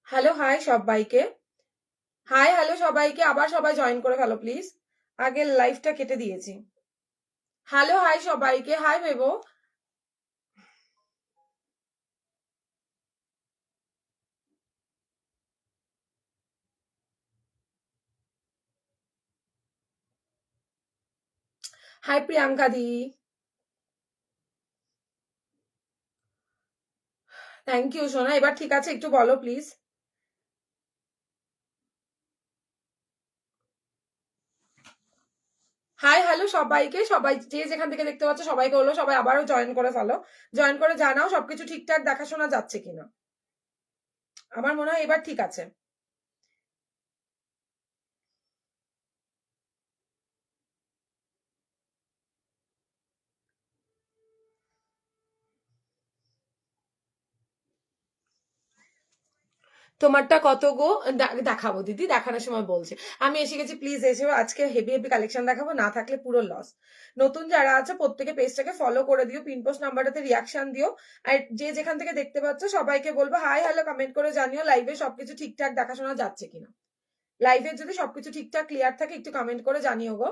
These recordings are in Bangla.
হ্যালো হাই সবাইকে। হাই হ্যালো সবাইকে, আবার সবাই জয়েন করে ফেলো প্লিজ। আগের লাইভটা কেটে দিয়েছি। হ্যালো হাই সবাইকে, হাই ভেবো। হাই প্রিয়াঙ্কা দি। থ্যাংক ইউ সোনা, এবার ঠিক আছে, একটু বলো প্লিজ। হাই হ্যালো সবাইকে, সবাই যে যেখান থেকে দেখতে পাচ্ছ সবাইকে হলো, সবাই আবারও জয়েন করে ফেলো। জয়েন করে জানাও সবকিছু ঠিকঠাক দেখাশোনা যাচ্ছে কিনা। আমার মনে হয় এবার ঠিক আছে। তোমারটা কত গো? দেখাবো দিদি, দেখানোর সময় বলছে। আমি এসে গেছি, প্লিজ এসেও। আজকে হেভি হেভি কালেকশন দেখাবো, না থাকলে পুরো লস। নতুন যারা আছে প্রত্যেকে পেজটাকে ফলো করে দিও, পিনপোস্ট নাম্বারটাতে রিয়াকশন দিও। আর যে যেখান থেকে দেখতে পাচ্ছ সবাইকে বলবো হাই হ্যালো কমেন্ট করে জানিও লাইভে সবকিছু ঠিকঠাক দেখাশোনা যাচ্ছে কিনা। লাইভে যদি সবকিছু ঠিকঠাক ক্লিয়ার থাকে একটু কমেন্ট করে জানিও গো।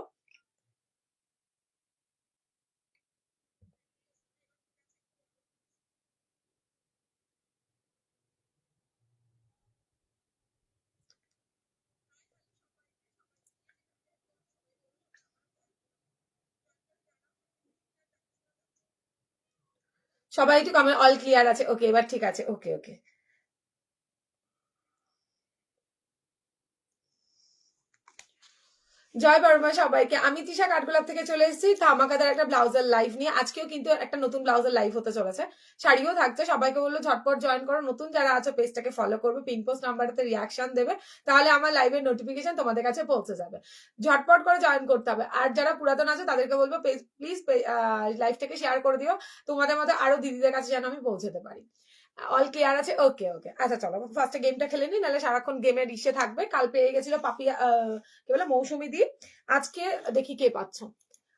সবাই একটু কমেন্ট, অল ক্লিয়ার আছে, ওকে এবার ঠিক আছে, ওকে ওকে। জয় বর্মা সবাইকে। আমি তিশা কাঠগোলাপ থেকে চলে এসেছি ধামাকাদার একটা ব্লাউজের লাইভ নিয়ে। আজকেও কিন্তু একটা নতুন ব্লাউজের লাইভ হতে চলেছে, শাড়িও থাকছে। সবাইকে বললো ঝটপট জয়েন করো, নতুন যারা আছে পেজটাকে ফলো করবে, পিন পোস্ট নাম্বারটাতে রিয়াকশন দেবে, তাহলে আমার লাইভের নোটিফিকেশন তোমাদের কাছে পৌঁছে যাবে। ঝটপট করে জয়েন করতে হবে। আর যারা পুরাতন আছে তাদেরকে বলবো প্লিজ লাইভটাকে শেয়ার করে দিও, তোমাদের মধ্যে আরো দিদিদের কাছে যেন আমি পৌঁছতে পারি। অল ক্লিয়ার আছে, ওকে ওকে। আচ্ছা চলো ফার্স্টে গেমটা খেলে নি, নাহলে সারাক্ষণ গেমের ইসে থাকবে। কাল পেয়ে গেছিল পাপিয়া, কি বলে, মৌসুমি দি। আজকে দেখি কে পাচ্ছ।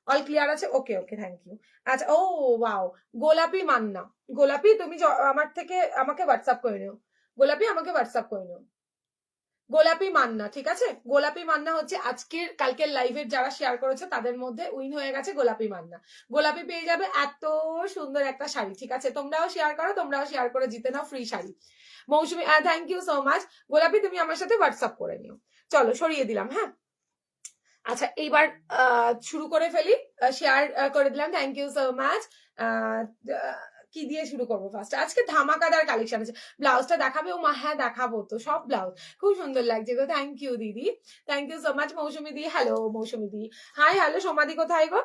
অল ক্লিয়ার আছে, ওকে ওকে, থ্যাংক ইউ। আচ্ছা, ও ওয়াও, গোলাপি মান্না। গোলাপি তুমি আমার থেকে আমাকে হোয়াটসঅ্যাপ করে নিও। গোলাপি আমাকে হোয়াটসঅ্যাপ করে নিও। গোলাপি মান্না, ঠিক আছে। গোলাপি মান্না হচ্ছে আজকের কালকের লাইভের যারা শেয়ার করেছে তাদের মধ্যে উইন হয়ে গেছে গোলাপি মান্না। গোলাপি পেয়ে যাবে এত সুন্দর একটা শাড়ি, ঠিক আছে। তোমরাও শেয়ার করো, তোমরাও শেয়ার করে জিতে নাও free sari. Mousumi, thank you so much. Golapi তুমি আমার সাথে হোয়াটসঅ্যাপ করে নিও। চলো সরিয়ে দিলাম, হ্যাঁ। আচ্ছা এইবার শুরু করে ফেলি। শেয়ার করে দিলাম, থ্যাংক ইউ সো মাচ। কি দিয়ে শুরু করবো ফার্স্ট? আজকে ধামাকাদার কালেকশন আছে। ব্লাউজটা দেখাবে? ও মা হ্যাঁ দেখাবো তো, সব ব্লাউজ খুব সুন্দর লাগছে গো। থ্যাংক ইউ দিদি, thank you so much. Mousumi দি, হ্যালো মৌসুমি দি। হাই হ্যালো সমাধি, কোথায় গো?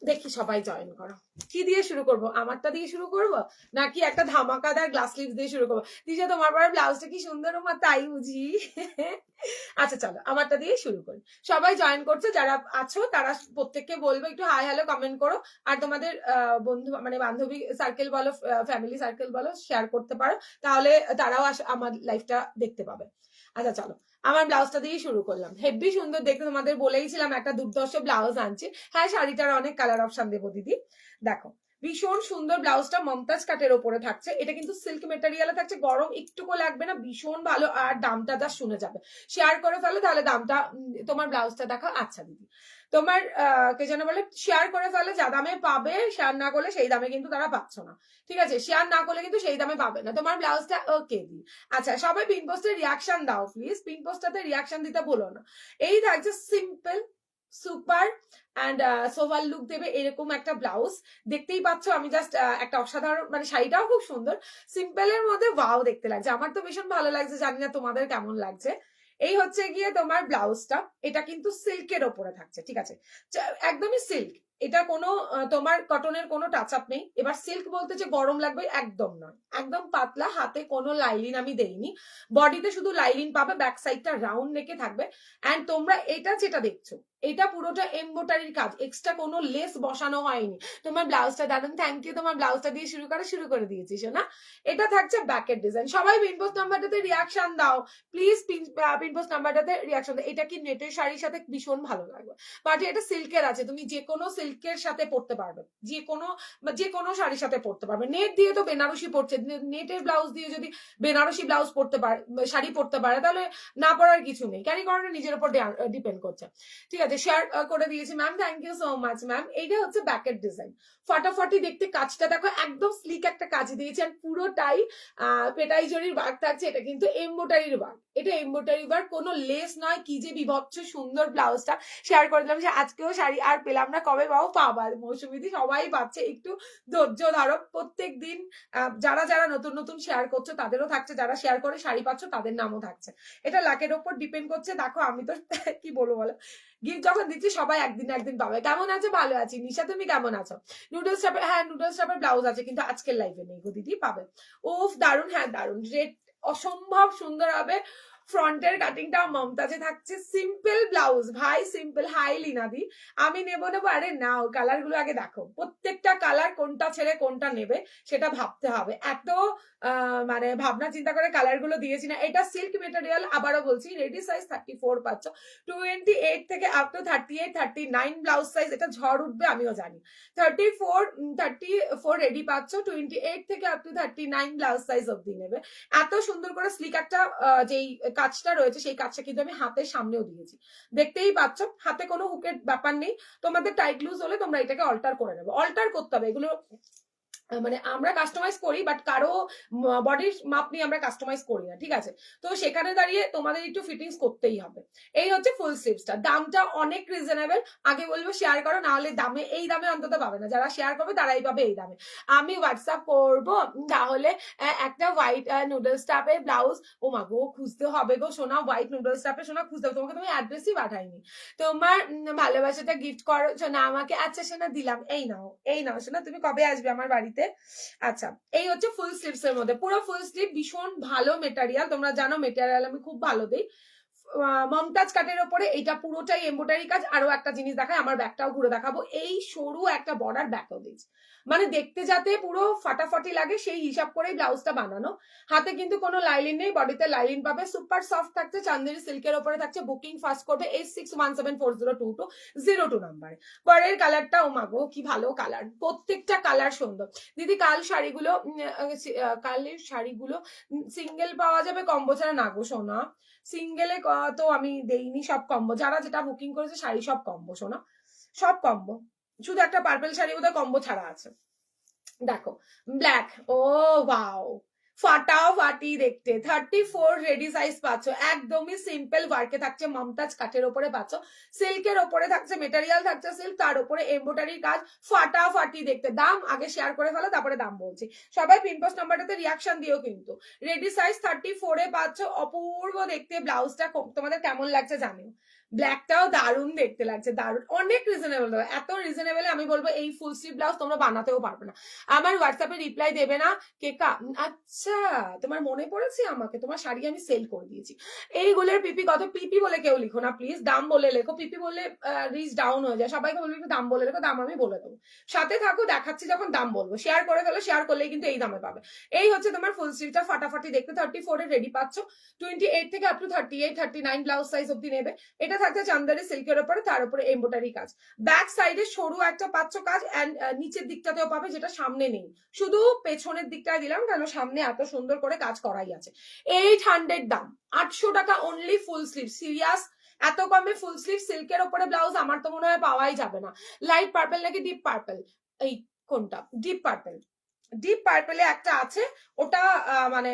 দেখি সবাই জয়েন করো। কি দিয়ে শুরু করব? আমারটা দিয়ে শুরু করব নাকি একটা ধামাকাদার গ্লাস লিপস দিয়ে শুরু করবো? দিশা তোমার পরে ব্লাউজটা কি সুন্দর, মা তাই বুঝি। আচ্ছা চলো আমারটা দিয়ে শুরু করি। সবাই জয়েন করছো যারা আছো তারা প্রত্যেককে বলবো একটু হাই হ্যালো কমেন্ট করো। আর তোমাদের বন্ধু মানে বান্ধবী সার্কেল বলো, ফ্যামিলি সার্কেল বলো, শেয়ার করতে পারো, তাহলে তারাও আমার লাইফটা দেখতে পাবে। আচ্ছা চলো, আমার ব্লাউজটা দিয়ে শুরু করলাম। হেভি সুন্দর দেখতে, তোমাদের বলেইছিলাম একটা দুর্ধর্ষ ব্লাউজ আনছি। হ্যাঁ শাড়িটার অনেক কালার অপশন দেবো দিদি। দেখো ভীষণ সুন্দর ব্লাউজটা মমতাজ কাটের ওপরে থাকছে। এটা কিন্তু সিল্ক মেটেরিয়ালে থাকছে, গরম একটুকু লাগবে না, ভীষণ ভালো। আর দামটা যা শুনে যাবে, শেয়ার করে ফেলো তাহলে দামটা। তোমার ব্লাউজটা দেখো, আচ্ছা দিদি তোমার কে যেন বলে, শেয়ার করে ফেলে, যা দামে পাবে শেয়ার না করলে সেই দামে কিন্তু তারা পাচ্ছ না, ঠিক আছে। শেয়ার না করলে কিন্তু সেই দামে পাবে না তোমার ব্লাউজটা, ওকে দি। আচ্ছা সবাই পিন পোস্টে রিয়াকশন দাও প্লিজ, পিন পোস্টটাতে রিয়াকশন দিতে ভুলো না। এই থাকছে simple super and sober look দেবে এরকম একটা ব্লাউজ। দেখতেই পাচ্ছ আমি জাস্ট একটা অসাধারণ, মানে শাড়িটাও খুব সুন্দর, সিম্পলের মধ্যে ওয়াও দেখতে লাগছে। আমার তো ভীষণ ভালো লাগছে, জানি না তোমাদের কেমন লাগছে। এই হচ্ছে গিয়ে তোমার ব্লাউজটা। এটা কিন্তু সিল্কের ওপরে থাকছে, ঠিক আছে, একদমই সিল্ক। এটা কোনো তোমার কটনের কোনো টাচ আপ নেই। এবার সিল্ক বলতে যে গরম লাগবে একদম নয়, একদম পাতলা, হাতে কোনো লাইলিন আমি দেইনি, বডিতে শুধু লাইলিন পাবে, ব্যাক সাইডটা রাউন্ড নেকে থাকবে। অ্যান্ড তোমরা এটা যেটা দেখছো এটা পুরোটা এমব্রয়ডারির কাজ, এক্সট্রা কোনো লেস বসানো হয়নি। তোমার ব্লাউজটা দারুন, থ্যাংক ইউ। তোমার ব্লাউজটা দিয়ে শুরু করে দিয়েছি শোনা। এটা থাকছে ব্যাকের ডিজাইন। সবাই পিনপোস্ট নাম্বারটাতে রিয়াকশন দাও প্লিজ, পিনপোস্ট নাম্বারটাতে রিয়াকশন দাও। এটা কি নেটের শাড়ির সাথে ভীষণ ভালো লাগবে, বাট এটা সিল্কের আছে, তুমি যে কোনো সিল্কের সাথে পরতে পারবে, যে কোনো শাড়ির সাথে পরতে পারবে। নেট দিয়ে তো বেনারসি পড়ছে, নেটের ব্লাউজ দিয়ে যদি বেনারসি ব্লাউজ পরতে পারে, শাড়ি পরতে পারে, তাহলে না পরার কিছু নেই। ক্যারি করাটা নিজের উপর ডিপেন্ড করছে। ঠিক আছে, শেয়ার করে দিয়েছি ma'am, thank you so much ma'am. এইটা হচ্ছে ব্যাকের ডিজাইন, ফাটাফাটি দেখতে। কাজটা দেখো একদম স্লিক একটা কাজ দিয়েছি, আর পুরোটাই পেটাই জরির ওয়ার্ক থাকছে। এটা কিন্তু এমব্রয়ডারির ওয়ার্ক, এটা এমব্রয়ডারি ওয়ার্ক, কোনো লেস নয়। কি যে বিভৎস সুন্দর ব্লাউজটা শেয়ার করে দিলাম। যে আজকেও শাড়ি আর পেলাম না, কবে পাবো? পাবা মৌসুমীদি, সবাই পাচ্ছে, একটু ধৈর্য ধরো। প্রত্যেক দিন যারা যারা নতুন নতুন শেয়ার করছো তাদেরও থাকছে, যারা শেয়ার করে শাড়ি পাচ্ছ তাদের নামও থাকছে। এটা লাকের ওপর ডিপেন্ড করছে। দেখো আমি তো কি বলবো বলো, গিফট যখন দিচ্ছি সবাই একদিন একদিন পাবে। কেমন আছে? ভালো আছি। নিশা তুমি কেমন আছো? নুডলস টাপের, হ্যাঁ নুডলস টাপের ব্লাউজ আছে, কিন্তু আজকের লাইভে নেই গো দিদি, পাবে। উফ দারুন, হ্যাঁ দারুন, রেড অসম্ভব সুন্দর হবে। ফ্রন্টের কাটিংটা মমতাজে থাকছে, সিম্পল ব্লাউজ ভাই, সিম্পল। হাই লিনাদি, আমি নেবো। আরে নাও, কালার গুলো আগে দেখো, প্রত্যেকটা কালার কোনটা ছেড়ে কোনটা নেবে সেটা ভাবতে হবে। এত মানে ভাবনা চিন্তা করে কালার গুলো দিয়েছি না। এটা সিল্ক মেটেরিয়াল, আবারও বলছি, রেডি সাইজ 34 পাচ্ছ, 28 থেকে আপ টু 38 39 ব্লাউজ সাইজ। এটা ঝড় উঠবে আমিও জানি। 34 রেডি পাচ্ছ, 28 থেকে আপ টু 39 ব্লাউজ সাইজ অব্দি নেবে। এত সুন্দর করে স্লিক একটা যেই কাজটা রয়েছে সেই কাজটা কিন্তু আমি হাতের সামনেও দিয়েছি, দেখতেই পাচ্ছ। হাতে কোনো হুকের ব্যাপার নেই। তোমাদের টাইট লুজ হলে তোমরা এটাকে অল্টার করে নেবে। অল্টার করতে হবে, এগুলো মানে আমরা কাস্টমাইজ করি, বাট কারো বডির মাপ নিয়ে আমরা কাস্টমাইজ করি না, ঠিক আছে? তো সেখানে দাঁড়িয়ে তোমাদের একটু ফিটিংস করতেই হবে। এই হচ্ছে ফুল স্লিভসটা, দামটা অনেক রিজনেবল। আগে বলবো শেয়ার করো, না হলে দামে, এই দামে অন্তত পাবে না। যারা শেয়ার করবে তারাই পাবে এই দামে। আমি হোয়াটসঅ্যাপ করবো, তাহলে একটা হোয়াইট নুডলস টাপের ব্লাউজ। ও মা গো, খুঁজতে হবে গো সোনা, হোয়াইট নুডলস টাপের সোনা খুঁজতে হবে। তোমাকে তুমি অ্যাড্রেসই পাঠাইনি। তোমার ভালোবাসাটা গিফট করো সোনা আমাকে। আচ্ছা সোনা দিলাম, এই নাও, এই নাও সোনা। তুমি কবে আসবে আমার বাড়িতে? আচ্ছা, এই হচ্ছে ফুল স্লিভস এর মধ্যে, পুরো ফুল স্লিভ, ভীষণ ভালো মেটেরিয়াল। তোমরা জানো মেটেরিয়াল আমি খুব ভালো দিই। মমতাজ কাটের ওপরে এটা পুরোটাই এমব্রয়ডারি কাজ। আরো একটা জিনিস দেখায়, আমার ব্যাগটাও ঘুরে দেখাবো। এই সরু একটা বর্ডার ব্যাকও দিয়েছি, মানে দেখতে যাতে পুরো ফাটাফাটি লাগে সেই হিসাব করেই ব্লাউজটা বানানো। হাতে কিন্তু কোনো লাইলিন নেই, বডিতে লাইলিন পাবে। সুপার সফট থাকছে, চান্দেরি সিল্কের ওপরে থাকছে। বুকিং ফাস্ট করবে 8617402202 নাম্বারে। পরের কালারটা, ও মাগো কি ভালো কালার, প্রত্যেকটা কালার সুন্দর। দিদি কাল শাড়িগুলো, কালের শাড়িগুলো সিঙ্গেল পাওয়া যাবে, কম্বো ছাড়া? না গো সোনা, সিঙ্গেলে তো আমি দেইনি, সব কম্বো। যারা যেটা বুকিং করেছে শাড়ি সব কম্বো সোনা, সব কম্বো। শুধু একটা পার্পল শাড়ি বোধহয় কম্বো ছাড়া আছে। দেখো ব্ল্যাক, ও ওয়াও, ফাটাফাটি দেখতে। 34 রেডি সাইজ পাচ্ছ, একদমই সিম্পল ওয়ার্কে থাকছে। মমতাজ কাঠের ওপরে পাচ্ছ, সিল্কের ওপরে থাকছে, মেটেরিয়াল থাকছে সিল্ক, তার উপরে এমব্রয়ডারির কাজ, ফাটাফাটি দেখতে। দাম আগে শেয়ার করে ফেলো, তারপরে দাম বলছি। সবাই পিনপোস্ট নাম্বারটাতে রিয়াকশন দিও কিন্তু। রেডি সাইজ 34 এ পাচ্ছ, অপূর্ব দেখতে। ব্লাউজটা তোমাদের কেমন লাগছে জানিও। ব্ল্যাকটাও দারুণ দেখতে লাগছে, দারুণ, অনেক রিজনেবল। এত রিজনেবলে আমি বলবো এই ফুল স্লিভ ব্লাউজ তোমরা বানাতেও পারবে না। আমার হোয়াটসঅ্যাপে রিপ্লাই দেবে না কেকা? আচ্ছা, তোমার মনে পড়েছে আমাকে, তোমার শাড়ি আমি সেল করে দিয়েছি। এইগুলোর পিপি কত? পিপি বলে কেউ লিখো না প্লিজ, দাম বলে লেখো। পিপি বলে রিচ ডাউন হয়ে যায়। সবাইকে বলবো একটু দাম বলে লেখো, দাম আমি বলে দেবো। সাথে থাকো, দেখাচ্ছি যখন দাম বলবো। শেয়ার করে ফেলো, শেয়ার করলেই কিন্তু এই দামে পাবে। এই হচ্ছে তোমার ফুল স্লিভটা, ফাটাফাটি দেখতে। 34 এর রেডি পাচ্ছ, 28 থেকে আপ টু 38 39 ব্লাউজ সাইজ অব্দি নেবে। এটা থাকছে চান্দারি সিল্কের উপরে, তার উপরে এমব্রয়ডারি কাজ। ব্যাক সাইডে সরু একটা পাচ্ছ কাজ, এন্ড নিচের দিকটাতেও পাবে, যেটা সামনে নেই। শুধু পেছনের দিকটায় দিলাম, কেন সামনে এত সুন্দর করে কাজ করাই আছে। 800 দাম, 800 টাকা অনলি ফুল স্লিভ। সিরিয়াস, এত কমে ফুল স্লিভ সিল্কের ওপরে ব্লাউজ আমার তো মনে হয় পাওয়াই যাবে না। লাইট পার্পল নাকি ডিপ পার্পল? এই কোনটা? Deep purple. ডিপ পার্পলে একটা আছে, ওটা মানে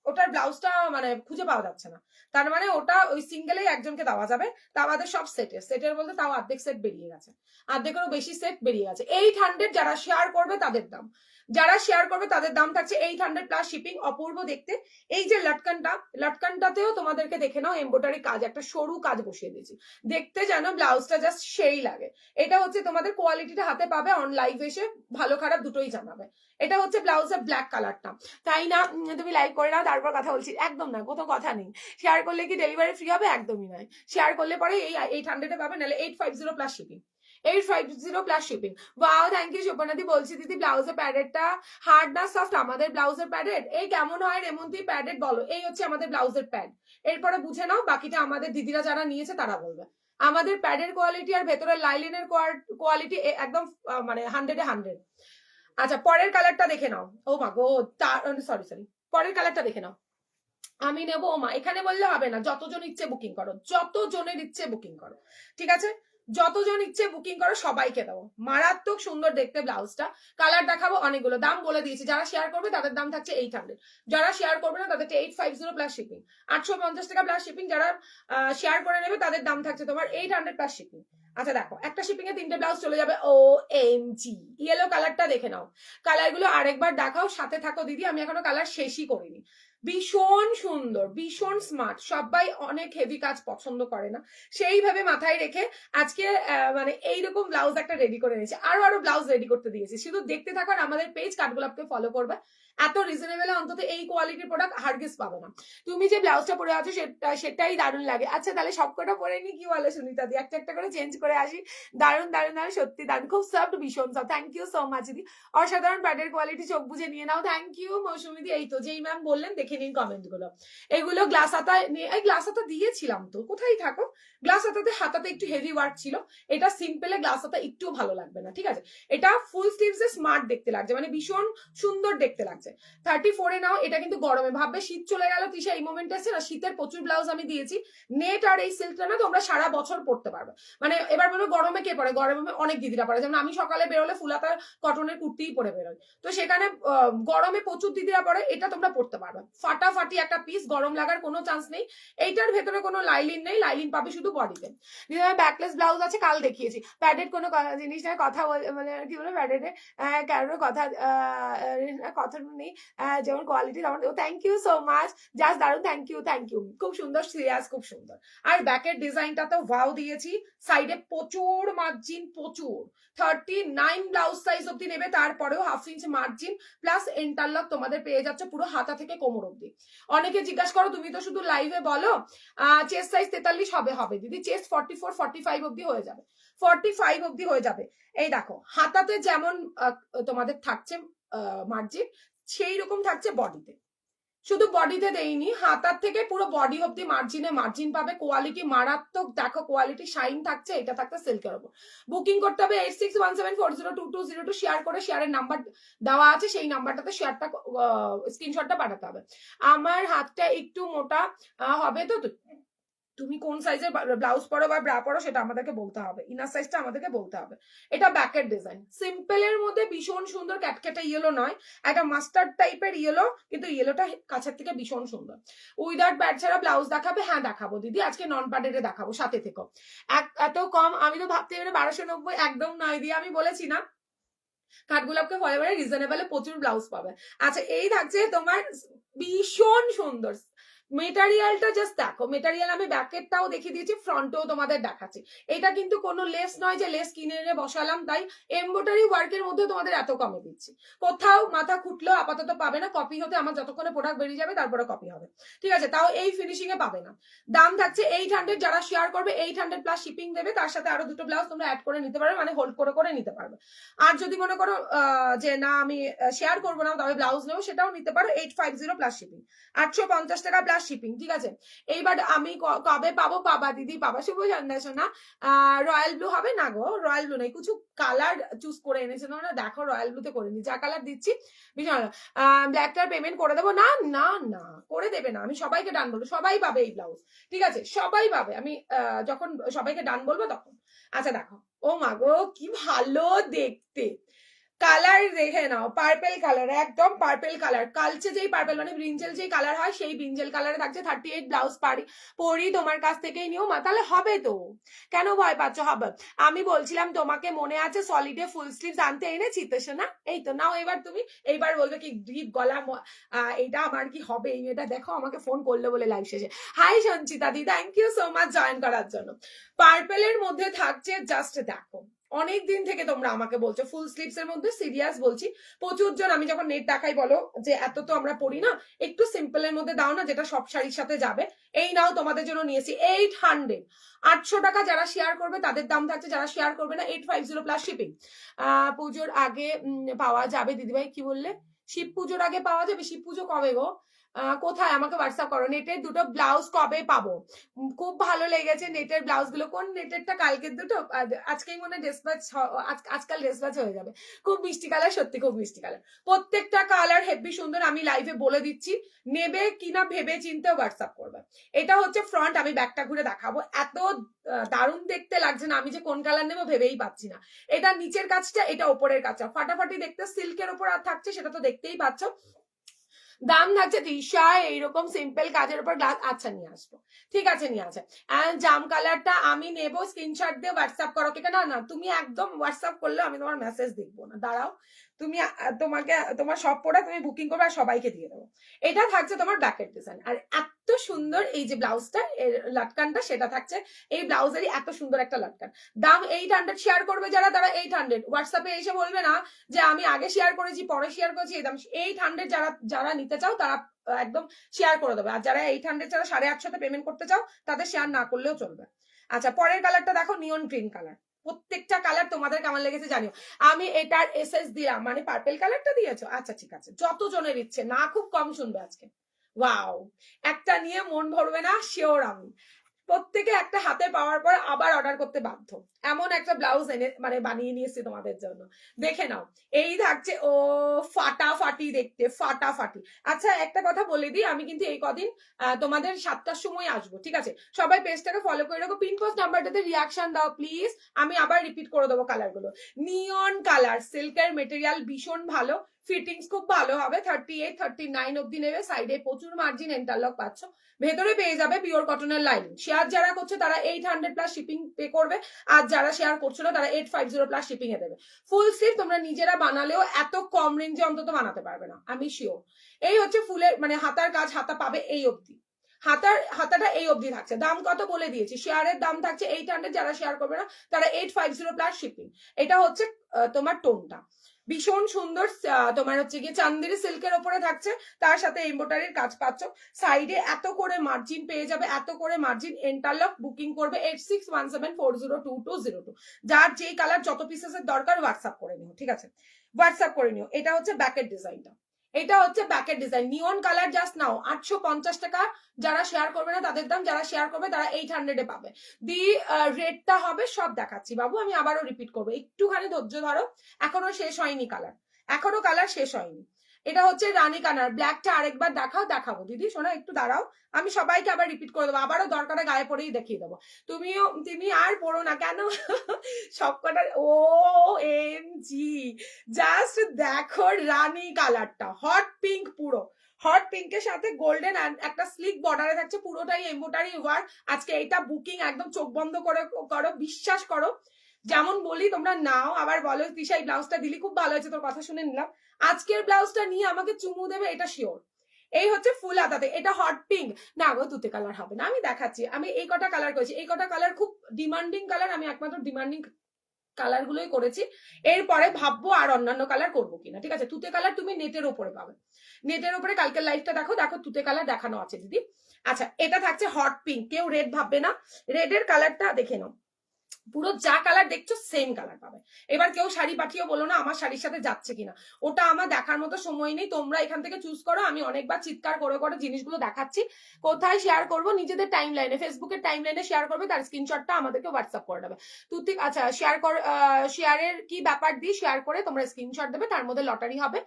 ওটার ব্লাউজটা মানে খুঁজে পাওয়া যাচ্ছে না। তার মানে ওটা ওই সিঙ্গেলেই একজনকে দেওয়া যাবে। তা আমাদের সব সেটের বলতে তাও অর্ধেক সেট বেরিয়ে গেছে, অর্ধেকেরও বেশি সেট বেরিয়ে গেছে। 800 যারা শেয়ার করবে তাদের দাম। যারা শেয়ার করবে তাদের দাম থাকছে 800 প্লাস শিপিং। অপূর্ব দেখতে। এই যে লটকানটাতেও তোমাদেরকে দেখে নাও এমব্রয়ডারি কাজ, একটা সরু কাজ বসিয়ে দিয়েছি, দেখতে যেন ব্লাউজটা জাস্ট সেই লাগে। এটা হচ্ছে তোমাদের কোয়ালিটিটা হাতে পাবে, অন লাইভ এসে ভালো খারাপ দুটোই জানাবে। এটা হচ্ছে ব্লাউজের ব্ল্যাক কালারটা, তাই না? তুমি লাইক করে নাও, তারপর কথা বলছি। একদম না, কোথাও কথা নেই। শেয়ার করলে কি ডেলিভারি ফ্রি হবে? একদমই নয়। শেয়ার করলে পরে এই 800 পাবে, নাহলে 850 plus shipping. 850 plus shipping. Wow, thank you সুপর্ণাদি। বলছি দিদি ব্লাউজের প্যাডেডটা হার্ড না সফট? আমাদের ব্লাউজের প্যাডেড এই কেমন হয় রেমন্তি? প্যাডেড বলো। এই হচ্ছে আমাদের ব্লাউজের প্যাড। এরপরে বুঝে নাও, বাকিটা আমাদের দিদিরা যারা নিয়েছে তারা বলবে। আমাদের প্যাডের কোয়ালিটি আর ভেতরের লাইলিনের কোয়ালিটি একদম মানে 100-এ 100। আচ্ছা, পরের কালারটা দেখে নাও। ও মা গো, সরি সরি, পরের কালারটা দেখে নাও। আমি নেবো। ও মা, এখানে বললে হবে না, যতজন ইচ্ছে বুকিং করো, যতজনের ইচ্ছে বুকিং করো, ঠিক আছে? যতজন ইচ্ছে বুকিং করো, সবাইকে দেবো। মারাত্মক সুন্দর দেখতে ব্লাউজটা। কালার দেখাবো অনেকগুলো, দাম বলে দিয়েছি। যারা শেয়ার করবে তাদের দাম থাকছে 800, যারা শেয়ার করবে না তাদের 850 প্লাস শিপিং। 850 টাকা প্লাস শিপিং। যারা শেয়ার করে নেবে তাদের দাম থাকছে তোমার 800 প্লাস শিপিং। আচ্ছা দেখো, একটা শিপিং এ 3টে ব্লাউজ চলে যাবে। ও এম জি, ইয়েলো কালারটা দেখে নাও। কালারগুলো আরেকবার দেখাও, সাথে থাকো দিদি, আমি এখনো কালার শেষই করিনি। ভীষণ সুন্দর, ভীষণ স্মার্ট। সবাই অনেক হেভি কাজ পছন্দ করে না, সেইভাবে মাথায় রেখে আজকে মানে এইরকম ব্লাউজ একটা রেডি করে নিয়েছি। আরো ব্লাউজ রেডি করতে দিয়েছি, শুধু দেখতে থাকো আর আমাদের পেজ কাঠগোলাপকে ফলো করবে। এত রিজনেবল অন্তত এই কোয়ালিটির প্রোডাক্ট হারগিস পাবে না। তুমি যে ব্লাউজটা পরে আছো সেটাই দারুণ লাগে। আচ্ছা তাহলে সবকটা পরে নি, কি বলে সুনিতা দি? একটা একটা করে চেঞ্জ করে আসি। দারুণ দারুণ দারুণ, সত্যি দারুণ, খুব সফট, ভীষণ soft. Thank you so much দিদি। অসাধারণ প্যাডের কোয়ালিটি, চোখ বুঝে নিয়ে নাও। থ্যাংক ইউ মৌসুমি দি। এই তো যেই ম্যাম বললেন, দেখে নিন কমেন্ট গুলো। এগুলো গ্লাস হাতা, এই গ্লাস হাতা দিয়েছিলাম তো, কোথায় থাকো? গ্লাস হাতাতে একটু হেভি ওয়ার্ক ছিল। এটা সিম্পলে গ্লাস হাতা একটু ভালো লাগবে না, ঠিক আছে? এটা ফুল স্লিভসে স্মার্ট দেখতে লাগছে, মানে ভীষণ সুন্দর দেখতে লাগছে। 34-এ নাও। এটা কিন্তু গরমে ভাববে শীত চলে গেল, তৃষা এই মোমেন্ট এসছে না, শীতের প্রচুর ব্লাউজ আমি দিয়েছি। নেট আর এই সিল্কটা না তোমরা সারা বছর পরতে পারবে। মানে এবার বলবে গরমে কে পরে? গরমে অনেক দিদিরা পরে, যেমন আমি সকালে বেরোলে ফুলাতা কটনের কুর্তিই পরে বেরোই, তো সেখানে গরমে প্রচুর দিদিরা পরে। এটা তোমরা পরতে পারবে, ফাটাফাটি একটা পিস, গরম লাগার কোনো চান্স নেই। এইটার ভেতরে কোনো লাইলিন নেই, লাইলিন পাবে শুধু বডিতে। ব্যাকলেস ব্লাউজ আছে, কাল দেখিয়েছি। প্যাডেড কোনো জিনিস না, কথা মানে কি বলে প্যাডেডে কারোর কথা কথা নেই, যেমন কোয়ালিটি তেমন। Thank you so much, just দারুন। থ্যাংক ইউ, থ্যাংক ইউ, খুব সুন্দর সিরিয়াস, খুব সুন্দর। আর ব্যাকের ডিজাইনটা তো ওয়াও দিয়েছি। সাইডে প্রচুর মার্জিন, প্রচুর। 39 ব্লাউজ সাইজ অব্দি নেবে, তারপরেও 1/2 ইঞ্চ মার্জিন প্লাস ইন্টারলক তোমাদের পেয়ে যাচ্ছে পুরো হাতা থেকে কোমর অব্দি। অনেকে জিজ্ঞাসা করো, তুমি তো শুধু লাইভে বলো চেস্ট সাইজ 43 হবে দিদি, চেস্ট 44 45 অব্দি হয়ে যাবে, 45 অব্দি হয়ে যাবে। এই দেখো, হাতাতে যেমন তোমাদের থাকছে মার্জিন, সেই রকম থাকছে বডিতে। শুধু বডিতে দেইনি, হাতার থেকে পুরো বডি অব্দি মার্জিন পাবে। কোয়ালিটি মারাত্মক, দেখো কোয়ালিটি শাইন থাকছে। এটা থাকছে সিল্কের উপর। বুকিং করতে হবে 8617402202। শেয়ার করে, শেয়ারের নাম্বার দেওয়া আছে, সেই নাম্বারটাতে শেয়ারটা স্ক্রিনশটটা পাঠাতে হবে। আমার হাতটা একটু মোটা হবে, তো তুমি কোন সাইজের ব্লাউজ পরো বা ব্রা পরো সেটা আমাদেরকে বলতে হবে, ইনার সাইজটা আমাদেরকে বলতে হবে। এটা ব্যাকের ডিজাইন, সিম্পলের মধ্যে ভীষণ সুন্দর, ক্যাটকেটে ইয়েলো নয়, একটা মাস্টার্ড টাইপের ইয়েলো, কিন্তু ইয়েলোটা কাছের থেকে ভীষণ সুন্দর। উইদাউট প্যাড ছাড়া ব্লাউজ দেখাবে? হ্যাঁ দেখাবো দিদি, আজকে নন প্যাডেডে দেখাবো, সাথে থেকো। এত কম? আমি তো ভাবতে পারি 1290, একদম নয় দিয়ে, আমি বলেছি না কাঠগোলাপকে ফলো করে রিজনেবলে প্রচুর ব্লাউজ পাবে। আচ্ছা, এই থাকছে তোমার ভীষণ সুন্দর মেটারিয়ালটা, জাস্ট দেখো মেটারিয়াল। আমি ব্যাকেটটাও দেখিয়ে দিয়েছি, ফ্রন্টেও তোমাদের দেখাচ্ছি। এটা কিন্তু কোনো লেস নয় যে লেস কিনে এনে বসালাম তাই, এমব্রয়ডারি ওয়ার্কের মধ্যে তোমাদের এত কমে দিচ্ছি। কোথাও মাথা খুঁটলেও আপাতত পাবে না। কপি হতে আমার যতক্ষণে প্রোডাক্ট বেরিয়ে যাবে তারপরে কপি হবে, ঠিক আছে? তাও এই ফিনিশিং এ পাবে না। দাম থাকছে 800, যারা শেয়ার করবে 800 প্লাস শিপিং দেবে, তার সাথে আরো দুটো ব্লাউজ তোমরা অ্যাড করে নিতে পারবে, মানে হোল্ড করে নিতে পারবে। আর যদি মনে করো যে না আমি শেয়ার করবো না, তবে ব্লাউজ নেবো, সেটাও নিতে পারো। 850 প্লাস শিপিং, 850 টাকা প্লাস শিপিং, ঠিক আছে? এইবার আমি কবে পাবো? পাবা দিদি, পাবা। শুভ সন্ধ্যা না। রয়্যাল ব্লু হবে না গো, রয়্যাল ব্লু নেই, কিছু কালার চুজ করে এনেছে না, দেখো রয়্যাল ব্লুতে করে নি, যা কালার দিচ্ছি ভীষণ। ব্ল্যাকটার পেমেন্ট করে দেবো? না না না, করে দেবে না, আমি সবাইকে ডান বলবো, সবাই পাবে এই ব্লাউজ, ঠিক আছে? সবাই পাবে, আমি যখন সবাইকে ডান বলবো তখন। আচ্ছা দেখো, ও মা গো কি ভালো দেখতে, কালার দেখে নাও, পার্পেল কালার, একদম পার্পেল কালার, কালচে যেই পার্পেল মানে ব্রিঞ্জেল যেই কালার হয় সেই ব্রিঞ্জেল কালারে থাকছে। 38 ব্লাউজ পরি তোমার কাছ থেকেই নিও মা, তাহলে হবে তো, কেন ভয় পাচ্ছ? হবে। আমি বলছিলাম তোমাকে মনে আছে সলিডে ফুল স্লিভস আনতে এনেছি তো শোনা, এই তো নাও। এবার তুমি এইবার বলবে কি ডিপ গলা, এটা আমার কি হবে? এই মেয়েটা দেখো আমাকে ফোন করলো বলে লাইভ শেষে। হাই সঞ্চিতা দি, thank you so much join করার জন্য। পার্পেলের মধ্যে থাকছে, জাস্ট দেখো, অনেক দিন থেকে তোমরা আমাকে বলছো ফুল স্লিভস এর মধ্যে, সিরিয়াস বলছি, প্রচুর জন, আমি যখন নেট দেখাই বলো যে এত তো আমরা পড়ি না, একটু সিম্পল এর মধ্যে দাও না, যেটা সব শাড়ির সাথে যাবে। এই নাও তোমাদের জন্য নিয়েছি 800, 800 টাকা। যারা শেয়ার করবে তাদের দাম থাকছে, যারা শেয়ার করবে না 850 প্লাস শিপিং। পুজোর আগে পাওয়া যাবে দিদিভাই, কি বললে? শিব পুজোর আগে পাওয়া যাবে? শিব পুজো কবে গো? কোথায়? আমাকে হোয়াটসঅ্যাপ করো। নেটের দুটো ব্লাউজ কবে পাবো? খুব ভালো লেগেছে নেটের ব্লাউজ গুলো। কোন নেটেরটা? কালকের দুটো, আজকেই মনে ডেসপ্যাচ, আজকাল ডেসপ্যাচ হয়ে যাবে। খুব মিষ্টি কালার, সত্যি খুব মিষ্টি কালার, প্রত্যেকটা কালার হেভি সুন্দর। আমি লাইভে বলে দিচ্ছি, নেবে কিনা ভেবে চিন্তে হোয়াটসঅ্যাপ করবে। এটা হচ্ছে ফ্রন্ট, আমি ব্যাকটা ঘুরে দেখাবো। এত দারুণ দেখতে লাগছে না, আমি যে কোন কালার নেবো ভেবেই পাচ্ছি না। এটা নিচের কাজটা, এটা ওপরের কাজটা, ফাটাফাটি দেখতে, সিল্কের ওপর আর থাকছে, সেটা তো দেখতেই পাচ্ছ। দাম থাকছে দিশা এইরকম সিম্পল কাজের উপর গ্লাস। আচ্ছা নিয়ে আসবো, ঠিক আছে নিয়ে আসে। জাম কালারটা আমি নেব, স্ক্রিনশট দিয়ে হোয়াটসঅ্যাপ করো। কেন না, তুমি একদম হোয়াটসঅ্যাপ করলে আমি তোমার মেসেজ দেখবো না, দাঁড়াও। তুমি তোমাকে তোমার সব প্রোডাক্ট তুমি বুকিং করবে আর সবাইকে দিয়ে দেবো। এটা থাকছে তোমার ব্যাকেট ডিজাইন, আর এত সুন্দর এই যে ব্লাউজটা, এর লাটকানটা, সেটা থাকছে এই ব্লাউজেরই এত সুন্দর একটা লাটকান। দাম 800, শেয়ার করবে যারা তারা 800। হোয়াটসঅ্যাপে এসে বলবে না যে আমি আগে শেয়ার করেছি পরে শেয়ার করেছি, এই দাম। 800 যারা যারা নিতে চাও তারা একদম শেয়ার করে দেবে, আর যারা 800 যারা 850 পেমেন্ট করতে চাও তাদের শেয়ার না করলেও চলবে। আচ্ছা পরের কালারটা দেখো, নিয়ন গ্রিন কালার। প্রত্যেকটা কালার তোমাদের কেমন লেগেছে জানিও। আমি এটার এসএস দিলাম, মানে পার্পেল কালারটা দিয়েছো, আচ্ছা ঠিক আছে, যত জনের ইচ্ছে, না খুব কম শুনবে আজকে। ওয়াও, একটা নিয়ে মন ভরবে না শিওর আমি। প্রত্যেকে একটা হাতে পাওয়ার পর আবার অর্ডার করতে বাধ্য, এমন একটা ব্লাউজ এনে মানে বানিয়ে নিয়েছি তোমাদের জন্য, দেখে নাও। এই থাকছে, ও ফাটাফাটি দেখতে, ফাটাফাটি। আচ্ছা একটা কথা বলে দিই, আমি কিন্তু এই কদিন তোমাদের 7টার সময় আসবো, ঠিক আছে? সবাই পেজটাকে ফলো করে রাখো, পিন পোস্ট নাম্বারটাতে রিয়াকশন দাও প্লিজ। আমি আবার রিপিট করে দেবো কালারগুলো। নিয়ন কালার, সিল্কের মেটেরিয়াল ভীষণ ভালো, ফিটিংস খুব ভালো হবে। 38, 39 অব্দি নেবে, সাইডে প্রচুর মার্জিন ইন্টারলক পাচ্ছ, ভেতরে পেয়ে যাবে পিওর কটনের লাইনিং। শেয়ার যারা করছে তারা 800 প্লাস শিপিং পে করবে, আর যারা শেয়ার করছো না তারা 850 প্লাস শিপিং এ দেবে। ফুল স্লিভ তোমরা নিজেরা বানালেও এত কম রেঞ্জে অন্তত বানাতে পারবে না, আমি শিওর। এই হচ্ছে ফুলের মানে হাতার কাজ, হাতা পাবে এই অবধি, হাতাটা এই অবধি থাকছে। দাম কত বলে দিয়েছি, শেয়ারের দাম থাকছে 800, যারা শেয়ার করবে না তারা 850 প্লাস শিপিং। এটা হচ্ছে তোমার টোনটা ভীষণ সুন্দর, তোমার হচ্ছে গিয়ে চান্দেরি সিল্কের ওপরে থাকছে, তার সাথে এমব্রয়ডারির কাজ পাচ্ছ। সাইডে এত করে মার্জিন পেয়ে যাবে, এত করে মার্জিন। ইন্টারলক বুকিং করবে 8617402202। যার যেই কালার যত পিসেসের দরকার হোয়াটসঅ্যাপ করে নিও, ঠিক আছে? হোয়াটসঅ্যাপ করে নিও। এটা হচ্ছে ব্যাকের ডিজাইনটা, এটা হচ্ছে ব্যাকের ডিজাইন, নিয়ন কালার। জাস্ট নাও 850 টাকা। যারা শেয়ার করবে না তাদের দাম, যারা শেয়ার করবে তারা 800 পাবে। দি রেটটা হবে, সব দেখাচ্ছি বাবু, আমি আবারও রিপিট করবো, একটুখানি ধৈর্য ধরো, এখনো শেষ হয়নি কালার, এখনো কালার শেষ হয়নি। এটা হচ্ছে রানী কালার, ব্ল্যাকটা আরেকবার দেখাবো দিদি শোনা, একটু দাঁড়াও। আমি সবাইকে আবার রিপিট করে দেবো, আবারও দরকারে গায়ে পরেই দেখিয়ে দেবো। তুমি আর পড়ো না কেন, সব কটার। ও এম জি, জাস্ট দেখো রানী কালারটা, হট পিঙ্ক, পুরো হট পিঙ্কের সাথে গোল্ডেন একটা স্লিক বর্ডারে থাকছে, পুরোটাই এমব্রয়ডারি ওয়ার্ক। আজকে এটা বুকিং একদম চোখ বন্ধ করে করো, বিশ্বাস করো। যেমন বলি তোমরা নাও, আবার বলো তিশা এই ব্লাউজটা দিলি খুব ভালো হয়েছে, তোর কথা শুনে নিলাম। আজকের ব্লাউজটা নিয়ে আমাকে চুমু দেবে, এটা শিওর। এই হচ্ছে ফুল হাতাতে, এটা হট পিঙ্ক না গো, তুতে কালার হবে না, আমি দেখাচ্ছি। আমি এই কটা কালার করেছি, এই কটা কালার খুব ডিমান্ডিং কালার, আমি একমাত্র ডিমান্ডিং কালার গুলোই করেছি। এরপরে ভাববো আর অন্যান্য কালার করবো কিনা, ঠিক আছে? তুতে কালার তুমি নেটের ওপরে পাবে, নেটের ওপরে কালকের লাইভটা দেখো, দেখো তুতে কালার দেখানো আছে দিদি। আচ্ছা এটা থাকছে হট পিঙ্ক, কেউ রেড ভাববে না, রেডের কালারটা দেখে নাও, পুরো যা কালার দেখছো সেম কালার পাবে। এবার কেউ শাড়ি পাঠিয়ে বলো না আমার শাড়ির সাথে যাচ্ছে কিনা, ওটা আমার দেখার মতো সময় নেই, তোমরা এখান থেকে চুজ করো। আমি অনেকবার চিৎকার করে করে জিনিসগুলো দেখাচ্ছি। কোথায় শেয়ার করবো? নিজেদের টাইম লাইনে, ফেসবুকের টাইম লাইনে শেয়ার করবে, তার স্ক্রিনশটটা আমাদেরকে হোয়াটসঅ্যাপ করে দেবে। তুই আচ্ছা শেয়ার কর, শেয়ারের কি ব্যাপার দিয়ে শেয়ার করে তোমরা স্ক্রিনশট দেবে, তার মধ্যে লটারি হবে।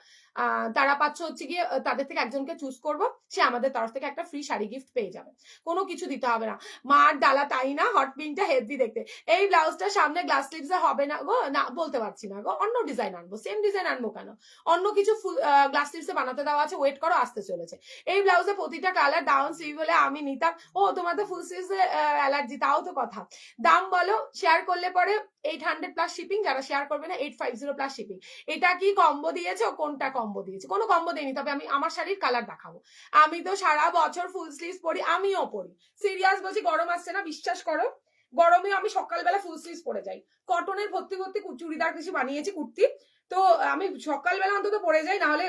তারা পাচ্ছ হচ্ছে গিয়ে, তাদের থেকে একজনকে চুজ করবো, সে আমাদের তরফ থেকে একটা ফ্রি শাড়ি গিফট পেয়ে যাবে, কোনো কিছু দিতে হবে না। মার ডালা তাই না, হট পিঙ্কটা হেভি দেখতে। এই ব্লাউজটা সামনে গ্লাস স্লিভসে হবে না গো, না বলতে পারছি না গো, অন্য ডিজাইন আনবো। সেম ডিজাইন আনবো কেন, অন্য কিছু ফুল গ্লাস স্লিভসে বানাতে দেওয়া আছে, ওয়েট করো, আসতে চলেছে। এই ব্লাউজে প্রতিটা কালার ডাউন স্লিভ হলে আমি নিতাম। ও তোমার তো ফুল স্লিভসে অ্যালার্জি, তাও তো কথা। দাম বলো, শেয়ার করলে পরে 800 প্লাস শিপিং, যারা শেয়ার করবে না 850 প্লাস শিপিং। এটা কি কম্বো দিয়েছে, কোনটা কম্বো দিয়েছে? কোনো কম্বো দেয়নি। তবে আমি আমার শাড়ির কালার দেখাবো। আমি তো সারা বছর ফুল স্লিভস পরি, আমিও পরি, সিরিয়াস বলছি। গরম আসছে না, বিশ্বাস করো, গরমে আমি সকালবেলা ফুল স্লিভস পরে যাই। কটনের ভর্তি ভর্তি চুড়িদার কিছু বানিয়েছি, কুর্তি, তো আমি সকালবেলা অন্তত পরে যাই, না হলে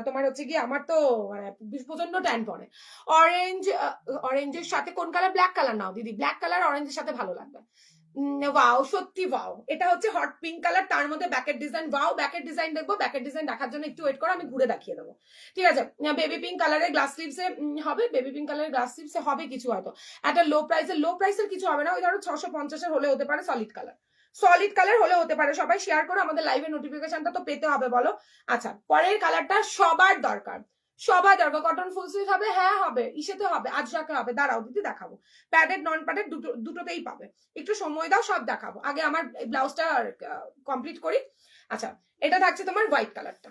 তোমার হচ্ছে কি আমার তো মানে প্রচন্ড ট্যান পড়ে। অরেঞ্জ, অরেঞ্জের সাথে কোন কালার? ব্ল্যাক কালার নাও দিদি, ব্ল্যাক কালার অরেঞ্জের সাথে ভালো লাগবে। ওয়াও, সত্যি ওয়াও। এটা হচ্ছে হট পিঙ্ক কালার, তার মধ্যে bracket design. Wow, bracket design দেখবো, ব্যাকেট ডিজাইন দেখার জন্য একটু ওয়েট করো, আমি ঘুরে দেখিয়ে দেবো। ঠিক আছে, বেবি পিঙ্ক কালারের গ্লাস স্লিভসে হবে, বেবি পিঙ্ক কালারের গ্লাস স্লিভসে হবে কিছু হয়তো। একটা লো প্রাইসের কিছু হবে না, ওই ধরো 650-এর হলে হতে পারে, সলিড কালার, সলিড কালার হলে হতে পারে। সবাই শেয়ার করো, আমাদের লাইভের নোটিফিকেশনটা তো পেতে হবে বলো। আচ্ছা, পরের কালারটা সবার দরকার, সবার দরকার। কটন ফুল স্লিভ হবে, হ্যাঁ হবে, ইসেতে হবে, আজরাকে হবে। দাঁড়াও দিদি দেখাবো, প্যাডেড নন প্যাডেড দুটোতেই পাবে। একটু সময় দাও, সব দেখাবো। আগে আমার ব্লাউজটা কমপ্লিট করি। আচ্ছা, এটা থাকছে তোমার হোয়াইট কালারটা,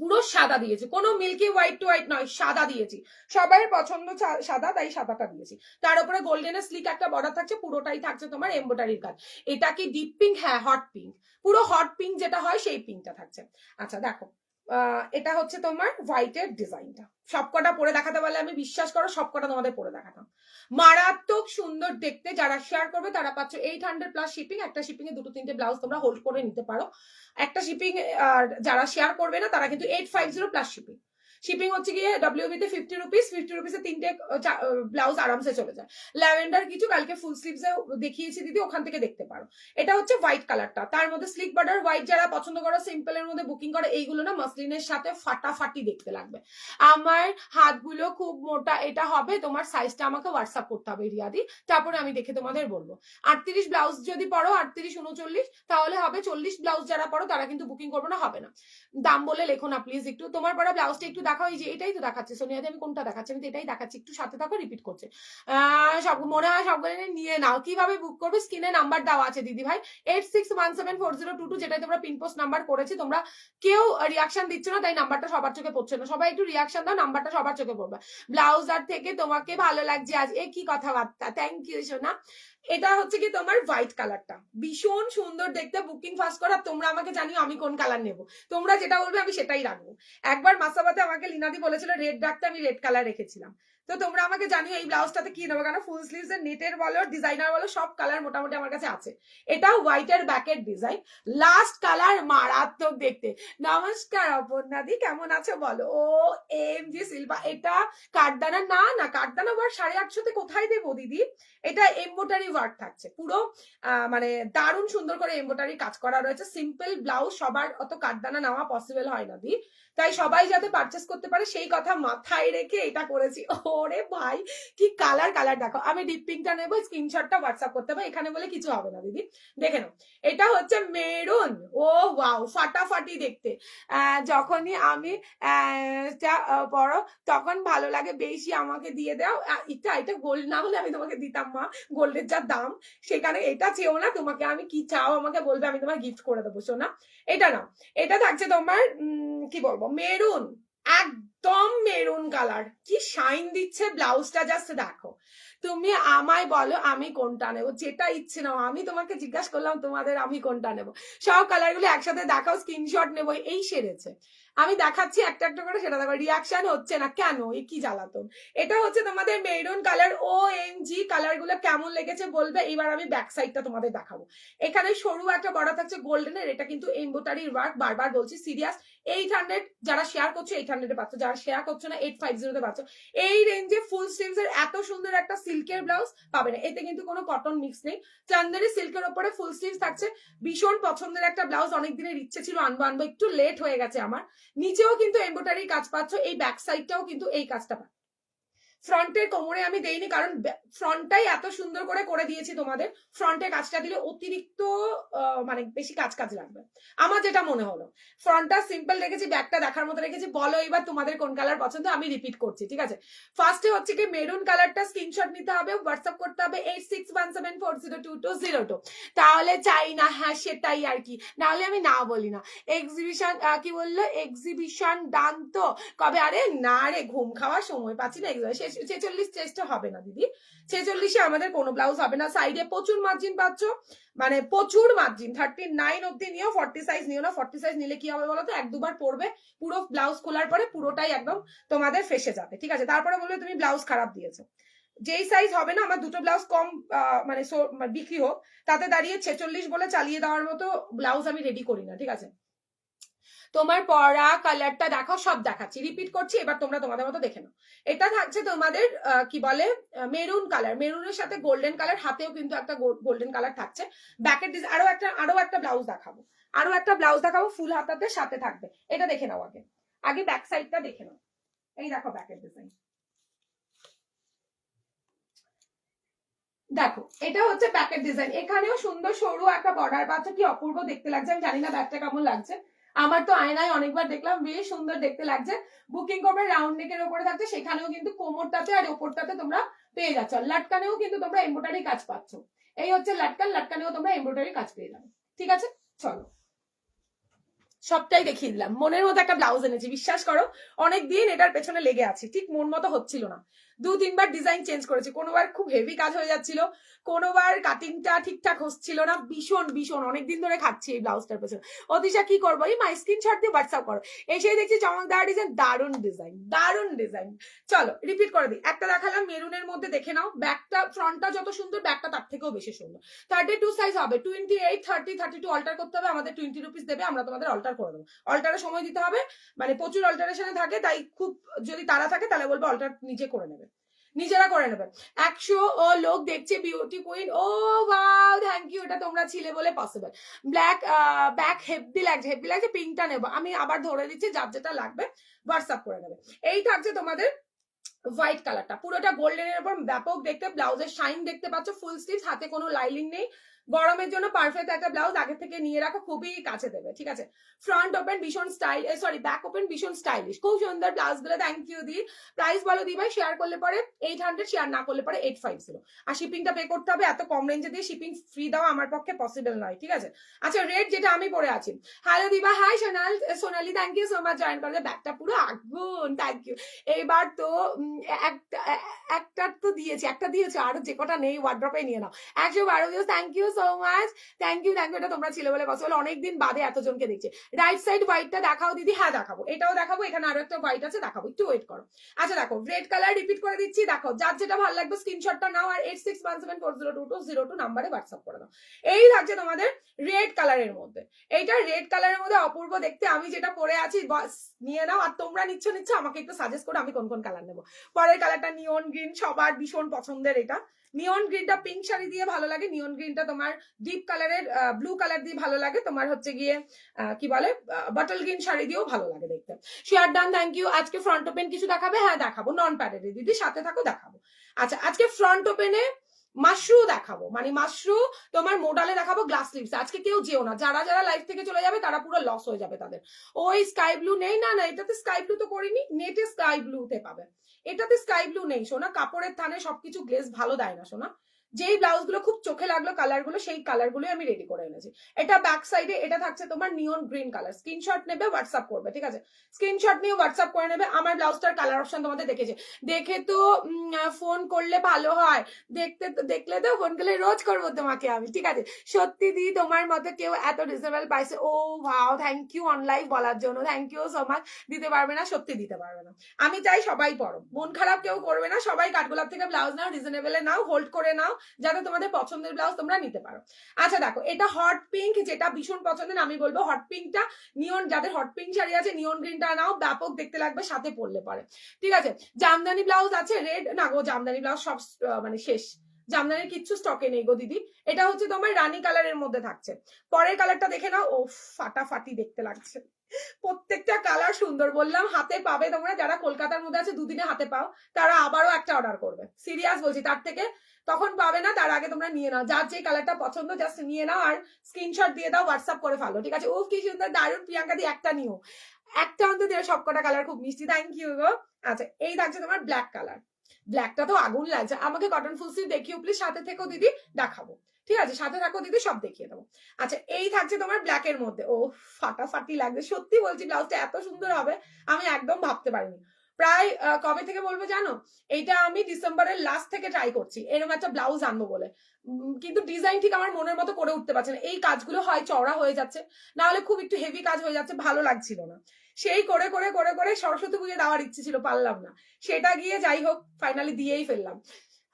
পুরো সাদা দিয়েছি, কোনো মিল্কি হোয়াইট টু হোয়াইট নয়, সাদা দিয়েছি। সবাই পছন্দ সাদা, তাই সাদাটা দিয়েছি। তার উপরে গোল্ডেনের স্লিক একটা বর্ডার থাকছে, পুরোটাই থাকছে তোমার এমব্রয়ডারির কাজ। এটা কি ডিপ পিঙ্ক? হ্যাঁ, হট পিঙ্ক, পুরো হট পিঙ্ক যেটা হয় সেই পিঙ্কটা থাকছে। আচ্ছা দেখো, এটা হচ্ছে তোমার হোয়াইটের ডিজাইনটা। সবকটা পরে দেখাতে পারলে আমি বিশ্বাস করো সবকটা তোমাদের পরে দেখাতাম। মারাত্মক সুন্দর দেখতে। যারা শেয়ার করবে তারা পাচ্ছ 800 প্লাস শিপিং। একটা শিপিং এ 2-3টে ব্লাউজ তোমরা হোল্ড করে নিতে পারো একটা শিপিং। আর যারা শেয়ার করবে না তারা কিন্তু 850 প্লাস শিপিং। শিপিং হচ্ছে গিয়ে ডব্লিউবি তে 50 রুপিস, 50 রুপিসে 3টে ব্লাউজ আরামসে চলে যায়। ল্যাভেন্ডার কিছু কালকে ফুল স্লিভসে দেখিয়েছি দিদি, ওখান থেকে দেখতে পারো। এটা হচ্ছে হোয়াইট কালারটা, তার মধ্যে স্লিক বর্ডার হোয়াইট। যারা পছন্দ করো সিম্পলের মধ্যে বুকিং করো, এইগুলো না মাসলিনের সাথে ফাটাফাটি দেখতে লাগবে। আমার হাতগুলো খুব মোটা, এটা হবে তোমার সাইজটা আমাকে হোয়াটসঅ্যাপ করতে হবে রিয়াদি, তারপরে আমি দেখে তোমাদের বলবো। 38 ব্লাউজ যদি পড়ো, 38-39, তাহলে হবে 40 ব্লাউজ যারা পড়ো তারা কিন্তু বুকিং করবো না, হবে না। দাম বলে লেখো না প্লিজ। একটু তোমার পড়া ব্লাউজটা একটু দেখাও, এই যে এটাই তো দেখাচ্ছে সোনিয়াদি, আমি কোনটা দেখাচ্ছি? আমি তো এটাই দেখাচ্ছি, একটু সাথে থাকো, রিপিট করছে। সব মনে হয় সবগুলো নিয়ে নাও। কিভাবে বুক করবে? স্ক্রিনে নাম্বার দেওয়া আছে দিদি ভাই, 86174022, যেটাই তোমরা পিন পোস্ট নাম্বার করেছি। তোমরা কেউ রিয়াকশন দিচ্ছ না, তাই নাম্বারটা সবার চোখে পড়ছে না। সবাই একটু রিয়াকশন দাও, নাম্বারটা সবার চোখে পড়বে। ব্লাউজার থেকে তোমাকে ভালো লাগছে আজ, এ কি কথাবার্তা, থ্যাংক ইউ সোনা। এটা হচ্ছে কি তোমার হোয়াইট কালারটা, ভীষণ সুন্দর দেখতে। বুকিং ফাস্ট করা, তোমরা আমাকে জানিও আমি কোন কালার নেবো। তোমরা যেটা বলবে আমি সেটাই রাখবো। একবার মাসাবাতে আমাকে লিনাদি বলেছিল রেড রাখতে, আমি রেড কালার রেখেছিলাম। তো তোমরা আমাকে জানিও এই ব্লাউজটাতে কি নেবো, কেন ফুল স্লিভস এর নেটের বলো, ডিজাইনার বলো, সব কালার মোটামুটি আমার কাছে আছে। এটা হোয়াইটের ব্যাকের ডিজাইন, লাস্ট কালার, মারাত্মক দেখতে। নমস্কার অপর্ণাদি, কেমন আছো বলো? ও এম জি শিল্পা, এটা কাঠদানা না, না কাঠদানা ওয়ার্ক 850-তে কোথায় দেবো দিদি? এটা এমব্রয়ডারি ওয়ার্ক থাকছে পুরো, মানে দারুণ সুন্দর করে এমব্রয়ডারি কাজ করা রয়েছে। সিম্পল ব্লাউজ, সবার অত কাঠদানা নেওয়া পসিবল হয় না দি, তাই সবাই যাতে পারচেস করতে পারে সেই কথা মাথায় রেখে এটা করেছি। ওরে ভাই কি কালার, কালার দেখো। আমি ডিপ পিঙ্কটা নেবো, স্ক্রিনশটটা হোয়াটসঅ্যাপ করতে হবে, এখানে বলে কিছু হবে না দিদি, দেখে নাও। এটা হচ্ছে মেরুন, ও ওয়াও, ফাটাফাটি দেখতে। যখনই আমি পড়ো তখন ভালো লাগে বেশি, আমাকে দিয়ে দাও। এটা গোল্ড না হলে আমি তোমাকে দিতাম মা, গোল্ডের যা দাম, সেখানে এটা চেও না, তোমাকে আমি কি চাও আমাকে বলবে, আমি তোমার গিফট করে দেবো সোনা। এটা নাও, এটা থাকছে তোমার কি বলবো, মেরুন, একদম মেরুন কালার, কি শাইন দিচ্ছে ব্লাউজটা, জাস্ট দেখো। তুমি আমায় বলো আমি কোনটা নেবো, যেটা ইচ্ছে নাও। আমি তোমাকে জিজ্ঞাসা করলাম তোমাদের আমি কোনটা নেবো, সব কালার গুলো একসাথে দেখাও, স্ক্রিনশট নেবো, এই সেরেছে। আমি দেখাচ্ছি একটা একটা করে, সেটা দেখো। রিয়াকশন হচ্ছে না কেন, এ কি জ্বালাতন। এটা হচ্ছে তোমাদের মেরুন কালার, ও এম জি, কালার গুলো কেমন লেগেছে বলবে। এবার আমি ব্যাক সাইডটা তোমাদের দেখাবো। এখানে সরু একটা বড় থাকছে গোল্ডেনের, এটা কিন্তু এমব্রয়ডারির ওয়ার্ক, বারবার বলছি সিরিয়াস। 800 যারা শেয়ার করছো 800-এ পাচ্ছ, যারা শেয়ার করছো না 850-তে পাচ্ছ। এই রেঞ্জে ফুল স্লিভস এর এত সুন্দর একটা সিল্কের ব্লাউজ পাবে না। এতে কিন্তু কোনো কটন মিক্স নেই, চান্দেরি সিল্কের উপরে ফুল স্লিভস থাকছে। ভীষণ পছন্দের একটা ব্লাউজ, অনেক দিনের ইচ্ছে ছিল আনবো, একটু লেট হয়ে গেছে আমার। নিচেও কিন্তু এমব্রয়ডারি কাজ পাচ্ছ, এই ব্যাক সাইডটাও কিন্তু এই কাজটা পাচ্ছ। ফ্রন্টের কোমরে আমি দেইনি, কারণ ফ্রন্টটাই এত সুন্দর করে দিয়েছি তোমাদের। ফ্রন্টে কাজটা দিলে অতিরিক্ত মানে বেশি কাজ লাগবে, আমার যেটা মনে হলো। ফ্রন্টটা সিম্পল রেখেছি, ব্যাকটা দেখার মতো রেখেছি। বলো এবার তোমাদের কোন কালার পছন্দ, আমি রিপিট করছি, ঠিক আছে। ফার্স্টে হচ্ছে কি মেরুন কালারটা স্ক্রিনশট নিতে হবে, হোয়াটসঅ্যাপ করতে হবে 8617402202। তাহলে চাই না, হ্যাঁ সেটাই আর কি, নাহলে আমি না বলি না। এক্সিবিশন কি বললো, এক্সিবিশন ডান তো কবে? আরে না রে, ঘুম খাওয়ার সময় পাচ্ছি না। 46 চেষ্টা হবে না দিদি, 46-এ আমাদের কোনো ব্লাউজ হবে না। সাইডে প্রচুর মার্জিন পাচ্ছ, মানে প্রচুর মার্জিন। 39 অব্দি নিও, 40 সাইজ নিও না। 40 সাইজ নিলে কি হবে বলতো, এক দুবার পরবে, পুরো ব্লাউজ খোলার পরে পুরোটাই একদম তোমাদের ফেসে যাবে, ঠিক আছে। তারপরে বলবে তুমি ব্লাউজ খারাপ দিয়েছো। যেই সাইজ হবে না, আমার দুটো ব্লাউজ কম মানে বিক্রি হোক, তাতে দাঁড়িয়ে 46 বলে চালিয়ে দেওয়ার মতো ব্লাউজ আমি রেডি করি না, ঠিক আছে। তোমার পরা কালারটা দেখাও, সব দেখাচ্ছি, রিপিট করছি, এবার তোমরা তোমাদের মতো দেখে নাও। এটা থাকছে তোমাদের কি বলে মেরুন কালার, মেরুনের সাথে গোল্ডেন কালার, হাতেও কিন্তু একটা গোল্ডেন কালার থাকছে। ব্যাকের ডিজাইন আরো একটা ব্লাউজ দেখাবো, ফুল হাতাতে সাথে থাকবে। এটা দেখে নাও, আগে আগে ব্যাক সাইডটা দেখে নাও। এই দেখো ব্যাকের ডিজাইন, দেখো এটা হচ্ছে ব্যাকের ডিজাইন। এখানেও সুন্দর সরু একটা বর্ডার পাচ্ছ, কি অপূর্ব দেখতে লাগছে। আমি জানি না ব্যাগটা কেমন লাগছে, আমার তো আয়নায় অনেকবার দেখলাম, বেশ সুন্দর দেখতে লাগছে। বুকিং করবে রাউন্ড নেকের উপরে থাকছে, সেখানেও কিন্তু কোমরটাতে আর ওপরটাতে তোমরা পেয়ে যাচ্ছ। লাটকানেও কিন্তু তোমরা এমব্রয়ডারি কাজ পাচ্ছ। এই হচ্ছে লাটকান, লাটকানেও তোমরা এমব্রয়ডারি কাজ পেয়ে যাবে, ঠিক আছে। চলো সবটাই দেখিয়ে দিলাম। মনের মতো একটা ব্লাউজ এনেছি, বিশ্বাস করো অনেকদিন এটার পেছনে লেগে আছি, ঠিক মন মতো হচ্ছিল না। 2-3 বার ডিজাইন চেঞ্জ করেছি, কোনোবার খুব হেভি কাজ হয়ে যাচ্ছিল, কোনোবার কাটিংটা ঠিকঠাক হচ্ছিল না। ভীষণ অনেকদিন ধরে খাচ্ছি এই ব্লাউজটার পেছনে। অতিশা কি করবো, এই মাই স্ক্রিনশট দিয়ে হোয়াটসঅ্যাপ করো। এসে দেখছি চমকদার ডিজাইন, দারুণ ডিজাইন। চলো রিপিট করে দিই, একটা দেখালাম মেরুনের মধ্যে, দেখে নাও। ব্যাকটা, ফ্রন্টটা যত সুন্দর, ব্যাকটা তার থেকেও বেশি সুন্দর। 32 সাইজ হবে, 28, 30, 32 অল্টার করতে হবে, আমাদের 20 রুপিস দেবে, আমরা তোমাদের অল্টার করে দেবো। অল্টারে সময় দিতে হবে, মানে প্রচুর অল্টারেশনে থাকে, তাই খুব যদি তারা থাকে তাহলে বলবো অল্টার নিজে করে নেবে, নিজেরা করে নেবে। 100 ও লোক দেখছে বিউটি কুইন, ও ওয়াও থ্যাংক ইউ, এটা তোমরা ছিলে বলে পসিবল। ব্ল্যাক ব্যাক হেভি লাগছে, পিঙ্কটা নেবো আমি, আবার ধরে দিচ্ছি, যার যেটা লাগবে হোয়াটসঅ্যাপ করে নেবে। এই থাকছে তোমাদের হোয়াইট কালারটা, পুরোটা গোল্ডেনের উপর ব্যাপক দেখতে, ব্লাউজের শাইন দেখতে পাচ্ছ, ফুল স্লিভ, হাতে কোনো লাইলিং নেই। গরমের জন্য পারফেক্ট একটা ব্লাউজ, আগে থেকে নিয়ে রাখো, খুবই কাছে দেবে, ঠিক আছে। ফ্রন্ট ওপেন ভীষণ স্টাইল, সরি ব্যাক ওপেন ভীষণ স্টাইলিশ, খুব সুন্দর ব্লাউজ গুলো। Thank you the. প্রাইস বলো দি ভাই, শেয়ার করলে পরে 800, শেয়ার না করলে পরে 850। আর শিপিংটা পে করতে হবে, এত কম রেঞ্জে দিয়ে শিপিং ফ্রি দেওয়া আমার পক্ষে পসিবল নয়, ঠিক আছে। আচ্ছা রেড যেটা আমি পরে আছি, hello Diba, hi Sonali, thank you so much join করলে। ব্যাগটা পুরো আগুন, থ্যাংক ইউ। এইবার তো একটা তো দিয়েছি, একটা দিয়েছে, আরো যে কটা নেই ওয়ার্ড্রপে নিয়ে নাও। 112 views, thank you so much, thank you. এটা তোমরা ছিল বলে পসিবল, অনেকদিন বাদে এতজনকে দেখছি। রাইট সাইড হোয়াইটটা দেখাও দিদি, হ্যাঁ দেখাবো, এটাও দেখাবো, এখানে আরো একটা হোয়াইট আছে দেখাবো, একটু ওয়েট করো। আচ্ছা দেখো রেড কালার রিপিট করে দিচ্ছি, দেখো যার যেটা ভালো লাগবে স্ক্রিনশটটা নাও, আর 8617402202 নাম্বারে হোয়াটসঅ্যাপ করে দাও। এই থাকছে তোমাদের রেড কালারের মধ্যে, এইটা রেড কালারের মধ্যে অপূর্ব দেখতে। আমি যেটা পরে আছি বাস নিয়ে নাও, আর তোমরা নিচ্ছ আমাকে একটু সাজেস্ট করো আমি কোন কোন কালার নেবো। পরের কালারটা নিয়ন গ্রিন, সবার ভীষণ পছন্দের। এটা নিয়ন গ্রিনটা পিঙ্ক শাড়ি দিয়ে ভালো লাগে, নিয়ন গ্রিনটা তোমার ডিপ কালারের ব্লু কালার দিয়ে ভালো লাগে, তোমার হচ্ছে গিয়ে কি বলে বটল গ্রিন শাড়ি দিয়েও ভালো লাগে দেখতে। Share done, thank you. আজকে ফ্রন্ট ওপেন কিছু দেখাবে, হ্যাঁ দেখাবো, নন প্যাডেড দিদি, সাথে থাকো দেখাবো। আচ্ছা আজকে ফ্রন্ট ওপেনে মাশরু দেখাবো, মানে মাশরু তোমার মোডালে দেখাবো, গ্লাস লিপস। আজকে কেউ যেও না, যারা যারা লাইফ থেকে চলে যাবে তারা পুরো লস হয়ে যাবে তাদের। ওই স্কাই ব্লু নেই, না এটাতে স্কাই ব্লু তো করিনি, নেটে স্কাই ব্লুতে পাবে, এটাতে স্কাই ব্লু নেই সোনা। কাপড়ের থানে সবকিছু গ্লেজ ভালো দেয় না সোনা। যেই ব্লাউজ গুলো খুব চোখে লাগলো কালার গুলো, সেই কালার গুলো আমি রেডি করে এনেছি। এটা ব্যাক সাইডে, এটা থাকছে তোমার নিয়ন গ্রিন কালার। স্ক্রিনশট নেবে, হোয়াটসঅ্যাপ করবে, ঠিক আছে। স্ক্রিনশট নিয়ে হোয়াটসঅ্যাপ করে নেবে। আমার ব্লাউজটার কালার অপশন তোমাদের দেখেছে, দেখে তো ফোন করলে ভালো হয়, দেখলে তো ফোন করলে রোজ করবো তোমাকে আমি, ঠিক আছে। সত্যি দি তোমার মতো কেউ এত রিজনেবল পাইছে, ও ভাও, থ্যাংক ইউ অন লাইভ বলার জন্য, থ্যাংক ইউ সো মাচ। দিতে পারবে না, সত্যি দিতে পারবে না। আমি চাই সবাই পড়ো, মন খারাপ কেউ করবে না, সবাই কাঠগোলাপ থেকে ব্লাউজ নাও, রিজনেবলে নাও, হোল্ড করে নাও, যাতে তোমাদের পছন্দের ব্লাউজ তোমরা নিতে পারো। আচ্ছা দেখো এটা হট পিঙ্ক, যেটা ভীষণ পছন্দের, আমি বলবো হট পিঙ্কটা নিয়ন, যাদের হট পিঙ্ক শাড়ি আছে নিয়ন গ্রিনটা নাও, ব্যাপক দেখতে লাগবে, সাথে পরলে পারে, ঠিক আছে। জামদানি ব্লাউজ আছে রেড, না গো জামদানি ব্লাউজ সব মানে শেষ, জামদানির কিচ্ছু স্টকে নেই গো দিদি। এটা হচ্ছে তোমার রানী কালারের মধ্যে থাকছে। পরের কালারটা দেখে নাও, ও ফাটাফাটি দেখতে লাগছে, প্রত্যেকটা কালার সুন্দর, বললাম হাতে পাবে তোমরা, যারা কলকাতার মধ্যে আছে দুদিনে হাতে পাও, তারা আবারও একটা অর্ডার করবে, সিরিয়াস বলছি, তার থেকে তখন পাবে না, তার আগে তোমরা নিয়ে নাও, যার যে কালারটা পছন্দ জাস্ট নিয়ে নাও আর স্ক্রিনশট দিয়ে দাও, হোয়াটসঅ্যাপ করে ফেলো, ঠিক আছে? ও কি সুন্দর, দারুণ, প্রিয়াঙ্কা দি একটা নিও, একটা অন্তত সবকটা কালার খুব মিষ্টি, থ্যাংক ইউ গো। আচ্ছা, এই থাকছে তোমার ব্ল্যাক কালার, ব্ল্যাকটা তো আগুন লাগছে, আমাকে কটন ফুল স্লিভ দেখিও প্লিজ, সাথে থেকেও দিদি, দেখাবো, ঠিক আছে, সাথে থাকো দিদি, সব দেখিয়ে দেবো। আচ্ছা, এই থাকছে তোমার ব্ল্যাক এর মধ্যে, ও ফাটাফাটি লাগছে, সত্যি বলছি ব্লাউজটা এত সুন্দর হবে আমি একদম ভাবতে পারিনি। প্রায় কবে থেকে বলবো জানো, এইটা আমি ডিসেম্বরের লাস্ট থেকে ট্রাই করছি এরকম একটা ব্লাউজ আনবো বলে, কিন্তু ডিজাইন ঠিক আমার মনের মতো করে উঠতে পারছে না, এই কাজগুলো হয় চওড়া হয়ে যাচ্ছে, না হলে খুব একটু হেভি কাজ হয়ে যাচ্ছে, ভালো লাগছিল না, সেই করে করে করে করে সরস্বতী পুজো দেওয়ার ইচ্ছে ছিল, পারলাম না, সেটা গিয়ে যাই হোক ফাইনালি দিয়েই ফেললাম।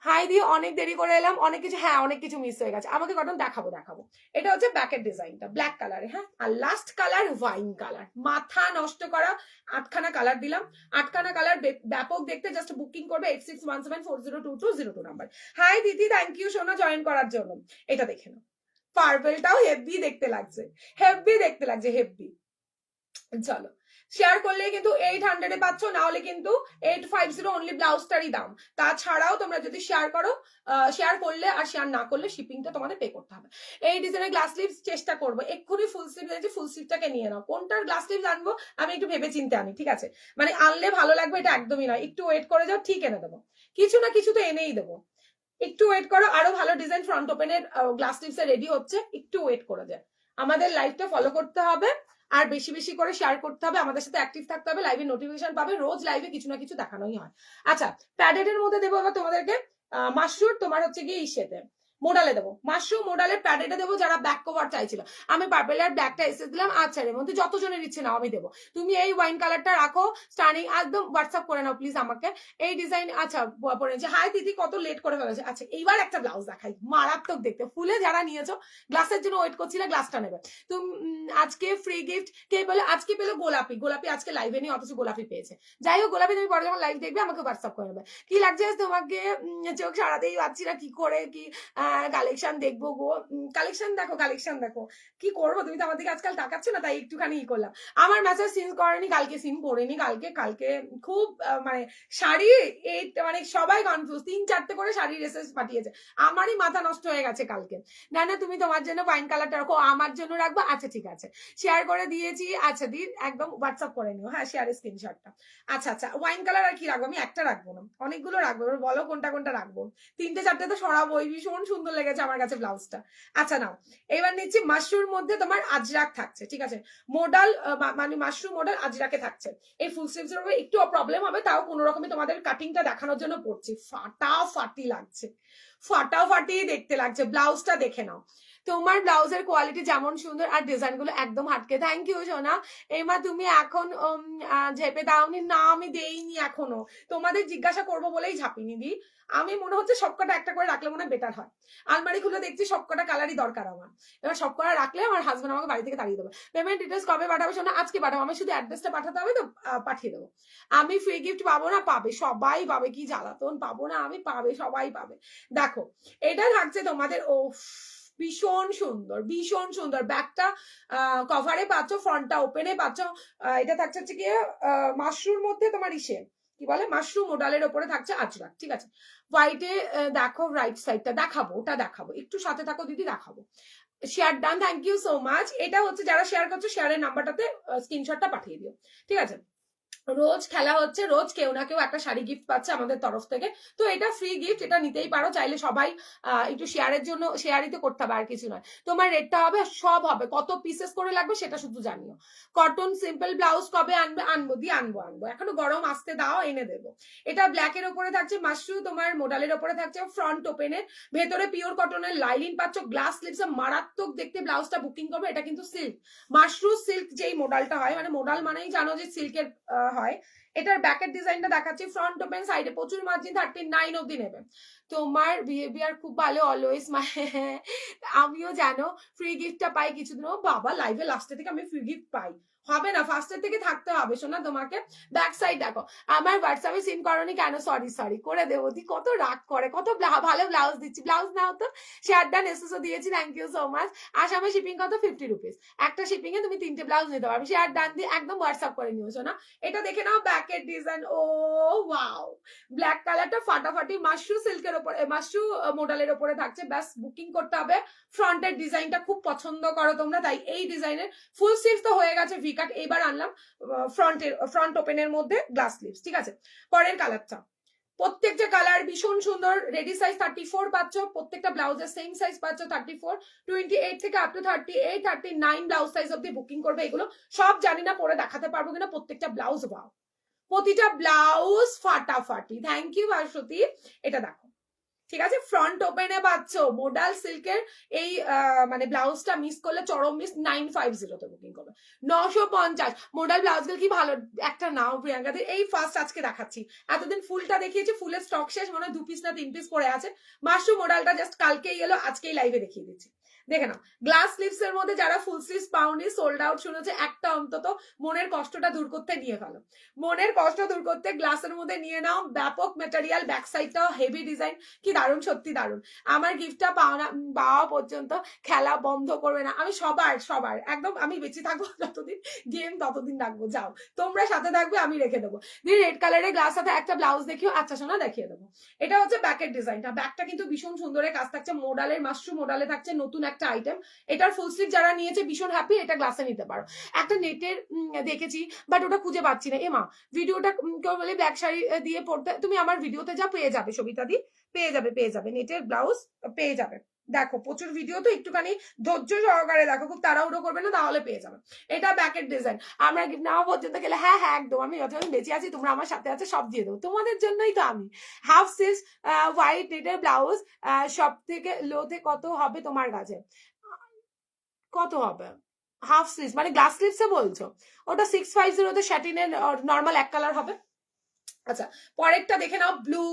হাই দিয়ে অনেক দেরি করে এলাম, অনেক কিছু, হ্যাঁ অনেক কিছু মিস হয়ে গেছে, আমাকে কটন দেখাবো দেখাবো। এটা হচ্ছে ব্যাকের ডিজাইনটা ব্ল্যাক কালারে, হ্যাঁ, আর লাস্ট কালার ওয়াইন কালার, মাথা নষ্ট করা, 8খানা কালার দিলাম, 8খানা কালার ব্যাপক দেখতে, জাস্ট বুকিং করবে 8617402202 নাম্বার। হাই দিদি, থ্যাংক ইউ সোনা জয়েন করার জন্য। এটা দেখে নাও, পার্পেলটাও হেভি দেখতে লাগছে, হেভি দেখতে লাগছে, হেভি। চলো, শেয়ার করলে কিন্তু 800 পাচ্ছ, না হলে কিন্তু 850 অনলি ব্লাউজটারই দাম। তাছাড়াও তোমরা যদি শেয়ার করো, শেয়ার করলে আর শেয়ার না করলে শিপিংটা তোমাদের পে করতে হবে। এই ডিজাইনের গ্লাস স্লিভস চেষ্টা করবো, এক্ষুনি ফুল স্লিভ এনেছি, ফুল স্লিভটাকে নিয়ে নাও, কোনটার গ্লাস স্লিভস আনবো আমি একটু ভেবে চিন্তে আনি, ঠিক আছে? মানে আনলে ভালো লাগবে এটা একদমই নয়, একটু ওয়েট করে যাও, ঠিক এনে দেবো, কিছু না কিছু তো এনেই দেবো, একটু ওয়েট করো, আরো ভালো ডিজাইন ফ্রন্ট ওপেনের গ্লাস স্লিভস রেডি হচ্ছে, একটু ওয়েট করে যায়, আমাদের লাইভটা ফলো করতে হবে, আর বেশি বেশি করে শেয়ার করতে হবে, আমাদের সাথে অ্যাক্টিভ থাকতে হবে, লাইভে নোটিফিকেশন পাবে, রোজ লাইভে কিছু না কিছু দেখানোই হয়। আচ্ছা, প্যাডেড এর মধ্যে দেবো এবার তোমাদেরকে মাশরুর, তোমার হচ্ছে গিয়ে ইসেতে মোডালে দেবো, মাশরুম মোডালের প্যাডেডে দেবো, যারা ব্যাক কভার চাইছিল, আমি পার্পেল আর ব্ল্যাকটা এসে দিলাম, আচ্ছা এর মধ্যে যতজনের ইচ্ছে নাও আমি দেবো, তুমি এই ওয়াইন কালারটা রাখো স্টার্নিং, একদম হোয়াটসঅ্যাপ করে নাও প্লিজ আমাকে এই ডিজাইন। আচ্ছা, পড়েছে, হাই দিদি কত লেট করে ফেলেছে। আচ্ছা, এইবার একটা ব্লাউজ দেখাই, মারাত্মক দেখতে, ফুলে যারা নিয়েছো গ্লাসের জন্য ওয়েট করছিলে, গ্লাসটা নেবে তুমি, আজকে ফ্রি গিফট কে বলে, আজকে পেলো গোলাপি, গোলাপি আজকে লাইভে নিয়ে, অথচ গোলাপি পেয়েছে, যাই হোক গোলাপি তুমি পরে যখন লাইভ দেখবে আমাকে হোয়াটসঅ্যাপ করে নেবে। কি লাগছে তোমাকে, চোখ সারাতেই পাচ্ছি না, কি করে কি কালেকশন দেখবো গো, কালেকশন দেখো, কালেকশন দেখো, কি করবো, তুমি তো আমার দিকে আজকাল তাকাচ্ছ না, তাই একটুখানি ই করলাম। আমার মেসেজ সিন করেনি কালকে, সিন করিনি কালকে, কালকে খুব মানে শাড়ি, এই মানে সবাই কনফিউজ, 3-4টে করে শাড়ি মেসেজ পাঠিয়েছে, আমারই মাথা নষ্ট হয়ে গেছে কালকে। না না, তুমি তোমার জন্য ওয়াইন কালারটা রাখো, আমার জন্য রাখবো, আচ্ছা ঠিক আছে, শেয়ার করে দিয়েছি, আচ্ছা দিন একদম হোয়াটসঅ্যাপ করে নিও, হ্যাঁ শেয়ারের স্ক্রিনশটটা। আচ্ছা আচ্ছা, ওয়াইন কালার আর কি রাখবো, আমি একটা রাখবো না, অনেকগুলো রাখবো, এবার বলো কোনটা কোনটা রাখবো, 3-4টে তো সরাবোই, ভীষণ সুন্দর লেগেছে আমার কাছে ব্লাউজটা। আচ্ছা নাও, এবার নিচ্ছি মাশরুর মধ্যে তোমার আজরাক থাকছে, ঠিক আছে, মোডাল মানে মাশরুম মোডাল আজরাকে থাকছে, এই ফুল স্লিভস এর উপরে একটু প্রবলেম হবে, তাও কোনো রকমে তোমাদের কাটিংটা দেখানোর জন্য পড়ছি, ফাটাফাটি লাগছে, ফাটাফাটি দেখতে লাগছে, ব্লাউজটা দেখে নাও, তোমার ব্লাউজের কোয়ালিটি যেমন সুন্দর আর ডিজাইন গুলো একদম হাটকে, থ্যাংক ইউ সোনা। এমা তুমি এখন ঝেপে দাওনি, না আমি দেইনি এখনো, তোমাদের জিজ্ঞাসা করবো বলেই ঝাঁপিনি দি, আমি মনে হচ্ছে সবকটা একটা করে রাখলে মনে হয় বেটার হয়, আলমারি খুলে দেখছি সবকটা কালারই দরকার আমার, এবার সবকটা রাখলে আমার হাজবেন্ড আমাকে বাড়ি থেকে তাড়িয়ে দেবে। পেমেন্ট ডিটেলস কবে পাঠাবে শোনা, আজকে পাঠাবো, আমি শুধু অ্যাড্রেসটা পাঠাতে হবে তো পাঠিয়ে দেবো। আমি ফ্রি গিফট পাবো না, পাবে সবাই পাবে, কি জ্বালাতন, পাবো না আমি, পাবে সবাই পাবে। দেখো, এটা থাকছে তোমাদের, ও ভীষণ সুন্দর, ভীষণ সুন্দর, ব্যাকটা কভারে পাচ্ছ, ফ্রন্টটা ওপেনে পাচ্ছ, এটা থাকছে হচ্ছে গিয়ে মাশরুর মধ্যে তোমার ইসে কি বলে, মাশরুম মোডালের ওপরে থাকছে আজরাক, ঠিক আছে, হোয়াইটে দেখো, রাইট সাইডটা দেখাবো, ওটা দেখাবো, একটু সাথে থাকো দিদি, দেখাবো। Share done, thank you so much. এটা হচ্ছে যারা শেয়ার করছো, শেয়ারের নাম্বারটাতে স্ক্রিনশটটা পাঠিয়ে দিও, ঠিক আছে। রোজ খেলা হচ্ছে, রোজ কেউ না কেউ একটা শাড়ি গিফট পাচ্ছে আমাদের তরফ থেকে, তো এটা ফ্রি গিফট, এটা নিতেই পারো চাইলে, সবাই একটু শেয়ারের জন্য, শেয়ারই তো করতে হবে আর কিছু নয়। তোমার রেটটা হবে, সব হবে, কত পিসেস করে লাগবে সেটা শুধু জানিও। কটন সিম্পল ব্লাউজ কবে আনবে, আনবো দি, আনবো আনবো, এখনো গরম আসতে দাও, এনে দেবো। এটা ব্ল্যাক এর ওপরে থাকছে মাশরু, তোমার মোডালের ওপরে থাকছে ফ্রন্ট ওপেনের, ভেতরে পিওর কটনের লাইলিন পাচ্ছ, গ্লাস স্লিভস, মারাত্মক দেখতে ব্লাউজটা বুকিং করবে, এটা কিন্তু সিল্ক, মাশরু সিল্ক যেই মোডালটা হয়, মানে মোডাল মানেই জানো যে সিল্কের হয়। এটার ব্যাকের ডিজাইনটা দেখাচ্ছি, ফ্রন্ট ওপেন, সাইডে প্রচুর মার্জিন, 39 অব্দি নেবে। তোমার বিহেভিয়ার খুব ভালো অলওয়েজ, আমিও জানো ফ্রি গিফটটা পাই কিছুদিন, ও বাবা লাইভে লাস্টে থেকে আমি ফ্রি গিফট পাই, হবে না, ফার্স্টের থেকে থাকতে হবে শোনা তোমাকে। ব্যাক সাইড দেখো, আমার হোয়াটসঅ্যাপে সিম করনি কেন, সরি সরি করে দেবো, তুই কত রাগ করে, কত ভালো ব্লাউজ দিচ্ছি, ব্লাউজ নাও তো, শেয়ার ডান এসএসও দিয়েছি, থ্যাংক ইউ সো মাচ। আসামে শিপিং কত, 50 রুপিস, একটা শিপিং এ তুমি 3টে ব্লাউজ নিতে পারবে, শেয়ার ডান দিয়ে একদম হোয়াটসঅ্যাপ করে নিও শোনা। এটা দেখে নাও ব্যাকের ডিজাইন, ও ওয়াও, ব্ল্যাক কালারটা ফাটাফাটি মাশরু সিল্কের উপরে, মাশরু মডেলের উপরে থাকছে, ব্যাস বুকিং করতে হবে। ফ্রন্টের ডিজাইনটা খুব পছন্দ করো তোমরা, তাই এই ডিজাইনের ফুল স্লিভস তো হয়ে গেছে ভি কাট, এইবার আনলাম ফ্রন্ট ওপেনের মধ্যে গ্লাস স্লিভস, ঠিক আছে। পরের কালারটা, প্রত্যেকটা কালার ভীষণ সুন্দর, রেডি সাইজ 34 পাচ্ছ, প্রত্যেকটা ব্লাউজের সেম সাইজ পাচ্ছ 34, 28 থেকে আপ টু 38, 39 ব্লাউজ সাইজ অব্দি বুকিং করবে। এগুলো সব জানি না পরে দেখাতে পারবো কিনা, প্রত্যেকটা ব্লাউজ ওয়াও, প্রতিটা ব্লাউজ ফাটাফাটি, থ্যাংক ইউ ভাস্বতী। এটা দেখো, ঠিক আছে, ফ্রন্ট ওপেনে পাচ্ছ মোডাল সিল্কের এই মানে ব্লাউজটা মিস করলে চরম মিস, 950 তে বুকিং করবে, 950। মোডাল ব্লাউজগুলো কি ভালো, একটা নাও প্রিয়াঙ্কা, এই ফার্স্ট আজকে দেখাচ্ছি, এতদিন ফুলটা দেখিয়েছি, ফুলের স্টক শেষ, মনে হয় 2 পিস না 3 পিস পড়ে আছে। মাশরু মোডালটা জাস্ট কালকেই এলো, আজকেই লাইভে দেখিয়ে দিচ্ছি, দেখে নাও। গ্লাস স্লিভস এর মধ্যে যারা ফুল স্লিভস পাওনি, সোল্ড আউট শুনেছে, একটা অন্তত মনের কষ্টটা দূর করতে নিয়ে ফেলো, মনের কষ্ট দূর করতে গ্লাসের মধ্যে নিয়ে নাও, ব্যাপক মেটেরিয়াল, ব্যাক সাইডটাও হেভি ডিজাইন, কি দারুণ, সত্যি দারুণ। আমার গিফটটা পাওয়া পর্যন্ত খেলা বন্ধ করবে না, আমি সবার একদম, আমি বেঁচে থাকবো যতদিন গেম ততদিন রাখবো, যাও তোমরা সাথে থাকবে, আমি রেখে দেবো। দিয়ে রেড কালারের গ্লাস সাথে একটা ব্লাউজ দেখিও, আচ্ছা শোনা দেখিয়ে দেবো। এটা হচ্ছে ব্যাকের ডিজাইনটা, ব্যাকটা কিন্তু ভীষণ সুন্দরের কাজ থাকছে, মোডালের মাশরু মোডালে থাকছে নতুন একটা আইটেম, এটার ফুল স্লিভ যারা নিয়েছে ভীষণ হ্যাপি, এটা গ্লাসে নিতে পারো। একটা নেটের দেখেছি বাট ওটা খুঁজে পাচ্ছি না, এমা ভিডিওটা কেউ বলে ব্যাক শাড়ি দিয়ে পড়তে, তুমি আমার ভিডিওতে যা পেয়ে যাবে, সবিতা দি পেয়ে যাবে নেটের ব্লাউজ পেয়ে যাবে, দেখো প্রচুর ভিডিও তো, একটুখানি ধৈর্য সহকারে দেখো, খুব তাড়াহুড়ো করবে না, তাহলে পেয়ে যাবে। এটা ব্যাকের ডিজাইন, আমরা গিফট নেওয়া পর্যন্ত গেলে, হ্যাঁ হ্যাঁ একদম, আমি যতদিন বেঁচে আছি তোমরা আমার সাথে আছে, সব দিয়ে দেবো তোমাদের জন্যই তো আমি। হাফ সিস হোয়াইট নেটের ব্লাউজ, সব থেকে লোতে কত হবে তোমার কাছে, কত হবে হাফ স্লিভস, মানে গ্লাস স্লিভসে বলছো, ওটা 650 তে শ্যাটিনের নর্মাল এক কালার হবে। আচ্ছা, পরেরটা দেখে নাও, ব্লু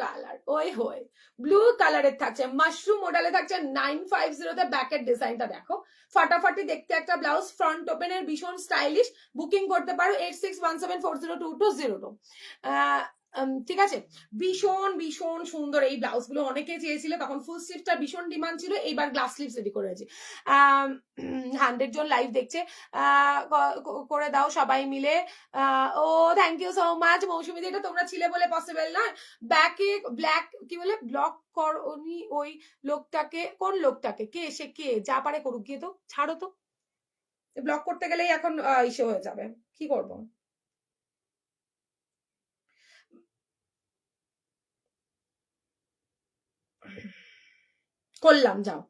কালার, ওই হই ব্লু কালারের থাকছে, মাশরুম মডেলে থাকছে 950 তে, ব্যাকের ডিজাইনটা দেখো, ফাটাফাটি দেখতে একটা ব্লাউজ, ফ্রন্ট ওপেনের ভীষণ স্টাইলিশ, বুকিং করতে পারো 8617402202। ঠিক আছে, ভীষণ ভীষণ সুন্দর এই ব্লাউজ গুলো, অনেকে চেয়েছিল, তখন ফুল স্লিভটা ভীষণ ডিমান্ড ছিল, এইবার গ্লাস স্লিভস রেডি করেছি। 100 জন লাইভ দেখছে, করে দাও সবাই মিলে, ও থ্যাংক ইউ সো মাচ মৌসুমী, এটা তোমরা ছিলে বলে পসিবল না। ব্যাকে ব্ল্যাক কি বলে, ব্লক করনি ওই লোকটাকে, কোন লোকটাকে, কে সে, কে যা পারে করুক, গিয়ে তো ছাড়ো তো, ব্লক করতে গেলেই এখন ইস্যু হয়ে যাবে, কি করবো। করলাম, যাও।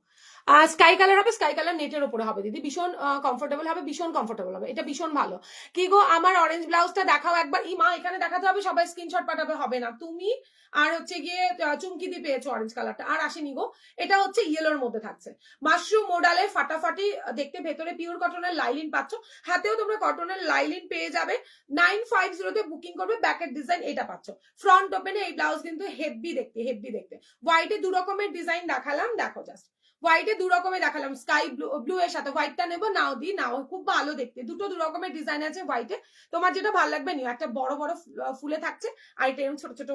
স্কাই কালার হবে, স্কাই কালার নেটের উপরে হবে দিদি, ভীষণ কমফোর্টেবল হবে, ভীষণ কমফোর্টেবল হবে, এটা ভীষণ ভালো। কি গো আমার অরেঞ্জ ব্লাউজটা দেখাও একবার, ই মা এখানে দেখাতে হবে, সবাই স্ক্রিনশট পাঠাবে, হবে না, তুমি আর হচ্ছে গিয়ে চুমকি দিয়ে পেয়েছো অরেঞ্জ কালারটা, আর আসেনি গো। এটা হচ্ছে ইয়েলোর মধ্যে থাকছে, মাশরুম মোডালে ফাটাফাটি দেখতে, ভেতরে পিওর কটনের লাইলিন পাচ্ছ, হাতেও তোমরা কটনের লাইলিন পেয়ে যাবে, 950 তে বুকিং করবে, ব্যাকের ডিজাইন এটা পাচ্ছ, ফ্রন্ট ওপেনে এই ব্লাউজ কিন্তু হেভি দেখতে, হেভি দেখতে। হোয়াইটে 2 রকমের ডিজাইন দেখালাম, দেখো জাস্ট হোয়াইটে 2 রকমের দেখালাম, স্কাই ব্লু এর সাথে হোয়াইটটা নেবো, নাও দি নাও, খুব ভালো দেখতে, 2 রকমের ডিজাইন আছে হোয়াইটে, তোমার যেটা ভালো লাগবে নিও, একটা বড় বড় ফুলে থাকছে, আর এটা ছোট ছোট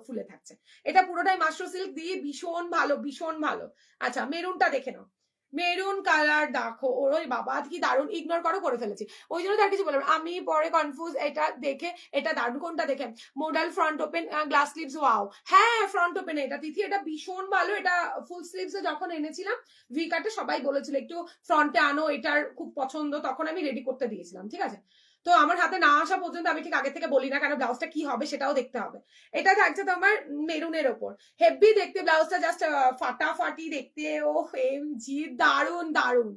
ফুলে থাকছে, এটা পুরোটাই মাশরু সিল্ক দিয়ে, ভীষণ ভালো, ভীষণ ভালো। আচ্ছা, মেরুনটা দেখে নাও, মেরুন কালার দেখো, ওই বাবা কি দারুণ, ইগনোর করে ফেলেছি, ওই জন্য তার কিছু বললাম, আমি পরে কনফিউজ, এটা দেখে, এটা দারুণ, কোনটা দেখে, modal front open glass sleeves, wow, হ্যাঁ ফ্রন্ট ওপেন, এটা তিথি, এটা ভীষণ ভালো, এটা ফুল স্লিভস যখন এনেছিলাম ভি কাটে সবাই বলেছিল একটু ফ্রন্টে আনো, এটার খুব পছন্দ, তখন আমি রেডি করতে দিয়েছিলাম, ঠিক আছে। তো আমার হাতে না আসা পর্যন্ত আমি ঠিক আগে থেকে বলি না, কারণ ব্লাউজটা কি হবে সেটাও দেখতে হবে। এটা থাকছে তোমার মেরুনের ওপর, হেভি দেখতে ব্লাউজটা, জাস্ট ফাটাফাটি দেখতে, ও এমজি দারুন দারুন।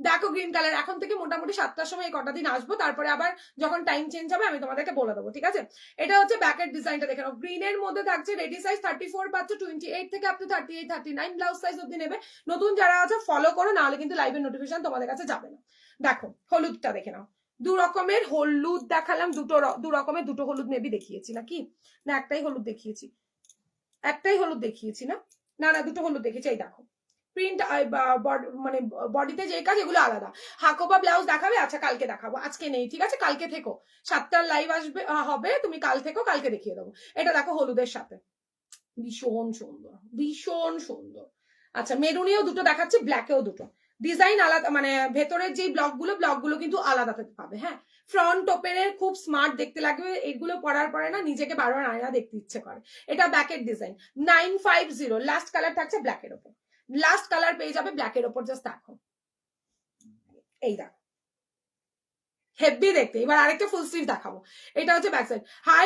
দেখো গ্রিন কালার, এখন থেকে মোটামুটি 7টার সময় এই কটা দিন আসবো, তারপরে আবার যখন টাইম চেঞ্জ হবে আমি তোমাদেরকে বলে দেবো, ঠিক আছে। এটা হচ্ছে ব্যাকের ডিজাইনটা দেখে নাও, গ্রিনের মধ্যে থাকছে, রেডি সাইজ 34 পাচ্ছ, 28 থেকে আপ টু 38 39 ব্লাউজ সাইজ অব্দি নেবে। নতুন যারা আছে ফলো করো, নাহলে কিন্তু লাইভের নোটিফিকেশন তোমাদের কাছে যাবে না। দেখো হলুদটা দেখে নাও, 2 রকমের হলুদ দেখালাম, 2 রকমের 2টো হলুদ মেবি দেখিয়েছি নাকি, না একটাই হলুদ দেখিয়েছি, একটাই হলুদ দেখিয়েছি, না না না 2টো হলুদ দেখেছি, এই দেখো প্রিন্ট মানে বডিতে যে কাজ এগুলো আলাদা। হাকোবা ব্লাউজ দেখাবে? আচ্ছা কালকে দেখাবো, আজকে নেই, ঠিক আছে? কালকে থেকো, 7টার লাইভ আসবে হবে, তুমি কাল থেকো, কালকে দেখিয়ে দেবো। এটা দেখো হলুদের সাথে, ভীষণ সুন্দর, ভীষণ সুন্দর। আচ্ছা মেরুনেও দুটো দেখাচ্ছে, ব্ল্যাকেও দুটো, ডিজাইন আলাদা, মানে ভেতরের যে ব্লকগুলো কিন্তু আলাদা পাবে। হ্যাঁ, ফ্রন্ট ওপেনের খুব স্মার্ট দেখতে লাগবে, এগুলো পরার পরে না নিজেকে বারবার আয়না দেখতে ইচ্ছে করে। এটা ব্যাকের ডিজাইন 950, লাস্ট কালার থাকছে ব্ল্যাকের ওপর, লাস্ট কালার পেয়ে যাবে ব্ল্যাকের ওপর। জাস্ট দেখো, এই দেখো হেভি দেখতে। এবার আরেকটা ফুল স্লিভ দেখাবো, এটা হচ্ছে ব্যাক সাইড। হাই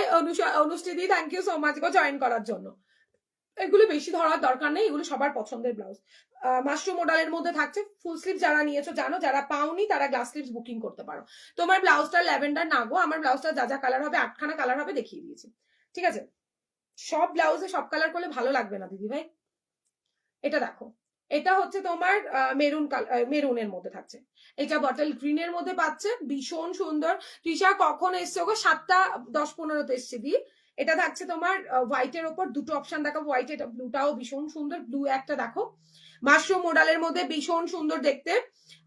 অনুষ্ঠিদি, থ্যাংক ইউ সো মাচ গো জয়েন করার জন্য। এগুলো বেশি ধরার দরকার নেই, এগুলো সবার পছন্দের ব্লাউজ। মাশরুম মডেলের মধ্যে থাকছে, ফুল স্লিভ যারা নিয়েছো জানো, যারা পাওনি তারা গ্লাস স্লিভস বুকিং করতে পারো। তোমার ব্লাউজটা ল্যাভেন্ডার না গো, আমার ব্লাউজটা যা যা কালার হবে 8খানা কালার হবে দেখিয়ে দিয়েছি, ঠিক আছে? সব ব্লাউজে সব কালার করলে ভালো লাগবে না দিদি ভাই। এটা দেখো, এটা হচ্ছে তোমার মেরুন মেরুনের মধ্যে থাকছে, এটা বটল গ্রিনের মধ্যে পাচ্ছে, ভীষণ সুন্দর। তৃষা কখন এসছে গো? 7:10-15 এসছে দি। এটা থাকছে তোমার হোয়াইটের ওপর, দুটো অপশন দেখাবো, হোয়াইট, এটা ব্লুটাও ভীষণ সুন্দর, ব্লু একটা দেখো, মাশরুম মডেলের মধ্যে ভীষণ সুন্দর দেখতে।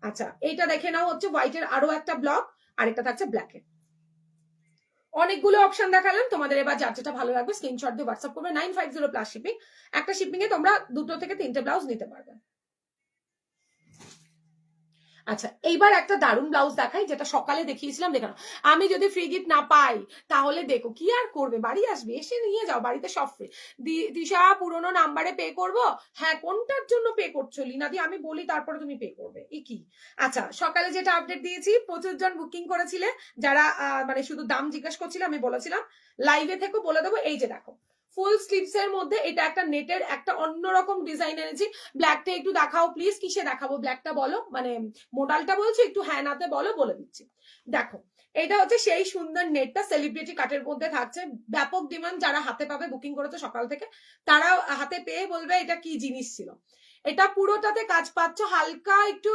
আচ্ছা এইটা দেখে নাও, হচ্ছে হোয়াইটের আরো একটা ব্লক, আর এটা থাকছে ব্ল্যাকের। অনেকগুলো অপশন দেখালাম তোমাদের, এবার যার যেটা ভালো লাগবে স্ক্রিনশট দিয়ে হোয়াটসঅ্যাপ করবে। 950 প্লাস শিপিং, একটা শিপিং এ তোমরা 2 থেকে 3টে ব্লাউজ নিতে পারবে। আচ্ছা এইবার একটা দারুণ ব্লাউজ দেখাই, যেটা সকালে দেখিয়েছিলাম, দেখানো। আমি যদি ফ্রি গিফট না পাই তাহলে দেখো কি আর করবে, বাড়ি আসবে, এসে নিয়ে যাও, বাড়িতে সব ফ্রি। দিশা পুরোনো নাম্বারে পে করব? হ্যাঁ, কোনটার জন্য পে করছো লিনাদি, আমি বলি তারপরে তুমি পে করবে, ই কি? আচ্ছা সকালে যেটা আপডেট দিয়েছি, 25 জন বুকিং করেছিলে, যারা মানে শুধু দাম জিজ্ঞেস করছিল, আমি বলেছিলাম লাইভে থেকে বলে দেবো। এই যে দেখো ফুল স্লিভস এর মধ্যে এটা একটা নেটের একটা অন্যরকম ডিজাইন এনেছি। ব্ল্যাকটা একটু দেখাও প্লিজ, কিসে দেখাবো ব্ল্যাকটা বলো, মানে মোডালটা বলছো একটু, হ্যাঁ নাতে বলো, বলে দিচ্ছি। দেখো এটা হচ্ছে সেই সুন্দর নেটটা, সেলিব্রিটি কাটের মধ্যে থাকছে, ব্যাপক ডিমান্ড, যারা হাতে পাবে বুকিং করেছে সকাল থেকে, তারা হাতে পেয়ে বলবে এটা কি জিনিস ছিল। এটা পুরোটাতে কাজ পাচ্ছ, হালকা একটু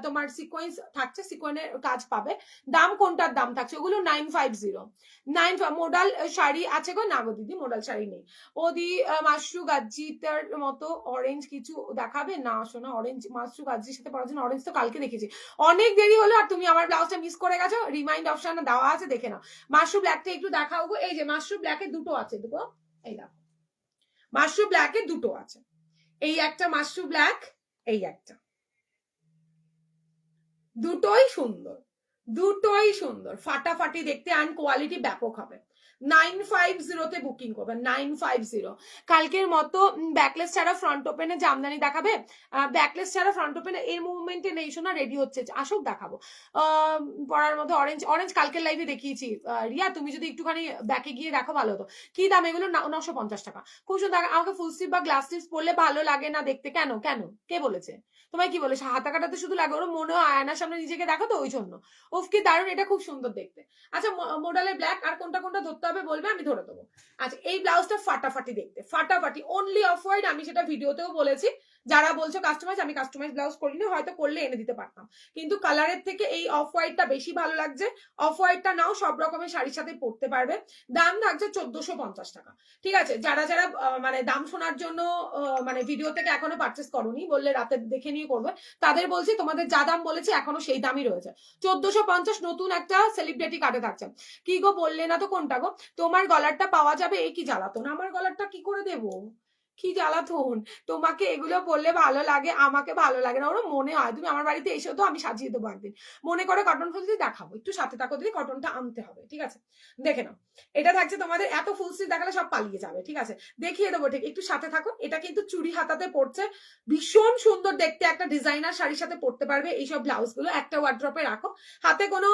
তোমার সিকোয়েন্স থাকছে, সিকোয়েন্সের কাজ পাবে। দাম কোনটার দাম থাকছে ওগুলো 950। 9 মোডাল শাড়ি আছে গো? না গো দিদি মোডাল শাড়ি নেই। ওদি মাশরু গাজ্জিটার মতো অরেঞ্জ কিছু দেখাবে? না শোনা, অরেঞ্জ মাশরু গাজ্জির সাথে পরার জন্য অরেঞ্জ তো কালকে দেখেছি, অনেক দেরি হলো, আর তুমি আমার ব্লাউজটা মিস করে গেছো। রিমাইন্ড অপশন দেওয়া আছে, দেখে নাও। মাশরু ব্ল্যাকটা একটু দেখাও গো, এই যে মাশরু ব্ল্যাকে দুটো আছে, দেখো এই দেখো, মাশরু ব্ল্যাকে দুটো আছে, এই একটা মাশরু ব্ল্যাক, এই একটা, দুটোই সুন্দর, দুটোই সুন্দর, ফাটাফাটি দেখতে, অ্যান্ড কোয়ালিটি ব্যাপক হবে। 950 বুকিং করবেন, 950। কালকের মতো ব্যাকলেস ছাড়া ফ্রন্ট ওপেনে জামদানি দেখাবে? ব্যাকলেস ছাড়া ফ্রন্ট ওপেনে এর মুভমেন্টে নেই শোনা, রেডি হচ্ছে, আসুক দেখাবো। পরার মধ্যে অরেঞ্জ, অরেঞ্জ কালকের লাইভে দেখিয়েছি। রিয়া তুমি যদি একটুখানি ব্যাকে গিয়ে দেখো ভালো হতো। কি দাম এগুলো? 950 টাকা, খুব সুন্দর। আমাকে ফুল স্লিভ বা গ্লাস স্লিভ পরলে ভালো লাগে না দেখতে, কেন কেন কে বলেছে? তোমায় কি বলে হাতা কাটাতে শুধু লাগে? ওর মনে হয় আয়নার সামনে নিজেকে দেখো তো, ওই জন্য। উফ কি দারুণ, এটা খুব সুন্দর দেখতে। আচ্ছা মোডালের ব্ল্যাক, আর কোনটা কোনটা ধরতে হবে বলবে, আমি ধরে দেবো। আচ্ছা এই ব্লাউজটা ফাটাফাটি দেখতে, ফাটাফাটি, অনলি অফ হোয়াইট, আমি সেটা ভিডিওতেও বলেছি। যারা বলছো কাস্টমাইজ, আমি কাস্টমাইজ ব্লাউজ করিনি, হয়তো করলে এনে দিতে পারতাম, কিন্তু কালারের থেকে এই অফ হোয়াইটটা বেশি ভালো লাগছে। অফ হোয়াইটটা নাও, সব রকমের শাড়ির সাথে পরতে পারবে। দাম থাকছে 1450 টাকা, ঠিক আছে? যারা যারা মানে দাম শোনার জন্য মানে ভিডিও থেকে এখনো পারচেস করনি, বললে রাতে দেখে নিয়ে করবে, তাদের বলছি তোমাদের যা দাম বলেছে এখনো সেই দামই রয়েছে। 1450 নতুন একটা সেলিব্রিটি কাটে থাকছে। কি গো বললে না তো কোনটা গো? তোমার গলারটা পাওয়া যাবে? এই কি জ্বালাতন, আমার গলারটা কি করে দেবো, কি জ্বালাতন। তোমাকে এগুলো বললে ভালো লাগে, আমাকে ভালো লাগে না, ওরা মনে হয় তুমি আমার বাড়িতে এসে তো আমি সাজিয়ে দেবো একদিন, মনে করে কটন ফুল দিয়ে দেখাবো, একটু সাথে থাকো দিদি, কটনটা আনতে হবে, ঠিক আছে? দেখে নাও, এটা থাকছে তোমাদের, এত ফুল স্লিভ দেখালে সব পালিয়ে যাবে, ঠিক আছে? দেখিয়ে দেবো, ঠিক একটু সাথে থাকো। এটা কিন্তু চুড়ি হাতাতে পড়ছে, ভীষণ সুন্দর দেখতে, একটা ডিজাইনার শাড়ির সাথে পড়তে পারবে এইসব ব্লাউজ গুলো। একটা ওয়ার্ড্রপে রাখো, হাতে কোনো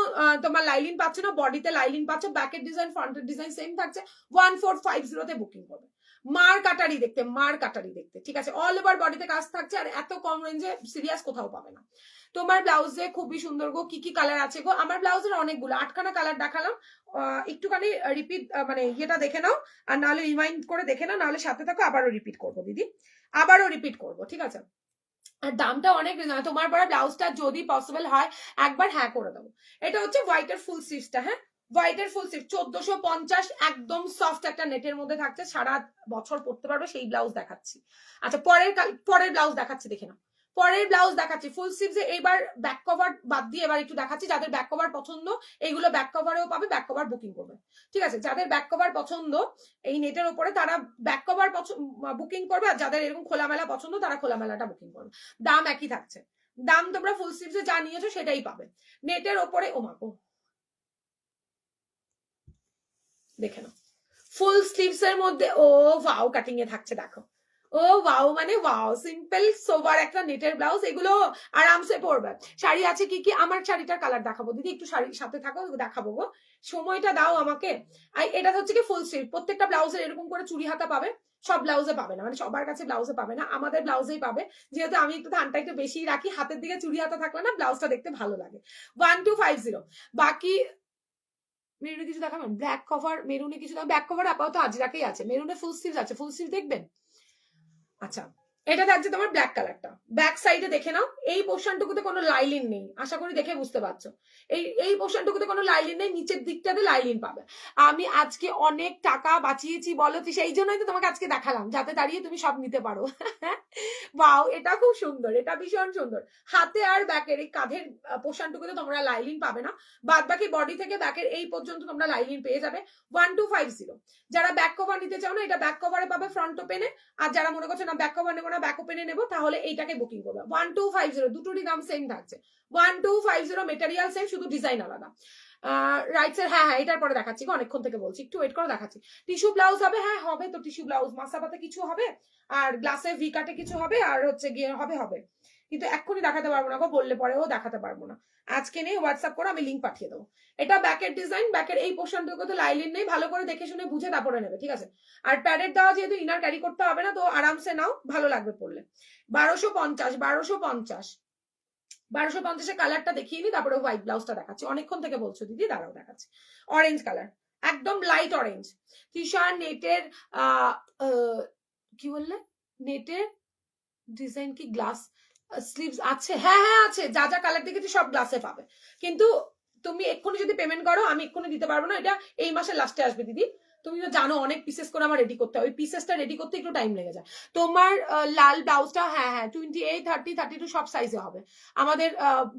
তোমার লাইলিন পাচ্ছ না, বডিতে লাইলিন পাচ্ছ, ব্যাকের ডিজাইন ফ্রন্টের ডিজাইন সেম থাকছে। 1450 বুকিং করবে। মার কাটারি দেখতে, মার কাটারি দেখতে, ঠিক আছে? অল ওভার বডিতে কাজ থাকছে, আর এত কম রেঞ্জে সিরিয়াস কোথাও পাবে না। তোমার ব্লাউজে খুবই সুন্দর গো, কি কি কালার আছে গো? আমার ব্লাউজের অনেকগুলো, 8খানা কালার দেখালাম। একটুখানি রিপিট মানে ইয়েটা দেখে নাও, আর নাহলে রিমাইন্ড করে দেখে নাও, নাহলে সাথে থাকো, আবারও রিপিট করবো দিদি, আবারও রিপিট করবো, ঠিক আছে? আর দামটা অনেক, তোমার পরে ব্লাউজটা যদি পসিবল হয় একবার হ্যাঁ করে দেবো। এটা হচ্ছে হোয়াইটের ফুল স্লিভসটা, হ্যাঁ হোয়াইটের ফুল স্লিভ 1450, একদম সফট একটা নেটের মধ্যে থাকছে, সারা বছর পরতে পারবে সেই ব্লাউজ দেখাচ্ছি। আচ্ছা পরের ব্লাউজ দেখাচ্ছি, দেখে নাও। পরের ব্লাউজ দেখাচ্ছি ফুল স্লিভসে, এইবার ব্যাক কভার বাদ দিয়ে এবার একটু দেখাচ্ছি যাদের ব্যাক কভার পছন্দ, এইগুলো ব্যাক কভারেও পাবে, ব্যাক কভার বুকিং করবে, ঠিক আছে? যাদের ব্যাক কভার পছন্দ এই নেটের উপরে তারা ব্যাক কভার বুকিং করবে, আর যাদের এরকম খোলামেলা পছন্দ তারা খোলামেলাটা বুকিং করবে। দাম একই থাকছে, দাম তোমরা ফুল স্লিভসে যা নিয়েছো সেটাই পাবে নেটের ওপরে। ওমাকো দেখে নাও ফুল স্লিভস এর মধ্যে, ও ওয়াও কাটিং এ থাকছে দেখো, ও ওয়াও মানে ওয়াও, সিম্পল সোবার একটা নেটের ব্লাউজ, এগুলো আরামসে পরবে। শাড়ি আছে কি কি, আমার শাড়িটার কালার দেখাবো দিদি, একটু শাড়ির সাথে থাকো, দেখাবো গো, সময়টা দাও আমাকে। এটা হচ্ছে কি ফুল স্লিভ, প্রত্যেকটা ব্লাউজের এরকম করে চুড়ি হাতা পাবে, সব ব্লাউজে পাবে না, মানে সবার কাছে ব্লাউজে পাবে না, আমাদের ব্লাউজেই পাবে, যেহেতু আমি একটু ধানটা একটু বেশি রাখি, হাতের দিকে চুড়ি হাতা থাকলে না ব্লাউজটা দেখতে ভালো লাগে। 1250। বাকি মেরুনে কিছু দেখাবেন, ব্ল্যাক কভার মেরুনে কিছু, ব্যাক কভার আপাতত আজরাকেই আছে, মেরুনে ফুল স্লিভ আছে, ফুল স্লিভ দেখবেন। আচ্ছা এটা থাকছে তোমার ব্ল্যাক কালারটা, ব্যাক সাইডে দেখে নাও, এই পোর্শনটুকুতে কোনো লাইলিন নেই, আশা করি দেখে বুঝতে পারছো, এই পোর্শনটুকুতে কোনো লাইলিন নেই, নিচের দিকটাতে লাইলিন পাবে। আমি আজকে অনেক টাকা বাঁচিয়েছি বলো, সেই জন্যই তো তোমাকে আজকে দেখালাম, যাতে দাঁড়িয়ে তুমি সব নিতে পারো। ওয়াও এটা খুব সুন্দর, এটা ভীষণ সুন্দর। হাতে আর ব্যাকের এই কাঁধের পোর্শনটুকুতে তোমরা লাইলিন পাবে না, বাদ বাকি বডি থেকে ব্যাকের এই পর্যন্ত তোমরা লাইলিন পেয়ে যাবে। 1250। যারা ব্যাক কভার নিতে চাও না, এটা ব্যাক কভারে পাবে ফ্রন্ট ওপেনে, আর যারা মনে করছো না ব্যাক কভার নেবো না ব্যাক ওপেনে নেবো, তাহলে এইটাকে বুকিং করবে। 1250, দুটোরই দাম সেম থাকছে, 1250, মেটেরিয়াল সেম, শুধু ডিজাইন আলাদা। রাইট সাইড, হ্যাঁ এটার পরে দেখাচ্ছি, অনেকক্ষণ থেকে বলছি, একটু ওয়েট করে দেখাচ্ছি। টিস্যু ব্লাউজ হবে, হ্যাঁ হবে তো টিস্যু ব্লাউজ, মাসাপাতে কিছু হবে, আর গ্লাসে ভি কাটে কিছু হবে, আর হচ্ছে গিয়ে হবে, কিন্তু এক্ষুনি দেখাতে পারবো না গো, বললে পরেও দেখাতে পারবো না, আজকে নেই, হোয়াটসঅ্যাপ করে আমি লিঙ্ক পাঠিয়ে দেবো। এটা ব্যাকের ডিজাইন, ব্যাকের এই পোর্শনটুকু তো লাইলিন নেই, ভালো করে দেখে শুনে বুঝে তারপরে নেবে, ঠিক আছে? আর প্যাডের দেওয়া, যেহেতু ইনার ক্যারি করতে হবে না, তো আরামসে নাও, ভালো লাগবে পড়লে। 1250, 1250 কালারটা দেখিয়ে নি, তারপরে হোয়াইট ব্লাউজটা দেখাচ্ছি, অনেকক্ষণ থেকে বলছো দিদি, দাঁড়াও দেখাচ্ছি। অরেঞ্জ কালার, একদম লাইট অরেঞ্জ, তৃষা নেটের কি বললে, নেটের ডিজাইন কি গ্লাস স্লিভস আছে? হ্যাঁ আছে, যা যা কালার দেখেছি সব গ্লাসে পাবে, কিন্তু তুমি এক্ষুনি যদি পেমেন্ট করো, আমি এক্ষুনি দিতে পারবো না, এটা এই মাসের লাস্টে আসবে দিদি, তুমি তো জানো অনেক পিসেস করে আমার রেডি করতে হয়, ওই পিসেসটা রেডি করতে একটু টাইম লেগে যায়। তোমার লাল ব্লাউজটা, হ্যাঁ 28, 30, 32 সব সাইজে হবে, আমাদের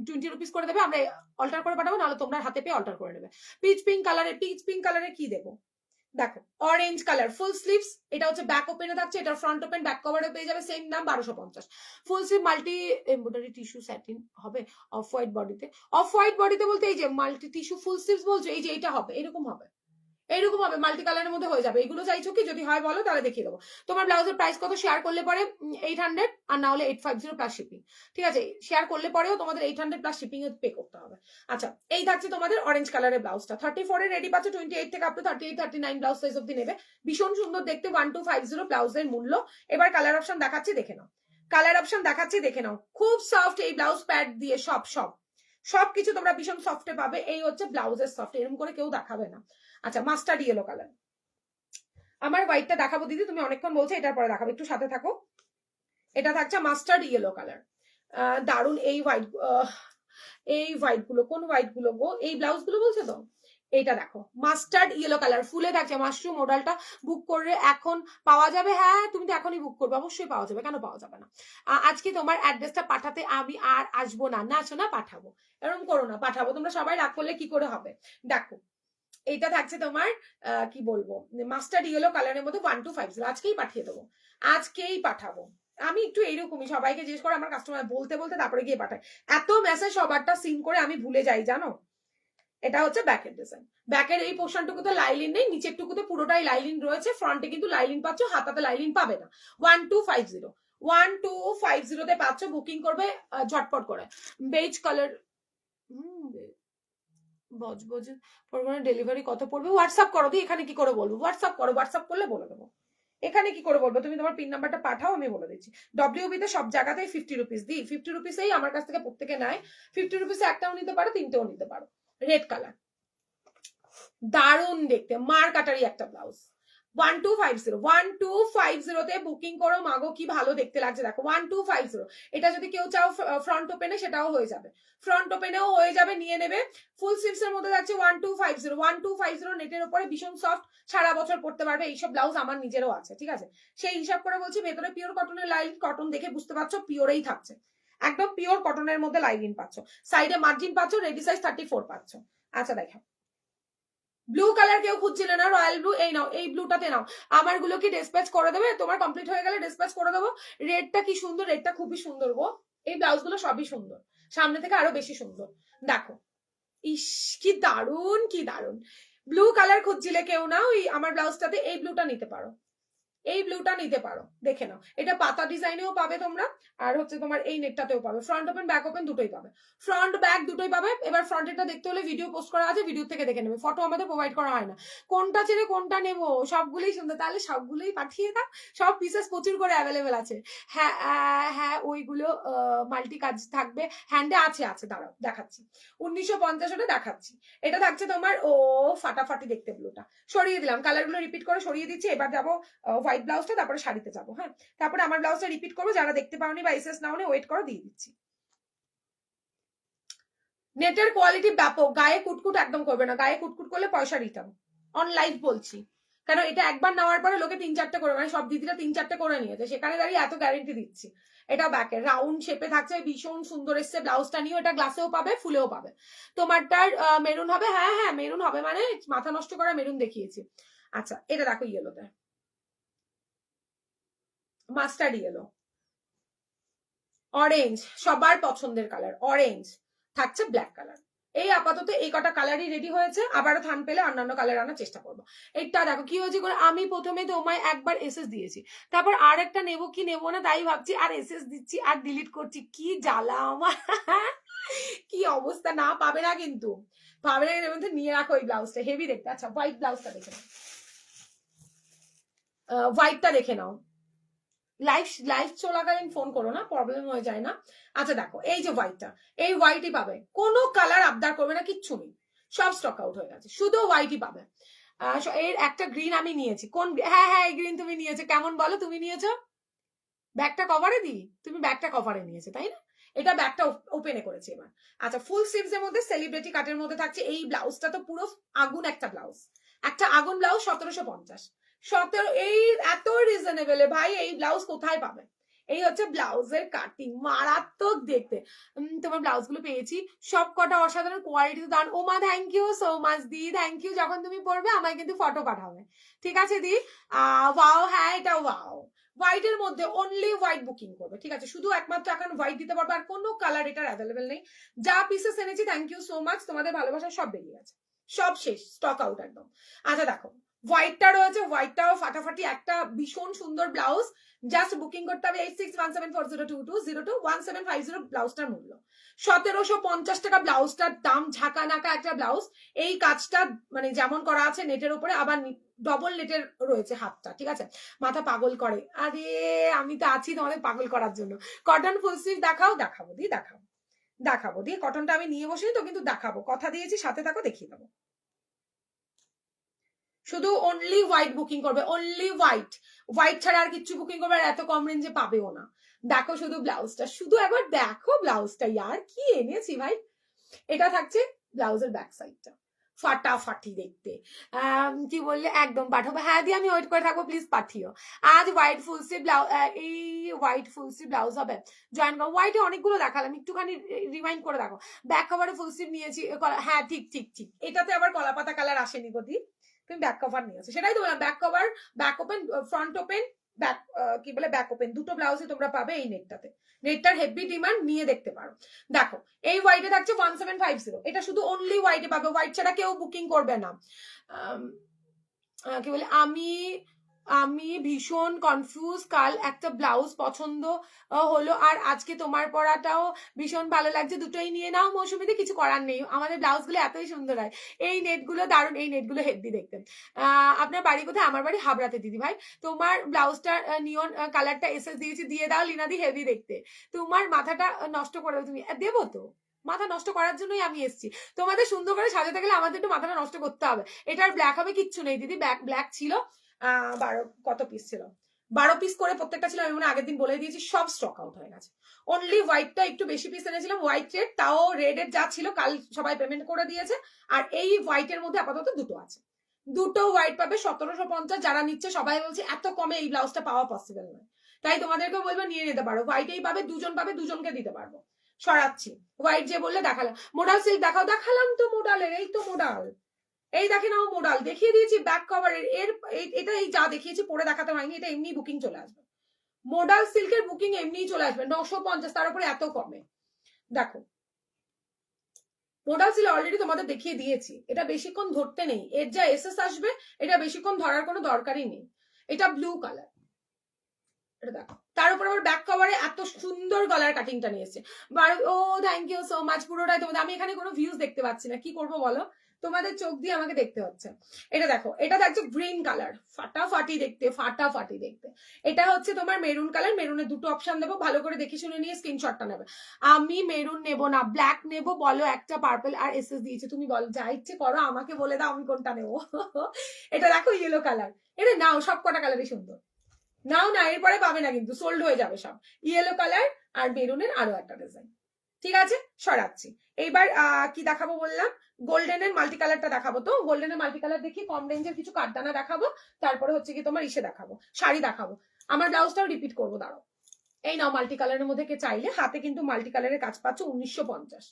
20 রুপিস করে দেবে, আমরা অল্টার করে পাঠাবো, নাহলে তোমরা হাতে পেয়ে অল্টার করে নেবে। পিচ পিঙ্ক কালারে কি দেবো দেখো, অরেঞ্জ কালার ফুল স্লিভস, এটা হচ্ছে ব্যাক ওপেনে থাকছে, এটা ফ্রন্ট ওপেন, ব্যাক কভারে পেয়ে যাবে, সেম দাম 1250। Full sleeve multi embroidery tissue satin হবে, অফ হোয়াইট বডিতে বলতে এই যে মাল্টি টিস্যু ফুল স্লিভস বলছো, এই যে এটা হবে, এরকম হবে মাল্টি কালারের মধ্যে হয়ে যাবে। এগুলো চাইছো কি, যদি হয় বলো তাহলে দেখিয়ে দেবো। তোমার ব্লাউজের প্রাইস কত শেয়ার করলে পরে 800, আর না হলে 850 প্লাস শিপিং, ঠিক আছে? শেয়ার করলে পরেও তোমাদের 800 প্লাস শিপিং এ পে করতে হবে। আচ্ছা এই থাকছে তোমাদের অরেঞ্জ কালারের ব্লাউজটা, 34 এর রেডি পাচ্ছ, 28 থেকে আপ টু 38, 39 ব্লাউজ সাইজ অব্দি নেবে, ভীষণ সুন্দর দেখতে। 1250 ব্লাউজের মূল্য। এবার কালার অপশন দেখাচ্ছি, দেখে নাও, খুব সফট এই ব্লাউজ, প্যাড দিয়ে সবকিছু তোমরা ভীষণ সফটে পাবে, এই হচ্ছে ব্লাউজের সফট, এরকম করে কেউ দেখাবে না। আচ্ছা মাস্টার্ড ইয়েলো কালার, আমার হোয়াইটটা দেখাবো দিদি, তুমি অনেকক্ষণ বলছো, এটার পরে দেখাবো, একটু সাথে থাকো। এটা থাকছে মাস্টার্ড ইয়েলো কালার, দারুন এই হোয়াইট গুলো, কোন হোয়াইট গুলো গো, এই ব্লাউজ গুলো বলছো তো, এইটা দেখো মাস্টার্ড ইয়েলো কালার, ফুলে থাকছে, মাশরুম মডেলটা বুক করে এখন পাওয়া যাবে, হ্যাঁ তুমি তো এখনই বুক করবে, অবশ্যই পাওয়া যাবে, কেন পাওয়া যাবে না? আজকে তোমার অ্যাড্রেসটা পাঠাতে আমি আর আসবো না, না শোনা পাঠাবো, এরকম করো না, পাঠাবো, তোমরা সবাই রাগ করলে কি করে হবে। দেখো এইটা থাকছে তোমার কি বলবো, মাস্টার্ড ইয়েলো কালারের মধ্যে 1250, আজকেই পাঠিয়ে দেবো, আজকেই পাঠাবো। আমি একটু এইরকমই সবাইকে জিজ্ঞেস করে, আমার কাস্টমার বলতে তারপরে গিয়ে পাঠায়, এত মেসেজ সবারটা সিন করে আমি ভুলে যাই জানো। এটা হচ্ছে ব্যাকের ডিজাইন, ব্যাকের এই পোর্শনটুকুতে লাইলিন নেই, নিচের টুকুতে পুরোটাই লাইলিন রয়েছে, ফ্রন্টে কিন্তু লাইলিন পাচ্ছ, হাতাতে লাইলিন পাবে না। 1250 তে পাচ্ছ, বুকিং করবে ঝটপট করে। বেজ কালার, বজবজে ডেলিভারি কত পড়বে? হোয়াটসঅ্যাপ করো দি, এখানে কি করে বলবো, হোয়াটসঅ্যাপ করো, হোয়াটসঅ্যাপ করলে বলে দেবো, এখানে কি করে বলবো, তুমি তোমার পিন নাম্বারটা পাঠাও, আমি বলে দিচ্ছি। ডব্লিউবি তে সব জায়গাতেই 50 রুপিস দিই, 50 রুপিসেই আমার কাছ থেকে প্রত্যেকে নেয়, 50 রুপিসে একটাও নিতে পারো, তিনটেও নিতে পারো। রেড কালার, দারুণ দেখতে, মার কাটারি একটা ব্লাউজ, 1250 তে বুকিং করো, মাগো কি ভালো দেখতে লাগছে দেখো, 1250। এটা যদি কেউ চাও ফ্রন্ট ওপেনে, সেটাও হয়ে যাবে, ফ্রন্ট ওপেনেও হয়ে যাবে, নিয়ে নেবে। ফুল স্লিভস এর মধ্যে যাচ্ছে 1250 নেটের উপরে, ভীষণ সফট, সারা বছর পড়তে পারবে, এইসব ব্লাউজ আমার নিজেরও আছে, ঠিক আছে? সেই হিসাব করে বলছি, ভেতরে পিওর কটনের লাইন, কটন দেখে বুঝতে পারছো পিওরেই থাকছে, একদম পিওর কটনের মধ্যে লাইনিং পাচ্ছ, সাইডে মার্জিন পাচ্ছ, রেডি সাইজ 34 পাচ্ছ। আচ্ছা দেখো, ব্লু কালার কেউ খুঁজছিলে না, রয়্যাল ব্লু, এই নাও, এই ব্লুটাতে নাও। আমার গুলো কি ডিসপ্যাচ করে দেবে? তোমার কমপ্লিট হয়ে গেলে ডিসপ্যাচ করে দেবো। রেডটা কি সুন্দর, রেডটা খুবই সুন্দর গো। এই ব্লাউজ গুলো সবই সুন্দর, সামনে থেকে আরো বেশি সুন্দর। দেখো, ইস কি দারুন, কি দারুন। ব্লু কালার খুঁজছিলে কেউ না, ওই আমার ব্লাউজটাতে এই ব্লুটা নিতে পারো, এই ব্লুটা নিতে পারো, দেখে নাও। এটা পাতা ডিজাইনেও পাবে তোমরা, আর হচ্ছে তোমার এই নেটটাতেও পাবে, ফ্রন্ট ওপেন ব্যাক ওপেন দুটোই পাবে, ফ্রন্ট ব্যাক দুটোই পাবে। এবার ফ্রন্টেরটা দেখতে হলে ভিডিও পোস্ট করা আছে, ভিডিও থেকে দেখে নেবে, ফটো আমাদের প্রোভাইড করা হয় না। কোনটা ছেড়ে কোনটা নেবো, সবগুলোই সুন্দর, তাহলে সবগুলোই পাঠিয়ে দাও, সব পিসেস প্রচুর করে অ্যাভেলেবেল আছে। হ্যাঁ হ্যাঁ, ওইগুলো মাল্টি কাজ থাকবে, হ্যান্ডে আছে, আছে, দাঁড়াও দেখাচ্ছি, 1950 ওটা দেখাচ্ছি। এটা থাকছে তোমার ও ফাটাফাটি দেখতে ব্লুটা, সরিয়ে দিলাম, কালারগুলো রিপিট করে সরিয়ে দিচ্ছি। এবার যাবো হোয়াইট ব্লাউজটা, তারপরে শাড়িতে যাবো। হ্যাঁ, তারপরে আমার ব্লাউজটা রিপিট করবো, যারা দেখতে পাওনি বা এসএস নাওনি ওয়েট করো, দিয়ে দিচ্ছি। নেটের কোয়ালিটি ব্যাপক, গায়ে কুটকুট একদম করবে না, গায়ে কুটকুট করলে পয়সা রিটার্ন, অন লাইভ বলছি। কেন এটা একবার নেওয়ার পরে লোকে 3-4টে করে, মানে সব দিদিরা 3-4টে করে নিয়েছে, সেখানে দাঁড়িয়ে এত গ্যারেন্টি দিচ্ছি। এটা ব্যাকে রাউন্ড শেপে থাকছে, ভীষণ সুন্দর এসছে ব্লাউজটা নিয়েও, এটা গ্লাসেও পাবে, ফুলেও পাবে। তোমারটার মেরুন হবে, হ্যাঁ হ্যাঁ মেরুন হবে, মানে মাথা নষ্ট করা মেরুন দেখিয়েছি। আচ্ছা এটা দেখো ইয়েলোতে, মাস্টার্ড ইয়েলো, অরেঞ্জ, সবার পছন্দের কালার অরেঞ্জ, থাকছে ব্ল্যাক কালার। এই আপাতত এই কটা কালারই রেডি হয়েছে, আবারও থান পেলে অন্যান্য কালার আনার চেষ্টা করবো। এইটা দেখো কি হয়েছে, আমি প্রথমে তোমায় একবার এসএস দিয়েছি, তারপর আর একটা নেবো কি নেবো না তাই ভাবছি, আর এসএস দিচ্ছি আর ডিলিট করছি, কি জ্বালা আমার কি অবস্থা। না পাবে না কিন্তু, পাবে না, এর মধ্যে নিয়ে রাখো এই ব্লাউজটা, হেভি দেখতে। আচ্ছা হোয়াইট ব্লাউজটা দেখে নাও, হোয়াইটটা দেখে নাও, লাইভ লাইভ চলাকালীন ফোন করো না, প্রবলেম হয়ে যায় না। আচ্ছা দেখো, এই যে হোয়াইটটা, এই হোয়াইটই পাবে, কোনো কালার আবদার করবে না, কিচ্ছু নেই, সব স্টক আউট হয়ে গেছে, শুধু হোয়াইটই পাবে। এর একটা গ্রিন আমি নিয়েছি, কোন, হ্যাঁ হ্যাঁ এই গ্রিন তুমি নিয়েছো, কেমন বলো, তুমি নিয়েছো ব্যাগটা কভারে দিই, তুমি ব্যাগটা কভারে নিয়েছো তাই না, এটা ব্যাগটা ওপেনে করেছি এবার। আচ্ছা ফুল স্লিভস এর মধ্যে সেলিব্রিটি কাটের মধ্যে থাকছে এই ব্লাউজটা, তো পুরো আগুন একটা ব্লাউজ, একটা আগুন ব্লাউজ, 1750, 17, এই এত রিজনেবল ভাই, এই ব্লাউজ কোথায় পাবে? এই হচ্ছে ব্লাউজের কাটিং, মারাত্মক দেখতে। তোমার ব্লাউজ গুলো পেয়েছি, সব কটা অসাধারণ কোয়ালিটি দান। ও মা থ্যাংক ইউ সো মাচ দি, থ্যাংক ইউ। যখন তুমি পড়বে আমায় কিন্তু ফটো পাঠাবে, ঠিক আছে দি। ওয়াও, হ্যাঁ এটা ওয়াও, হোয়াইট এর মধ্যে অনলি হোয়াইট বুকিং করবে, ঠিক আছে, শুধু একমাত্র এখন হোয়াইট দিতে পারবে, আর কোনো কালার এটার অ্যাভেলেবেল নেই। যা পিসেস এনেছি থ্যাংক ইউ সো মাচ, তোমাদের ভালোবাসা সব বেরিয়ে গেছে, সব শেষ, স্টক আউট একদম। আচ্ছা দেখো হোয়াইটটা রয়েছে, হোয়াইটটাও ফাটাফাটি একটা ভীষণ সুন্দর ব্লাউজ, জাস্ট বুকিং করতে হবে 86174022021750 ব্লাউজটার মূল্য 1750 টাকা, ব্লাউজটার দাম ঝাঁকা নাকা একটা ব্লাউজ। এই কাজটা মানে যেমন করা আছে নেটের উপরে, আবার ডবল নেটের রয়েছে হাতটা, ঠিক আছে, মাথা পাগল করে, আরে আমি তো আছি তোমাদের পাগল করার জন্য। কটন ফুল স্লিভ দেখাও, দেখাবো দি, দেখাবো দেখাবো দি, কটনটা আমি নিয়ে বসিনি তো, কিন্তু দেখাবো, কথা দিয়েছি, সাথে থাকো দেখিয়ে দেবো। শুধু অনলি হোয়াইট বুকিং করবে, অনলি হোয়াইট, হোয়াইট ছাড়া আর কিছু বুকিং করবে, আর এত কম রেঞ্জে পাবেও না। দেখো শুধু ব্লাউজটা, শুধু একবার দেখো ব্লাউজটা, ইয়ার কি এনেছি ভাই। এটা থাকছে ব্লাউজের ব্যাক সাইডটা, ফাটাফাটি দেখতে। কি বললে, একদম পাঠাবো, হ্যাঁ দিয়ে আমি ওয়েট করে থাকবো, প্লিজ পাঠিও। আজ হোয়াইট ফুল স্লিভ ব্লাউজ, এই হোয়াইট ফুল স্লিভ ব্লাউজ হবে, জয়েন করো। হোয়াইটে অনেকগুলো দেখালাম, একটুখানি রিমাইন্ড করে দেখো, ব্যাক কভারে ফুল স্লিভ নিয়েছি, হ্যাঁ ঠিক ঠিক ঠিক, এটাতে আবার কলাপাতা কালার আসেনি গতি, তুমি ব্যাক কভার নিয়েছো, সেটাই তো বললাম, back cover, back open, front open, back কি বলে ব্যাক ওপেন, দুটো ব্লাউজে তোমরা পাবে এই নেটটাতে। নেটটার হেভি ডিমান্ড, নিয়ে দেখতে পারো। দেখো এই হোয়াইটে থাকছে 1750, এটা শুধু অনলি হোয়াইটে পাবে, হোয়াইট ছাড়া কেউ বুকিং করবে না। কি বলে, আমি ভীষণ কনফিউজ, কাল একটা ব্লাউজ পছন্দ হলো, আর আজকে তোমার পরাটাও ভীষণ ভালো লাগছে, দুটোই নিয়ে নাও মৌসুমীতে, কিছু করার নেই, আমাদের ব্লাউজগুলো এতই সুন্দর হয়। এই নেটগুলো দারুণ, এই নেটগুলো হেভি দেখতে। আপনার বাড়ি কোথায়? আমার বাড়ি হাবড়াতে দিদি ভাই। তোমার ব্লাউজটা নিয়ন কালারটা এসএস দিয়েছি, দিয়ে দাও লিনাদি, হেভি দেখতে। তোমার মাথাটা নষ্ট করে তুমি, দেবো তো, মাথা নষ্ট করার জন্যই আমি এসেছি, তোমাদের সুন্দর করে সাজাতে গেলে আমাদের একটু মাথাটা নষ্ট করতে হবে। এটার ব্ল্যাক হবে কিচ্ছু নেই দিদি, ব্ল্যাক ছিল 12 কত পিস ছিল, 12 পিস করে প্রত্যেকটা ছিল, আমি মনে আগের দিন বলে দিয়েছি, সব স্টক আউট হয়ে গেছে। অনলি হোয়াইটটা একটু বেশি পিস এনেছিলাম, হোয়াইট রেড, তাও রেডের যা ছিল কাল সবাই পেমেন্ট করে দিয়েছে। আর এই হোয়াইটের মধ্যে আপাতত দুটো আছে, দুটো হোয়াইট পাবে 1750, যারা নিচ্ছে সবাই বলছে এত কমে এই ব্লাউজটা পাওয়া পসিবল নয়, তাই তোমাদেরকে বলবো নিয়ে নিতে পারো। হোয়াইটেই পাবে, দুজন পাবে, দুজনকে দিতে পারবো। সরাচ্ছি, হোয়াইট যে বললে দেখালাম। মোডাল সিল্ক দেখাও, দেখালাম তো মোডালের, এই তো মোডাল, এই দেখে নাও মোডাল দেখিয়ে দিয়েছি ব্যাক কভারের। এটা এই যা দেখিয়েছি পরে দেখাতে হয়নি, এটা এমনি বুকিং চলে আসবে। মোডাল সিল্কের বুকিং এমনি চলে আসবে 950, তার উপরে এত কমে। দেখো মোডাল সিল্ক অলরেডি তোমাদের দেখিয়ে দিয়েছি, এটা বেশিক্ষণ ধরতে নেই, এর যা এসএস আসবে এটা বেশিক্ষণ ধরার কোনো দরকারই নেই। এটা ব্লু কালার, এটা দেখো, তার উপর আবার ব্যাক কভারে এত সুন্দর গলার কাটিংটা নিয়েছে। ও থ্যাংক ইউ সো মাচ, পুরোটাই তোমাদের। আমি এখানে কোনো ভিউজ দেখতে পাচ্ছি না, কি করবো বলো, তোমাদের চোখ দিয়ে আমাকে দেখতে হচ্ছে। এটা দেখো, এটা দেখছো গ্রিন কালার, ফাটাফাটি দেখতে, ফাটাফাটি দেখতে। এটা হচ্ছে তোমার মেরুন কালার, মেরুনের দুটো অপশন দেবো, ভালো করে দেখে শুনে নিয়ে স্ক্রিনশটটা নেবে। আমি মেরুন নেবো না, ব্ল্যাক নেবো, বলো একটা, পার্পল আর এসএস দিয়েছে, তুমি বলো যা ইচ্ছে করো, আমাকে বলে দাও আমি কোনটা নেবো। এটা দেখো ইয়েলো কালার, এটা নাও, সব কটা কালারই সুন্দর, নাও না, এরপরে পাবে না কিন্তু, সোল্ড হয়ে যাবে সব। ইয়েলো কালার আর মেরুনের আরো একটা ডিজাইন, ঠিক আছে সরাচ্ছি। এইবার কি দেখাবো বললাম, গোল্ডেনের মাল্টি কালারটা দেখাবো। তো গোল্ডেনের মাল্টি কালার দেখি, কম রেঞ্জের কিছু কাঠদানা দেখাবো, তারপরে হচ্ছে কি তোমার ইসে দেখাবো, শাড়ি দেখাবো। আমার ব্লাউজটাও রিপিট করবো, দাঁড়াও। এই নাও মাল্টি কালারের মধ্যে কে চাইলে, হাতে কিন্তু মাল্টি কালারের কাজ পাচ্ছ 1950।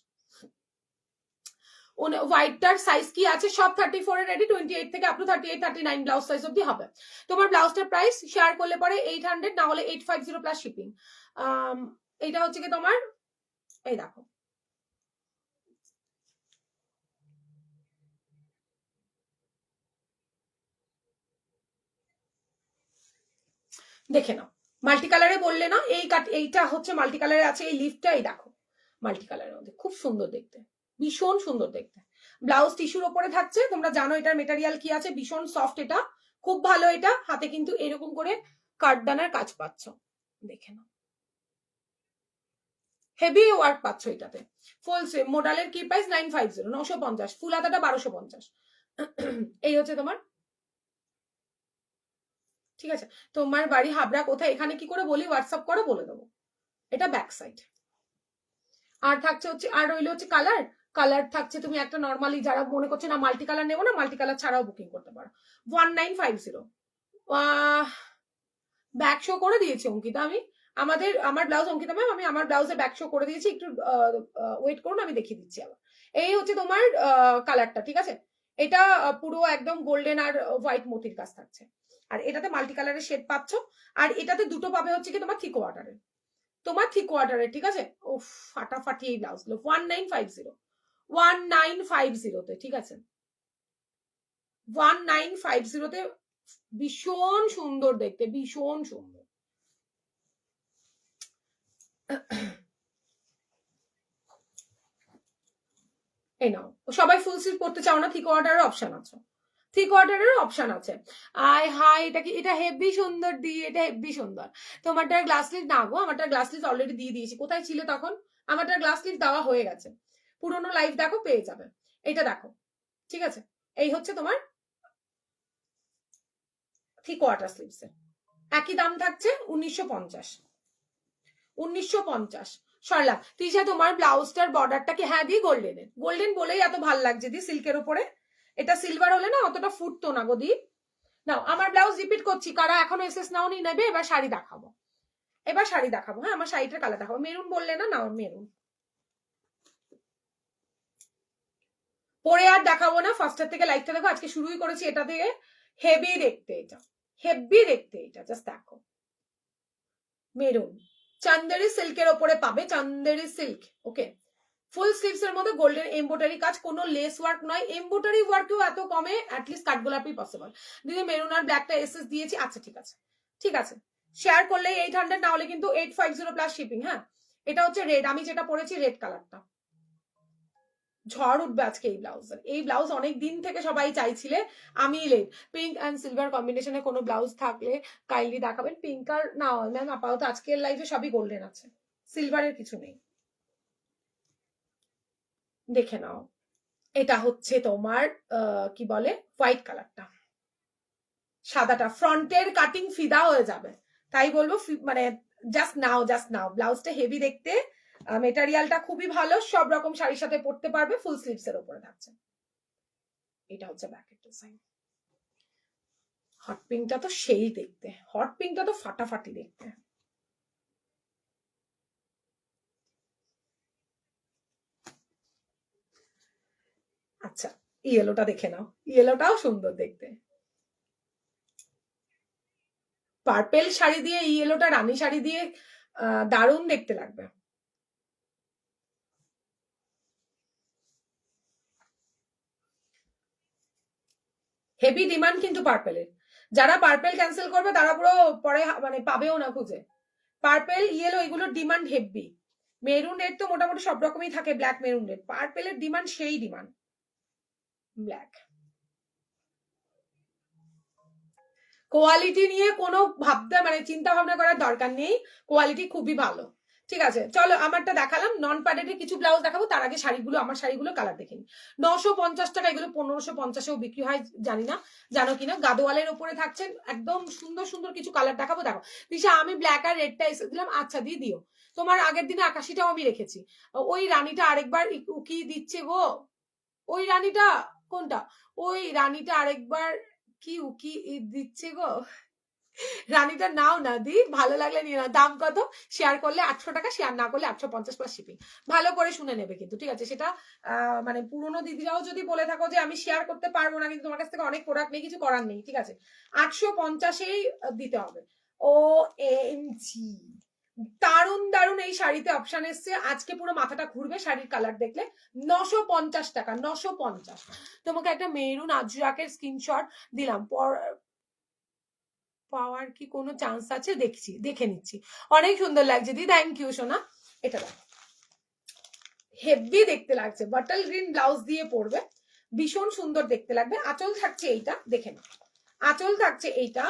হোয়াইটটার সাইজ কি আছে, সব 34 এর রেডি, 28 থেকে আপ টু 38 39 ব্লাউজ সাইজ অবধি হবে। তোমার ব্লাউজটার প্রাইস শেয়ার করলে পরে 800, না হলে 850 প্লাস শিপিং। এটা হচ্ছে কি তোমার, এই দেখো দেখে নাও, মাল্টি কালারে বললে না, এইটা হচ্ছে মাল্টি কালারে আছে, এই লিফটটা, এই দেখো মাল্টি কালারের মধ্যে খুব সুন্দর দেখতে, ভীষণ সুন্দর দেখতে। ব্লাউজ টিস্যুর ওপরে থাকছে, তোমরা জানো এটার মেটেরিয়াল কি আছে, ভীষণ সফট, এটা খুব ভালো। এটা হাতে কিন্তু এরকম করে কাঠদানার কাজ পাচ্ছ, দেখে নাও, হেভি ওয়ার্ক পাচ্ছ এটাতে। ফুল স্লিভ, মোডালের কি প্রাইস 950, 950, ফুল হাতাটা 1250। এই হচ্ছে তোমার, ঠিক আছে। তোমার বাড়ি হাবড়া কোথায়, এখানে কি করে বলি, হোয়াটসঅ্যাপ করো, বলে দেবো। এটা ব্যাক সাইড। আর থাকছে হচ্ছে, আর রইলো হচ্ছে কালার, কালার থাকছে তুমি একটা নর্মালি, যারা মনে করছে না মাল্টি কালার নেবো না, মাল্টি কালার ছাড়াও বুকিং করতে পারো। 1950। ব্যাক শো করে দিয়েছি অঙ্কিতা আমি, আমার ব্লাউজ, অঙ্কিতা ম্যাম আমি আমার ব্লাউজে ব্যাক শো করে দিয়েছি, একটু ওয়েট করুন আমি দেখিয়ে দিচ্ছি আবার। এই হচ্ছে তোমার কালারটা, ঠিক আছে। এটা পুরো একদম গোল্ডেন আর হোয়াইট মোতির কাজ থাকছে, আর এটাতে মাল্টি কালারের শেড পাচ্ছ। আর এটাতে দুটো পাবে হচ্ছে কি তোমার থ্রি কোয়ার্টারের, ঠিক আছে। ও ফাটাফাটি এই ব্লাউজ গুলো 1950, 1950 ঠিক আছে, 1950 ভীষণ সুন্দর দেখতে, ভীষণ সুন্দর। এই নাও, সবাই ফুল স্লিভ করতে চাও না, থ্রি কোয়ার্টারের অপশন আছে, থ্রি কোয়ার্টারের অপশন আছে। আয় হাই, এটা কি, এটা হেভি সুন্দর দিয়ে, এটা হেভি সুন্দর। তোমারটা গ্লাস স্লিভ না গো, আমারটা গ্লাস স্লিভ অলরেডি দিয়ে দিয়েছি, কোথায় ছিলে তখন, আমারটা গ্লাস স্লিভ দেওয়া হয়ে গেছে, পুরোনো লাইভ দেখো পেয়ে যাবে। এটা দেখো, ঠিক আছে। এই হচ্ছে তোমার থ্রি কোয়ার্টার স্লিভস এর, একই দাম থাকছে 1950, 1950। সরলা তিশা, তোমার ব্লাউজটার বর্ডারটা কি, হ্যাঁ দি গোল্ডেনের, গোল্ডেন বলেই এত ভাল লাগছে দি, সিল্কের উপরে। এটা সিলভার হলে না অতটা ফুটতো না গো দি। নাও আমার ব্লাউজ রিপিট করছি, কারা এখনো এসএস নাও নি নেবে, এবার শাড়ি দেখাবো, এবার শাড়ি দেখাবো। হ্যাঁ আমার শাড়িটার কালার দেখাবো, মেরুন বললে না, নাও মেরুন। পরে আর দেখাবো না, ফার্স্টের থেকে লাইটটা দেখো, আজকে শুরুই করেছি এটা দিয়ে। হেভি দেখতে এটা, হেভি দেখতে এটা, জাস্ট দেখো মেরুন, চান্দেরি সিল্কের ওপরে পাবে, চান্দেরি সিল্ক, ওকে। ফুল স্লিভস এর মধ্যে গোল্ডেন এমব্রয়ডারি কাজ, কোনো লেস ওয়ার্ক নয়, এমব্রয়ডারি ওয়ার্কেও এত কমে অ্যাটলিস্ট কাঠগোলাপি পসিবল। দিদি মেরুন আর ব্ল্যাকটা এসএস দিয়েছি, আচ্ছা ঠিক আছে, ঠিক আছে। শেয়ার করলে 800, না হলে কিন্তু 850 প্লাস শিপিং। হ্যাঁ এটা হচ্ছে রেড, আমি যেটা পরেছি রেড কালারটা, ঝড় উঠবে আজকে এই ব্লাউজের। এই ব্লাউজ অনেক দিন থেকে সবাই চাইছিলে, আমি লেট। পিঙ্ক অ্যান্ড সিলভার কম্বিনেশনে কোনো ব্লাউজ থাকলে কাইন্ডলি দেখাবেন। পিঙ্ক আর না ম্যাম, আপাতত আজকের লাইফে সবই গোল্ডেন আছে, সিলভারের কিছু নেই, দেখে নাও। এটা হচ্ছে তোমার কি বলে, হোয়াইট কালারটা, সাদাটা, ফ্রন্টের কাটিং ফিদা হয়ে যাবে, তাই বলবো মানে জাস্ট নাও, জাস্ট নাও। ব্লাউজটা হেভি দেখতে, মেটেরিয়ালটা খুবই ভালো, সব রকম শাড়ির সাথে পরতে পারবে, ফুল স্লিভস এর উপরে থাকছে। এটা হচ্ছে ব্যাকের ডিজাইন। হট পিঙ্কটা তো সেই দেখতে, হট পিঙ্কটা তো ফাটাফাটি দেখতে, আচ্ছা ইয়েলোটা দেখে নাও, ইয়েলোটাও সুন্দর দেখতে। পার্পেল শাড়ি দিয়ে ইয়েলোটা রানী শাড়ি দিয়ে দারুণ দেখতে লাগবে। হেভি ডিমান্ড কিন্তু পার্পেলের। যারা পার্পেল ক্যান্সেল করবে তারা পুরো পরে মানে পাবেও না খুঁজে। পার্পেল ইয়েলো এগুলোর ডিমান্ড হেভি। মেরুন রেড তো মোটামুটি সব রকমই থাকে, ব্ল্যাক মেরুন রেড, পার্পেলের ডিমান্ড সেই ডিমান্ড। ব্ল্যাক কোয়ালিটি নিয়ে কোনো ভাবতে মানে চিন্তা ভাবনা করার দরকার নেই, কোয়ালিটি খুবই ভালো। ঠিক আছে চলো আমারটা দেখালাম, নন প্যাডেডের কিছু ব্লাউজ দেখাবো, তার আগে শাড়িগুলো, আমার শাড়িগুলো কালার দেখে নিই। 950 টাকা, এগুলো 1550-এও বিক্রি হয়, জানি না জানো কিনা। গাদোয়ালের উপরে থাকছে, একদম সুন্দর সুন্দর কিছু কালার দেখাবো। দেখো দিশা আমি ব্ল্যাক আর রেডটা এসে দিলাম, আচ্ছা দিয়ে দিও। তোমার আগের দিনে আকাশিটাও আমি রেখেছি। ওই রানীটা আরেকবার কি দিচ্ছে গো, ওই রানীটা কোনটা, ওই রানীটা আরেকবার কি উকি দিচ্ছে গো, রানীটা নাও না দি, ভালো লাগলে নিয়ে নাও। দাম কত, শেয়ার করলে 800 টাকা, শেয়ার না করলে 850 প্লাস শিপিং। ভালো করে শুনে নেবে কিন্তু, ঠিক আছে। সেটা মানে পুরনো দিদিরাও যদি বলে থাকো যে আমি শেয়ার করতে পারবো না, কিন্তু তোমার কাছ থেকে অনেক প্রোডাক্ট নেই, কিছু করার নেই, ঠিক আছে। 850-এই দিতে হবে। ও এম জি, দারুন দারুন এই শাড়িতে অপশন এসছে, আজকে পুরো মাথাটা ঘুরবে শাড়ির কালার দেখলে। 950 টাকা, 950। তোমাকে একটা মেরুন আজরাকের স্ক্রিনশট দিলাম, পাওয়ার কি কোনো চান্স আছে, দেখছি দেখে নিচ্ছি। অনেক সুন্দর লাগছে দি, থ্যাংক ইউ সোনা। এটা দেখো হেভি দেখতে লাগছে, বাটল গ্রিন ব্লাউজ দিয়ে পরবে, ভীষণ সুন্দর দেখতে লাগবে। আঁচল থাকছে এইটা, দেখে নাও, আঁচল থাকছে এইটা,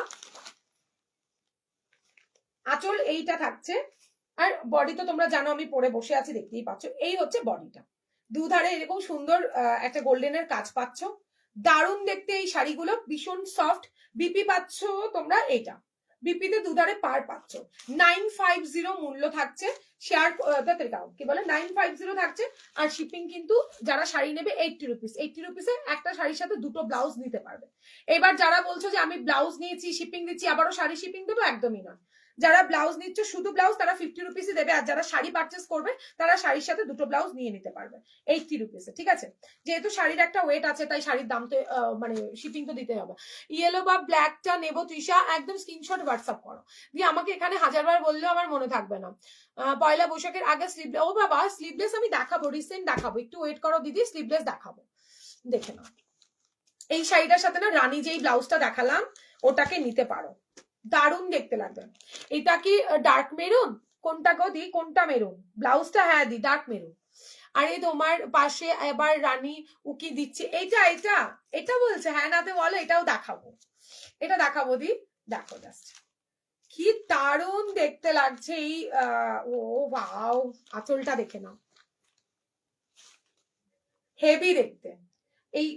আঁচল এইটা থাকছে। আর বডি তো তোমরা জানো আমি পরে বসে আছি, দেখতেই পাচ্ছ। এই হচ্ছে বডিটা, দুধারে এরকম সুন্দর একটা গোল্ডেনের কাজ পাচ্ছ, দারুণ দেখতে এই শাড়িগুলো, ভীষণ সফট। বিপি পাচ্ছ তোমরা, এইটা বিপিতে দুধারে পার পাচ্ছ। 950 মূল্য থাকছে, শেয়ার কি বলে 950 থাকছে। আর শিপিং কিন্তু যারা শাড়ি নেবে 80 রুপিস, 80 রুপিসে একটা শাড়ির সাথে দুটো ব্লাউজ নিতে পারবে। এবার যারা বলছো যে আমি ব্লাউজ নিয়েছি শিপিং দিচ্ছি, আবারও শাড়ি শিপিং দেবো, একদমই না। যারা ব্লাউজ নিচ্ছে শুধু ব্লাউজ, তারা 50 রুপিসই দেবে, আর যারা শাড়ি পারচেস করবে তারা শাড়ির সাথে দুটো ব্লাউজ নিয়ে নিতে পারবে 80 রুপিসে, ঠিক আছে। যেহেতু শাড়ির একটা ওয়েট আছে, তাই শাড়ির দাম তো মানে শিপিং তো দিতে হবে। ইয়েলো বা ব্ল্যাকটা নেবো তৃষা, একদম স্ক্রিনশট হোয়াটসঅ্যাপ করো দিয়ে আমাকে, এখানে হাজারবার বললেও আমার মনে থাকবে না। পয়লা বৈশাখের আগে স্লিভলেস, ও বাবা স্লিভলেস আমি দেখাবো, রিসেন্ট দেখাবো, একটু ওয়েট করো দিদি, স্লিভলেস দেখাবো, দেখে নাও। এই শাড়িটার সাথে না রানী যেই ব্লাউজটা দেখালাম ওটাকে নিতে পারো, দারুণ দেখতে লাগবে। এটা কি ডার্ক মেরুন, কোনটা গো দি, কোনটা মেরুন ব্লাউজটা, হ্যাঁ দি ডার্ক মেরুন। আর এই তোমার পাশে এবার রানী উকি দিচ্ছে, এইটা এটা এটা বলছে, হ্যাঁ নাতে বলো, এটাও দেখাবো, এটা দেখাবো দি, দেখো জাস্ট কি দারুণ দেখতে লাগছে এই ও ওয়াও, আঁচলটা দেখে নাও, হেভি দেখতে। এই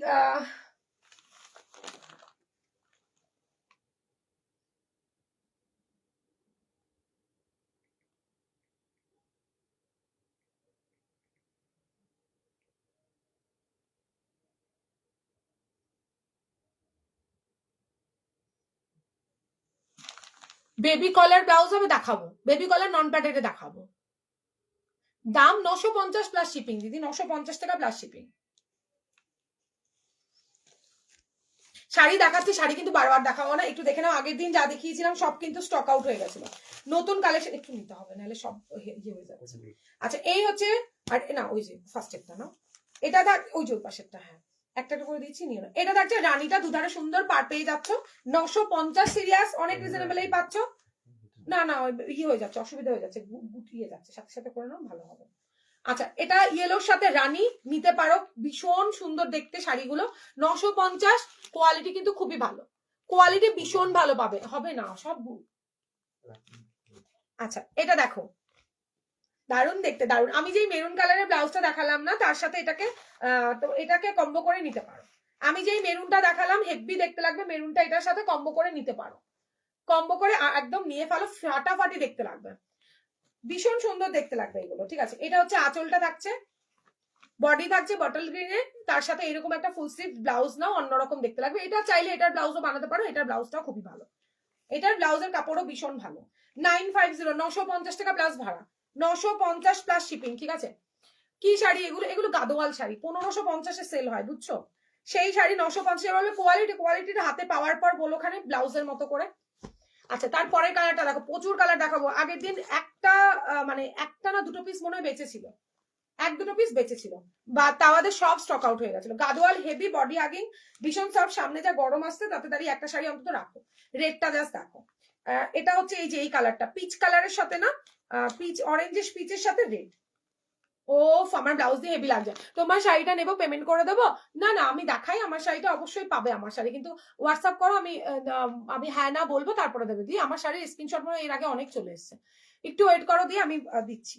বেবি কলার ব্লাউজ আমি দেখাবো, বেবি কলার নন প্যাডেডে দেখাবো। দাম 950 প্লাস শিপিং দিদি, 950 টাকা প্লাস শিপিং। শাড়ি দেখাচ্ছি, শাড়ি কিন্তু বারবার দেখাবো না, একটু দেখে নাও। আগের দিন যা দেখিয়েছিলাম সব কিন্তু স্টক আউট হয়ে গেছিল, নতুন কালেকশন একটু নিতে হবে, নাহলে সব ইয়ে হয়ে যাচ্ছে। আচ্ছা এই হচ্ছে, আর না ওই যে ফার্স্ট একটা না, এটা দেখ ওই যে পাশেরটা, হ্যাঁ একটা করে দিচ্ছি, নিয়ে না। এটা দেখছে রানীটা দুধারে সুন্দর পার পেয়ে যাচ্ছ, 950 সিরিয়াস, অনেক রিজনেবলেই পাচ্ছ। না না ই হয়ে যাচ্ছে, অসুবিধা হয়ে যাচ্ছে, গুটিয়ে যাচ্ছে, সাথে সাথে করে নাও, ভালো হবে। আচ্ছা এটা ইয়েলোর সাথে রানী নিতে পারো, ভীষণ সুন্দর দেখতে শাড়িগুলো, 950, কোয়ালিটি কিন্তু খুবই ভালো, কোয়ালিটি ভীষণ ভালো পাবে, হবে না সব। আচ্ছা এটা দেখো, দারুণ দেখতে, দারুণ। আমি যেই মেরুন কালারের ব্লাউজটা দেখালাম না, তার সাথে এটাকে তো এটাকে কম্বো করে নিতে পারো। আমি যেই মেরুনটা দেখালাম হেভি দেখতে লাগবে, মেরুনটা এটার সাথে কম্বো করে নিতে পারো, কম্বো করে একদম নিয়ে ফেলো, ফাটাফাটি দেখতে লাগবে, ভীষণ সুন্দর দেখতে লাগবে এগুলো, ঠিক আছে। এটা হচ্ছে আঁচলটা থাকছে, বডি থাকছে বটল গ্রিনে, তার সাথে এরকম একটা ফুল স্লিভ ব্লাউজ নাও, অন্যরকম দেখতে লাগবে। এটা চাইলে এটার ব্লাউজও বানাতে পারো, এটার ব্লাউজটাও খুবই ভালো, এটার ব্লাউজের কাপড়ও ভীষণ ভালো। 950, 950 টাকা প্লাস ভাড়া, 950 প্লাস শিপিং, ঠিক আছে। কি শাড়ি এগুলো? এগুলো গাদোয়াল শাড়ি, 1550-এ সেল হয়, বুঝছো? সেই শাড়ি 950 বলে কোয়ালিটিটা হাতে পাওয়ার পর বলো খানে ব্লাউজের মতো করে। আচ্ছা, তারপরের কালারটা দেখো, প্রচুর কালার দেখাবো। আগের দিন একটা মানে একটা না দুটো পিস মনে হয় বেঁচেছিল, এক দুটো পিস বেঁচেছিল, বা তাওয়াদের সব স্টক আউট হয়ে গেছিল। গাদোয়াল হেভি বডি হাগিং, ভীষণ সব, সামনে যা গরম আসছে তাতে দাঁড়িয়ে একটা শাড়ি অন্তত রাখো। রেডটা জাস্ট দেখো, এটা হচ্ছে এই যে এই কালারটা পিচ কালারের সাথে না, পিচ অরেঞ্জিশ পিচের সাথে রেড। ও আমার ব্লাউজ দিয়ে হেভি লাগছে। তোমার শাড়িটা নেবো, পেমেন্ট করে দেবো? না না, আমি দেখাই আমার শাড়িটা, অবশ্যই পাবে আমার শাড়ি, কিন্তু হোয়াটসঅ্যাপ করো, আমি হ্যাঁ না বলবো, তারপরে দেবে। দিয়ে আমার শাড়ির স্ক্রিনশট মনে এর আগে অনেক চলে এসছে, একটু ওয়েট করো, দিয়ে আমি দিচ্ছি।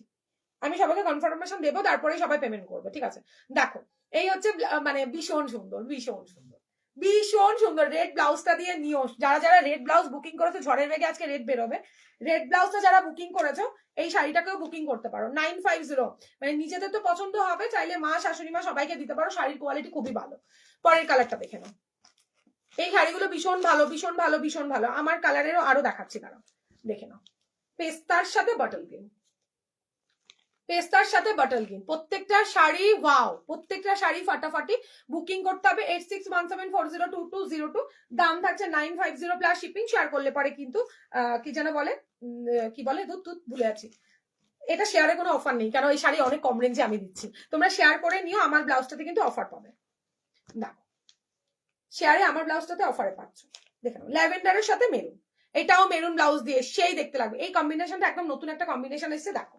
আমি সবাইকে কনফার্মেশন দেবো, তারপরে সবাই পেমেন্ট করবে, ঠিক আছে? দেখো, এই হচ্ছে মানে ভীষণ সুন্দর, ভীষণ সুন্দর, ভীষণ সুন্দর। রেড ব্লাউজটা দিয়ে নিও, যারা যারা রেড ব্লাউজ বুকিং করেছো, ঝড়ের বেগে আজকে রেড বেরোবে, রেড ব্লাউজটা যারা বুকিং করেছো এই শাড়িটাকেও বুকিং করতে পারো। 950, মানে নিজেদের তো পছন্দ হবে, চাইলে মা শাশুড়ি মা সবাইকে দিতে পারো। শাড়ির কোয়ালিটি খুবই ভালো। পরের কালারটা দেখে নাও, এই শাড়িগুলো ভীষণ ভালো, ভীষণ ভালো, ভীষণ ভালো। আমার কালারেরও আরো দেখাচ্ছি, দাঁড়াও দেখে নাও। পেস্তার সাথে বাটল গ্রিন, পেস্তার সাথে বাটল গ্রিন, প্রত্যেকটা শাড়ি ওয়াও, প্রত্যেকটা শাড়ি ফাটাফাটি। বুকিং করতে হবে 8617402202, দাম থাকছে 950 প্লাস শিপিং। শেয়ার করলে পরে কিন্তু কি যেন বলে, কি বলে, দুধ ভুলে আছি। এটা শেয়ারে কোনো অফার নেই, কারণ এই শাড়ি অনেক কম রেঞ্জে আমি দিচ্ছি। তোমরা শেয়ার করে নিও, আমার ব্লাউজটাতে কিন্তু অফার পাবে। দেখো, শেয়ারে আমার ব্লাউজটাতে অফারে পাচ্ছ। দেখো, ল্যাভেন্ডারের সাথে মেরুন, এটাও মেরুন ব্লাউজ দিয়ে সেই দেখতে লাগবে। এই কম্বিনেশনটা একদম নতুন একটা কম্বিনেশন এসেছে, দেখো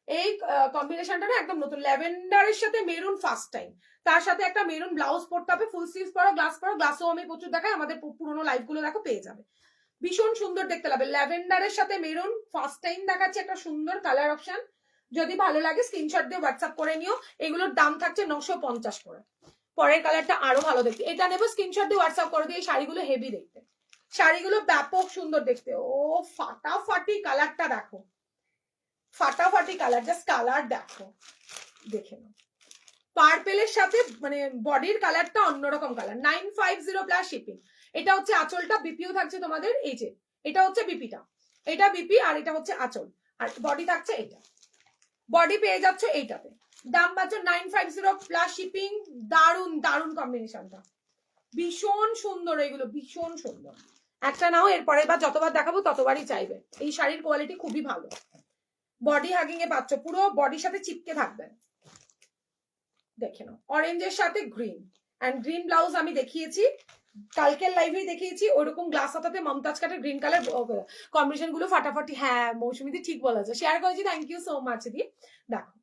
এই কম্বিনেশনটা না একদম নতুন। ল্যাভেন্ডারের সাথে মেরুন ফার্স্ট টাইম, তার সাথে একটা মেরুন ব্লাউজ পরতে হবে, ফুল স্লিভস পরো, গ্লাসও আমি প্রচুর দেখাই, আমাদের পুরোনো লাইভ গুলো দেখো পেয়ে যাবে। ভীষণ সুন্দর দেখতে লাগবে। ল্যাভেন্ডারের সাথে মেরুন ফার্স্ট টাইম দেখাচ্ছে, একটা সুন্দর কালার অপশন। যদি ভালো লাগে স্ক্রিনশট দিয়ে হোয়াটসঅ্যাপ করে নিও। এগুলোর দাম থাকছে 950 করে। পরের কালারটা আরো ভালো দেখতে, এটা নেবো, স্ক্রিনশট দিয়ে হোয়াটসঅ্যাপ করে দিয়ে। শাড়িগুলো হেভি দেখতে, শাড়িগুলো ব্যাপক সুন্দর দেখতে। ও ফাটাফাটি কালারটা দেখো, ফাটাফাটি কালার, জাস্ট কালার দেখো, দেখে নাও। পার্পেলের সাথে মানে বডির কালারটা অন্যরকম কালার। 950 plus shipping. এটা হচ্ছে আঁচলটা, বিপিও থাকছে তোমাদের, এই যে এটা হচ্ছে বিপিটা, এটা বিপি, আর এটা হচ্ছে আঁচল, আর বডি থাকছে এটা। বডি পেয়ে যাচ্ছ এইটাতে, দাম পাচ্ছ 950 প্লাস শিপিং। দারুন দারুন কম্বিনেশনটা, ভীষণ সুন্দর, এগুলো ভীষণ সুন্দর। একটা নাও, এরপরে বা যতবার দেখাবো ততবারই চাইবে। এই শাড়ির কোয়ালিটি খুবই ভালো, বডি হাগিং এ পাচ্ছ, পুরো বডির সাথে চিপকে থাকবে। দেখে নাও, অরেঞ্জের সাথে গ্রিন, এন্ড গ্রিন ব্লাউজ আমি দেখিয়েছি কালকের লাইভে, দেখিয়েছি ওইরকম গ্লাস হাতাতে মমতাজ কাটের গ্রিন কালার কম্বিনেশন গুলো ফাটাফাটি। হ্যাঁ মৌসুমীদি ঠিক বলেছে, শেয়ার করেছি, থ্যাংক ইউ সো মাচ দি। দেখো,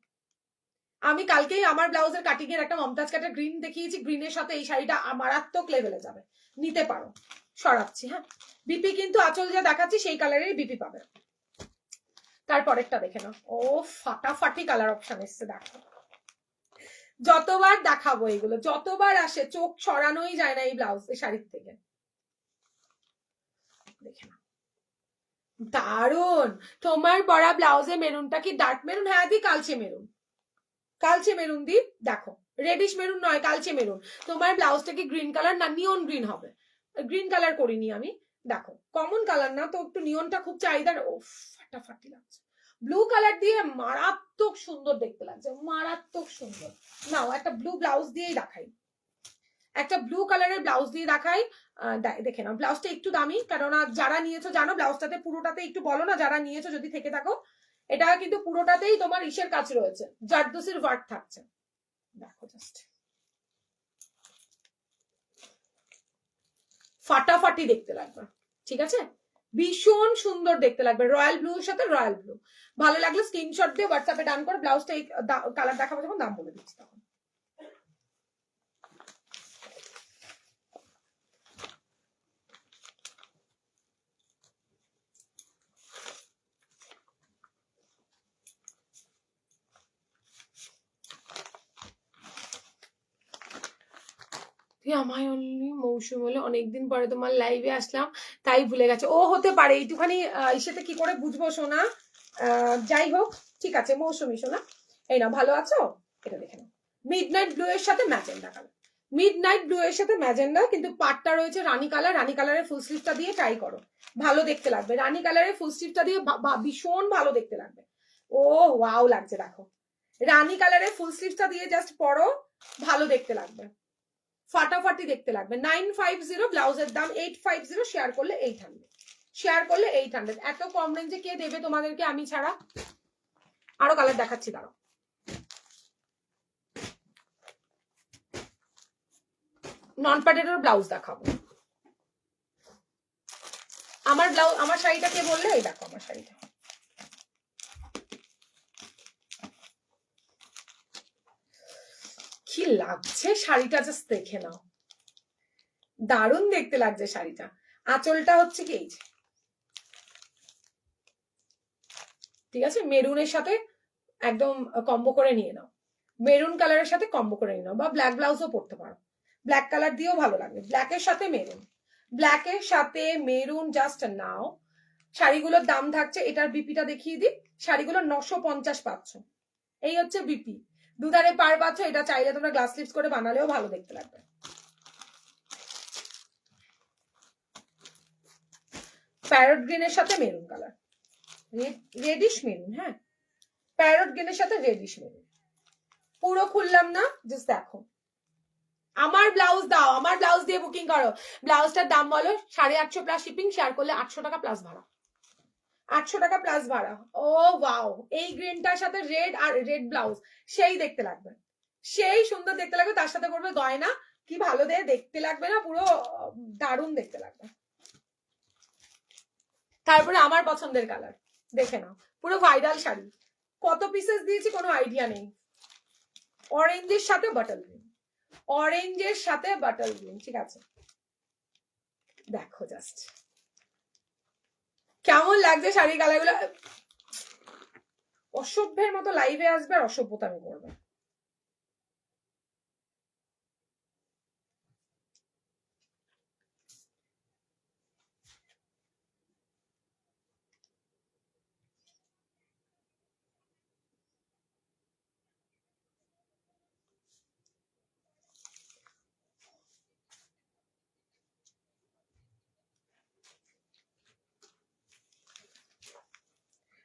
আমি কালকেই আমার ব্লাউজের কাটিং এর একটা মমতাজ কাটের গ্রিন দেখিয়েছি, গ্রিনের সাথে এই শাড়িটা মারাত্মক লেভেলে যাবে, নিতে পারো। সরাচ্ছি, হ্যাঁ বিপি কিন্তু আঁচল যা দেখাচ্ছি সেই কালারেরই বিপি পাবে। তারপরেরটা দেখে নাও, ও ফাটাফাটি কালার অপশন এসছে, দেখো যতবার দেখাবো এগুলো, যতবার আসে চোখ সরানোই যায় না এই ব্লাউজ, এই শাড়ির থেকে। দেখে নাও, দারুন। তোমার পরা ব্লাউজে মেরুনটা কি ডার্ক মেরুন? হ্যাঁ দি, কালচে মেরুন, কালচে মেরুন দি, দেখো রেডিশ মেরুন নয়, কালচে মেরুন। তোমার ব্লাউজটা কি গ্রিন কালার না নিয়ন গ্রিন হবে? গ্রিন কালার করিনি আমি, দেখো কমন কালার না তো, একটু নিয়নটা খুব চাহিদার। ও ফাটাফাটি লাগছে, ব্লু কালার দিয়ে মারাত্মক সুন্দর দেখতে লাগছে, মারাত্মক সুন্দর। নাও একটা ব্লু ব্লাউজ দিয়েই দেখাই, একটা ব্লু কালারের ব্লাউজ দিয়ে দেখাই। দেখে নাও, ব্লাউজটা একটু দামি, কারণ যারা নিয়েছো জানো, ব্লাউজটাতে পুরোটাতে একটু বলো না যারা নিয়েছো যদি থেকে থাকো, এটা কিন্তু পুরোটাতেই তোমার ইসের কাজ রয়েছে, জারদোসির ওয়ার্ক থাকছে। দেখো জাস্ট ফাটাফাটি দেখতে লাগবে, ঠিক আছে? ভীষণ সুন্দর দেখতে লাগবে, রয়্যাল ব্লু এর সাথে রয়্যাল ব্লু। ভালো লাগলে স্ক্রিনশট দিয়ে হোয়াটসঅ্যাপে ডান করে, ব্লাউজটা এই কালার দেখাবো যখন দাম বলে দিচ্ছি তখন। আমায় অনলি মৌসুম হলে, অনেকদিন পরে তোমার লাইভে আসলাম তাই ভুলে গেছে। ও হতে পারে, এইটুখানি ইসেতে কি করে বুঝবো সোনা। যাই হোক, ঠিক আছে মৌসুমি সোনা, এই না ভালো আছো? এটা দেখে নাও, মিডনাইট ব্লু এর সাথে ম্যাজেন্ডা কালার, মিডনাইট ব্লু এর সাথে ম্যাজেন্ডা, কিন্তু পাটটা রয়েছে রানী কালার। রানী কালারের ফুল স্লিভটা দিয়ে ট্রাই করো, ভালো দেখতে লাগবে। রানী কালারের ফুল স্লিভটা দিয়ে ভীষণ ভালো দেখতে লাগবে। ও ওয়াও লাগছে, দেখো রানী কালারে ফুল স্লিভসটা দিয়ে জাস্ট পরো, ভালো দেখতে লাগবে, ফাটাফাটি দেখতে লাগবে। 950 ব্লাউজের দাম 850, শেয়ার করলে 800, শেয়ার করলে 800। এত কম রেঞ্জে কে দেবে তোমাদেরকে আমি ছাড়া? আরো কালার দেখাচ্ছি, দাঁড়াও। নন প্যাডের ব্লাউজ দেখাবো। আমার ব্লাউজ, আমার শাড়িটা কে বললে? এই দেখো আমার শাড়িটা, কি লাগছে শাড়িটা, জাস্ট দেখে নাও, দারুণ দেখতে লাগছে শাড়িটা। আঁচলটা হচ্ছে কি এই যে, ঠিক আছে, মেরুনের সাথে একদম কম্বো করে নিয়ে নাও, মেরুন কালারের সাথে কম্বো করে নিয়ে নাও, বা ব্ল্যাক ব্লাউজও পরতে পারো, ব্ল্যাক কালার দিয়েও ভালো লাগবে, ব্ল্যাকের সাথে মেরুন, ব্ল্যাকের সাথে মেরুন জাস্ট নাও। শাড়িগুলোর দাম থাকছে, এটার বিপিটা দেখিয়ে দিই, শাড়িগুলো 950 পাচ্ছ, এই হচ্ছে বিপি, দুধারে পার পাচ্ছ। এটা চাইলে তোমরা গ্লাস স্লিপস করে বানালেও ভালো দেখতে লাগবে। প্যারট গ্রিনের সাথে মেরুন কালার, রেডিশ মেরুন, হ্যাঁ প্যারট গ্রিনের সাথে রেডিশ মেরুন। পুরো খুললাম না, জাস্ট দেখো। আমার ব্লাউজ দাও, আমার ব্লাউজ দিয়ে বুকিং করো। ব্লাউজটার দাম বলো 850 প্লাস শিপিং, শেয়ার করলে 800 টাকা প্লাস ভাড়া, 800 টাকা প্লাস ভাড়া। ও ওয়াও, এই গ্রিনটার সাথে রেড আর রেড ব্লাউজ, সেই দেখতে লাগবে, সেই সুন্দর দেখতে লাগবে। তার সাথে করবে গয়না, কি ভালো দেখতে লাগবে না, পুরো দারুণ দেখতে লাগবে। তারপরে আমার পছন্দের কালার দেখে নাও, পুরো ভাইরাল শাড়ি, কত পিসেস দিয়েছি কোনো আইডিয়া নেই। অরেঞ্জের সাথে বাটল গ্রিন, অরেঞ্জের সাথে বাটল গ্রিন, ঠিক আছে, দেখো জাস্ট কেমন লাগছে শাড়ি কালারগুলো। অসভ্যের মতো লাইভে আসবে আর অসভ্যতামি করবে।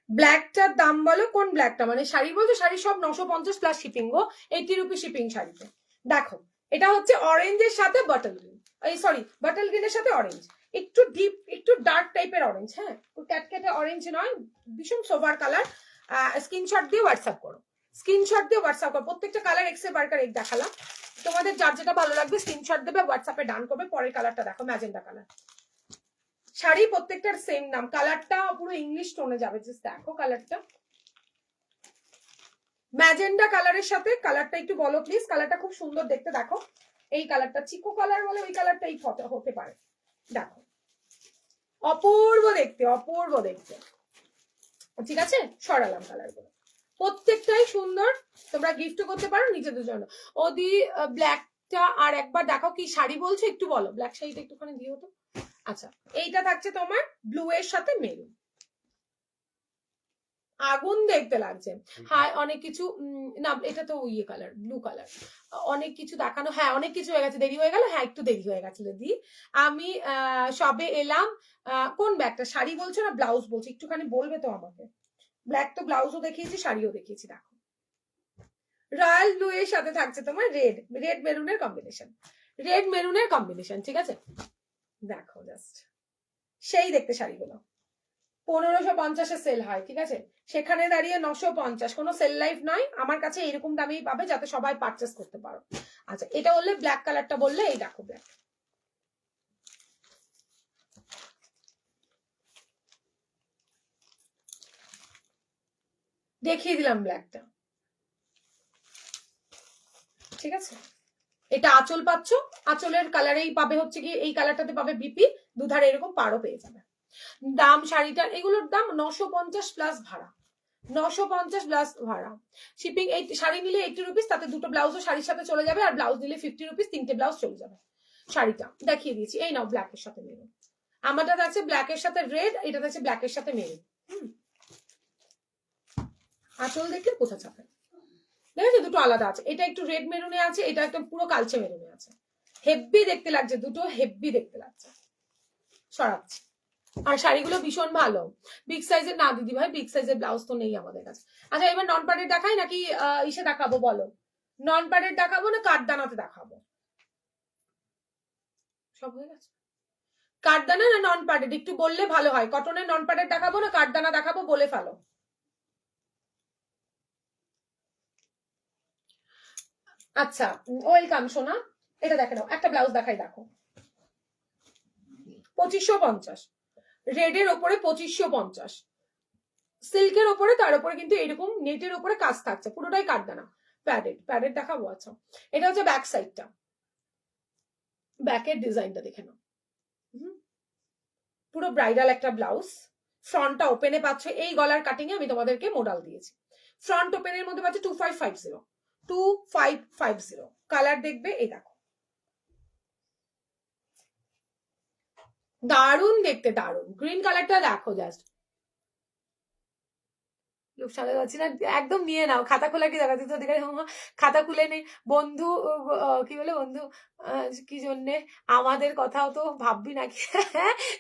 ব্ল্যাকটার দাম বলো, কোন ব্ল্যাকটা, মানে শাড়ি বলছো? শাড়ি সব 950 প্লাস শিপিং গো, 80 রুপি শিপিং শাড়িতে। দেখো এটা হচ্ছে অরেঞ্জের সাথে বাটল গ্রিন, এই সরি বাটল গ্রিনের সাথে অরেঞ্জ, একটু ডিপ একটু ডার্ক টাইপের অরেঞ্জ, হ্যাঁ ক্যাটকেটে অরেঞ্জ নয়, ভীষণ সোভার কালার। স্ক্রিনশট দিয়ে হোয়াটসঅ্যাপ করো, স্ক্রিনশট দিয়ে হোয়াটসঅ্যাপ করো, প্রত্যেকটা কালার এক্সে বারকার এক দেখালাম, তোমাদের যার যেটা ভালো লাগবে স্ক্রিনশট দেবে, হোয়াটসঅ্যাপে ডান করবে। পরের কালারটা দেখো, ম্যাজেন্ডা কালার, শাড়ি প্রত্যেকটার সেম নাম, কালারটা পুরো ইংলিশ টোনে যাবে, জাস্ট দেখো কালারটা, ম্যাজেন্ডা কালারের সাথে। কালারটা একটু বলো প্লিজ, কালারটা খুব সুন্দর দেখতে, দেখো এই কালারটা চিকো কালার বলে, ওই কালারটা এই হতে পারে, দেখো অপূর্ব দেখতে, অপূর্ব দেখতে, ঠিক আছে। সরালাম কালার গুলো, প্রত্যেকটাই সুন্দর, তোমরা গিফট করতে পারো নিজেদের জন্য। ওদি ব্ল্যাকটা আর একবার দেখো, কি শাড়ি বলছো একটু বলো, ব্ল্যাক শাড়িটা একটুখানি দিও তো। আচ্ছা, এইটা থাকছে তোমার ব্লু এর সাথে মেরুন, আগুন দেখতে লাগছে। হ্যাঁ অনেক কিছু, না এটা তো ইয়ে কালার, ব্লু কালার, অনেক কিছু দেখানো, হ্যাঁ অনেক কিছু হয়ে গেছে, দেরি হয়ে গেল, হ্যাঁ একটু দেরি হয়ে গেছে দিদি। আমি সবে এলাম। কোন ব্যাগটা, শাড়ি বলছো না ব্লাউজ বলছো, একটুখানি বলবে তো আমাকে। ব্ল্যাক তো ব্লাউজও দেখিয়েছি, শাড়িও দেখিয়েছি, দেখো রয়্যাল ব্লু এর সাথে থাকছে তোমার রেড, রেড মেরুনের কম্বিনেশন, রেড মেরুনের কম্বিনেশন, ঠিক আছে। দেখো জাস্ট সেই দেখতে শাড়িগুলো 1550 সেল হয়, ঠিক আছে, সেখানে দাঁড়িয়ে 950, কোনো সেল লাইফ নয়, আমার কাছে এরকম দামেই পাবে যাতে সবাই পারচেস করতে পারো। আচ্ছা এটা বললে, ব্ল্যাক কালারটা বললে, এই দেখো ব্ল্যাক, দেখিয়ে দিলাম ব্ল্যাকটা, ঠিক আছে। এটা আঁচল পাচ্ছ, আঁচলের কালারেই পাবে হচ্ছে কি, এই কালারটাতে পাবে বিপি, দুধারে এরকম পারও পেয়ে যাবে। দাম শাড়িটার, এগুলোর দাম 950 প্লাস ভাড়া, 950 প্লাস ভাড়া, শিপিং। এই শাড়ি নিলে 80 রুপিস, তাতে দুটো ব্লাউজও শাড়ির সাথে চলে যাবে, আর ব্লাউজ নিলে 50 রুপিস, তিনটে ব্লাউজ চলে যাবে। শাড়িটা দেখিয়ে দিয়েছি, এই নাও ব্ল্যাকের সাথে মেরুন, আমারটা থাকছে ব্ল্যাকের সাথে রেড, এটা থাকছে ব্ল্যাকের সাথে মেরুন। আঁচল দেখলে বোঝা যাবে, দেখেছো দুটো আলাদা আছে, এটা একটু রেড মেরুনে আছে, এটা একদম পুরো কালচে মেরুনে আছে, হেভি দেখতে লাগছে, দুটো হেভি দেখতে লাগছে। সরাচ্ছি, আর শাড়িগুলো ভীষণ ভালো। বিগ সাইজের না দিদি ভাই, বিগ সাইজের ব্লাউজ তো নেই আমাদের কাছে। আচ্ছা এবার নন প্যাডের দেখাই নাকি ইসে দেখাবো বলো? নন প্যাডের দেখাবো না কাঠদানাতে দেখাবো? সব হয়ে গেছে। কাঠদানা না নন প্যাডেড একটু বললে ভালো হয়। কটনের নন প্যাডেড দেখাবো না কাঠদানা দেখাবো, বলে ফেলো। আচ্ছা ওয়েলকাম সোনা। এটা দেখে নাও, একটা ব্লাউজ দেখাই, দেখো 2550, রেডের ওপরে 2550, সিল্কের ওপরে, তার উপরে কিন্তু এরকম নেটের ওপরে কাজ থাকছে, পুরোটাই কাঠদানা। প্যাডেড, প্যাডেড দেখাবো। আচ্ছা এটা হচ্ছে ব্যাক সাইডটা, ব্যাকের ডিজাইনটা দেখে নাও। পুরো ব্রাইডাল একটা ব্লাউজ, ফ্রন্টটা ওপেনে পাচ্ছ, এই গলার কাটিং এ আমি তোমাদেরকে মডেল দিয়েছি। ফ্রন্ট ওপেনের মধ্যে পাচ্ছ 2550, 2550। কালার দেখবে, এই দেখো দারুন দেখতে, দারুন। গ্রিন কালারটা দেখো জাস্ট, লোক সামনে পাচ্ছি না, একদম নিয়ে নাও। খাতা খোলা কি দেখাচ্ছি তো, দেখে খাতা খুলে নেই। বন্ধু কি বলে বন্ধু, কি জন্যে আমাদের কথাও তো ভাববি নাকি?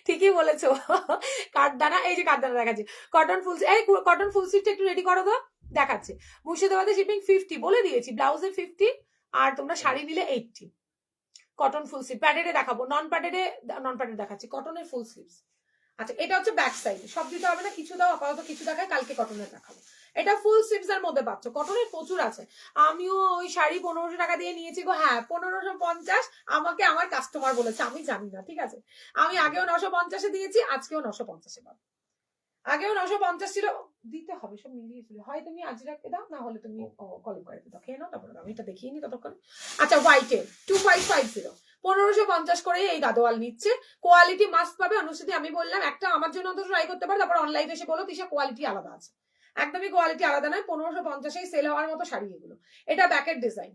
ঠিকই বলেছো। কাঠদানা, এই যে কাঠদানা দেখাচ্ছি, কটন ফুল, এই কটন ফুল স্লিভটা একটু রেডি করো তো, দেখাচ্ছে। মুর্শিদাবাদে শিপিং 50 বলে দিয়েছি, ব্লাউজে 50, আর তোমরা শাড়ি নিলে 80। কটন ফুল স্লিভ, প্যাডেডে দেখাবো, নন প্যাডেডে, নন প্যাডেড দেখাচ্ছি, কটনের ফুল স্লিভস। আচ্ছা এটা হচ্ছে ব্যাক সাইড, সব দিতে হবে না, কিছু দাও আপাতত, কিছু দেখায়, কালকে কটনের দেখাবো। এটা ফুল স্লিভস এর মধ্যে পাচ্ছ, কটনের প্রচুর আছে। আমিও ওই শাড়ি 1500 টাকা দিয়ে নিয়েছি গো, হ্যাঁ 1550, আমাকে আমার কাস্টমার বলেছে, আমি জানি না, ঠিক আছে। আমি আগেও 950-এ দিয়েছি, আজকেও 950-এ পাবো। আগেও 950 ছিল, দিতে হবে, সব মিলিয়ে ছিল। হয় তুমি আজ রাখতে দাও, না হলে তুমি কলিং করে দাও, খেয়ে নাও, তারপরে আমি এটা দেখিয়ে নি ততক্ষণ। আচ্ছা হোয়াইটে 2550, 1550 করে এই গাদোয়াল নিচ্ছে। কোয়ালিটি মাস্ট পাবে অনুষ্ঠিতি, আমি বললাম একটা আমার জন্য অন্তত ট্রাই করতে পারো, তারপর অনলাইনে এসে বলো তিশা কোয়ালিটি আলাদা আছে। একদমই কোয়ালিটি আলাদা নয়, 1550-এই সেল হওয়ার মতো শাড়ি এগুলো। এটা ব্যাকের ডিজাইন,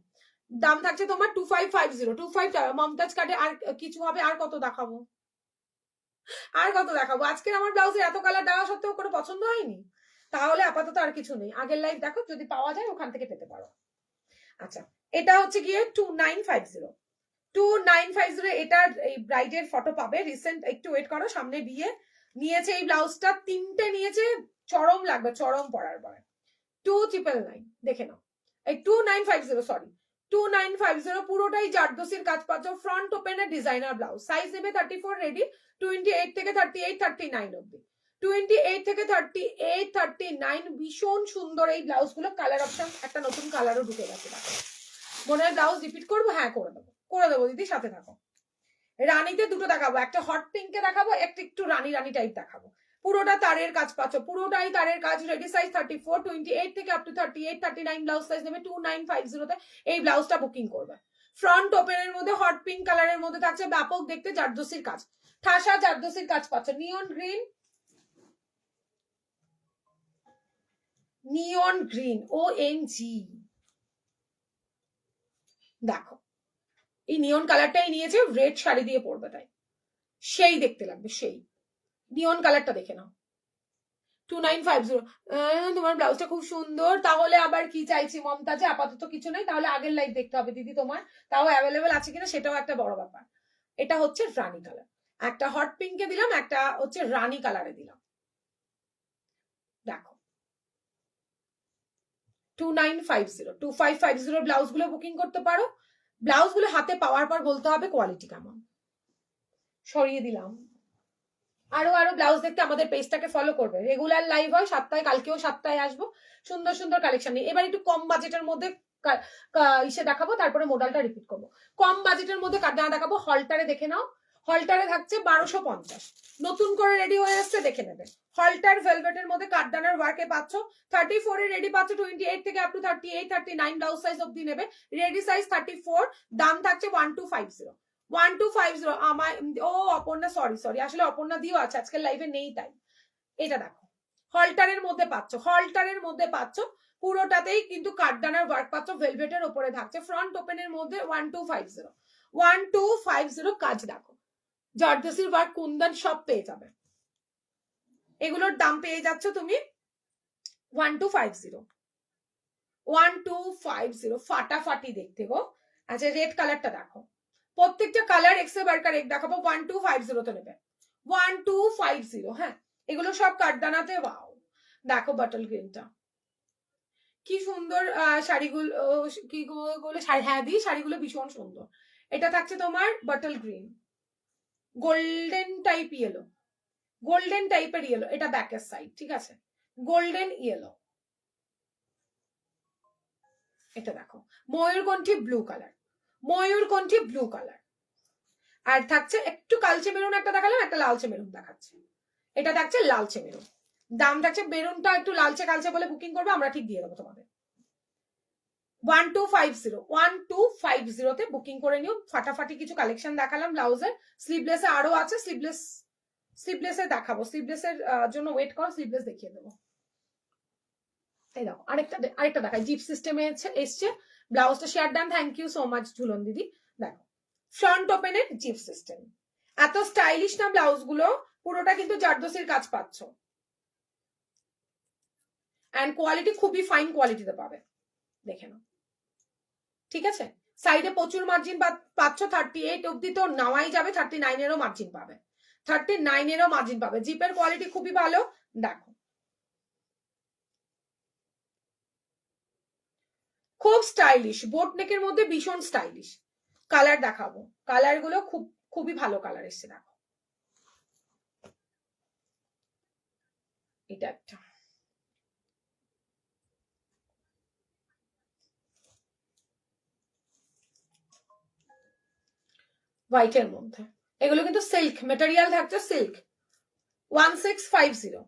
দাম থাকছে তোমার 2550, 25 মমতাজ কাটে। আর কিছু হবে, আর কত দেখাবো, আর কত দেখাবো? আজকের আমার ব্লাউজে এত কালার দেওয়া সত্ত্বেও কোনো পছন্দ হয়নি, তাহলে আপাতত আর কিছু নেই। আগের লাইভ দেখো, যদি পাওয়া যায় ওখান থেকে পেতে পারো। আচ্ছা এটা হচ্ছে গিয়ে 2950, 2950, এটার এই ব্রাইডের ফটো পাবে রিসেন্ট, একটু ওয়েট করো, সামনে বিয়ে। নিয়েছে এই ব্লাউজটা 3টে নিয়েছে, চরম লাগবে, চরম পরার পরে। 2999 দেখে নাও, এই 2950, সরি 2950, পুরোটাই জারদোসির কাজ পাচ্ছ, ফ্রন্ট ওপেনের ডিজাইনার ব্লাউজ। সাইজ নেবে 34 রেডি, 28 থেকে 38, 39 অব্দি। 28 থেকে 38, 39, ভীষণ সুন্দর এই ব্লাউজ গুলো। কালার অপশন একটা নতুন কালারও ঢুকে গেছে, মনে হয় ব্লাউজ রিপিট করবো, হ্যাঁ করে দেবো, করে দেবো দিদি, সাথে থাকো। রানীতে দুটো দেখাবো, একটা হট পিঙ্কে দেখাবো, একটা একটু রানী রানী টাইপ দেখাবো। পুরোটা তারের কাজ পাচ্ছ, পুরোটাই তারের কাজ। রেডি সাইজ 34, 28 থেকে আপ টু 38, 39 ব্লাউজ সাইজ নেবে 2950-তে। এই ব্লাউজটা বুকিং করবে। ফ্রন্ট ওপেনের মধ্যে হট পিঙ্ক কালারের মধ্যে থাকছে, ব্যাপক দেখতে জারদোসির কাজ, ঠাসা জারদোসির কাজ পাচ্ছ। নিয়ন গ্রিন, নিয়ন গ্রিন, OMG দেখো, এই নিয়ন কালারটাই নিয়েছে, রেড শাড়ি দিয়ে পরবে, তাই সেই দেখতে লাগবে, সেই নিয়ন কালারটা দেখে নাও। 2950, তোমার ব্লাউজটা খুব সুন্দর। তাহলে আবার কি চাইছি মমতাজে, আপাতত কিছু নেই, তাহলে আগের লাইভ দেখতে হবে দিদি তোমার, তাও অ্যাভেলেবেল আছে কিনা সেটাও একটা বড় ব্যাপার। এটা হচ্ছে রানী কালার, একটা হট পিঙ্কে দিলাম, একটা হচ্ছে রানী কালারে দিলাম, দেখো 2950, 2550 ব্লাউজ গুলো বুকিং করতে পারো। ব্লাউজ গুলো হাতে পাওয়ার পর বলতে হবে কোয়ালিটি কেমন। সরিয়ে দিলাম। আরো আরো ব্লাউজ দেখতে আমাদের পেজটাকে ফলো করবে। রেগুলার লাইভ হয় 7টায়, কালকেও 7টায় আসবো, সুন্দর সুন্দর কালেকশন নিয়ে। এবার একটু কম বাজেটের মধ্যে ইসে দেখাবো, তারপরে মডেলটা রিপিট করবো। কম বাজেটের মধ্যে কাটনা দেখাবো, হলটারে দেখে নাও। হলটারে থাকছে 1250, নতুন করে রেডি হয়ে আসছে, দেখে নেবে। হলটার ভেলভেটের মধ্যে কাঠদানার ওয়ার্কে পাচ্ছ, 34 এ রেডি পাচ্ছ, 28 থেকে আপ টু 38, 39 ব্লাউজ সাইজ অব্দি নেবে। রেডি সাইজ 34, দাম থাকছে 1250, 1250। আমার ও অপর্ণা, সরি সরি, আসলে অপর্ণা দিও আছে, আজকের লাইভে নেই তাই। এটা দেখো, হলটারের মধ্যে পাচ্ছ, হলটারের মধ্যে পাচ্ছ, পুরোটাতেই কিন্তু কাঠদানার ওয়ার্ক পাচ্ছ, ভেলভেটের উপরে থাকছে। ফ্রন্ট ওপেনের মধ্যে 1250, 1250 কাজ দেখো, জর্জেসির ওয়ার্ক, কুন্দন সব পেয়ে যাবে। এগুলোর দাম পেয়ে যাচ্ছ তুমি 1250, 1250, ফাটাফাটি দেখতে গো। আচ্ছা রেড কালারটা দেখো, প্রত্যেকটা কালার এক্সে বারকার এক দেখাবো, 1250 তো নেবে। 1250। হ্যাঁ, এগুলো সব কাঠদানাতে। ওয়াও, দেখো বাটল গ্রিনটা কি সুন্দর। শাড়িগুলো কি গুলো শাড়ি, হ্যাঁ দি শাড়িগুলো ভীষণ সুন্দর। এটা থাকছে তোমার bottle green, golden type yellow, golden টাইপের ইয়েলো, এটা ব্যাকের সাইড, ঠিক আছে, গোল্ডেন ইয়েলো। এটা দেখো ময়ূরকণ্ঠী ব্লু কালার, ময়ূরকণ্ঠী ব্লু কালার। আর থাকছে একটু কালচে মেরুন একটা দেখালাম, একটা লালচে মেরুন দেখাচ্ছে, এটা থাকছে লালচে মেরুন। দাম থাকছে, মেরুনটা একটু লালচে কালচে বলে বুকিং করবে, আমরা ঠিক দিয়ে দেবো তোমাদের। 1250 তে বুকিং করে নিও। ফাটাফাটি কিছু কালেকশন দেখালাম ব্লাউজের। স্লিভলেসে আরো আছে, স্লিভলেসে দেখাবো, স্লিভলেসের জন্য ওয়েট কর, স্লিভলেস দেখিয়ে দেবো। এই দেখো আরেকটা দেখাই, জিপ সিস্টেমে এসছে ব্লাউজটা। Share done, thank you so much Jhulan দিদি। দেখো ফ্রন্ট ওপেনের জিপ সিস্টেম, এত স্টাইলিশ না ব্লাউজ গুলো, পুরোটা কিন্তু জারদোসির কাজ পাচ্ছ, এন্ড কোয়ালিটি খুবই ফাইন কোয়ালিটিতে পাবে, দেখে নাও, ঠিক আছে। সাইডে প্রচুর মার্জিন পাচ্ছ, 38 অব্দি তো নেওয়াই যাবে, 39-এরও মার্জিন পাবে, 39-এরও মার্জিন পাবে। জিপের কোয়ালিটি খুবই ভালো। দেখো খুব স্টাইলিশ, বোট নেকের মধ্যে ভীষণ স্টাইলিশ। কালার দেখাবো, কালার গুলো খুবই ভালো কালার এসছে। দেখো এটা একটা, হোয়াইটের মধ্যে, এগুলো কিন্তু সিল্ক মেটেরিয়াল থাকছে, সিল্ক। 1650,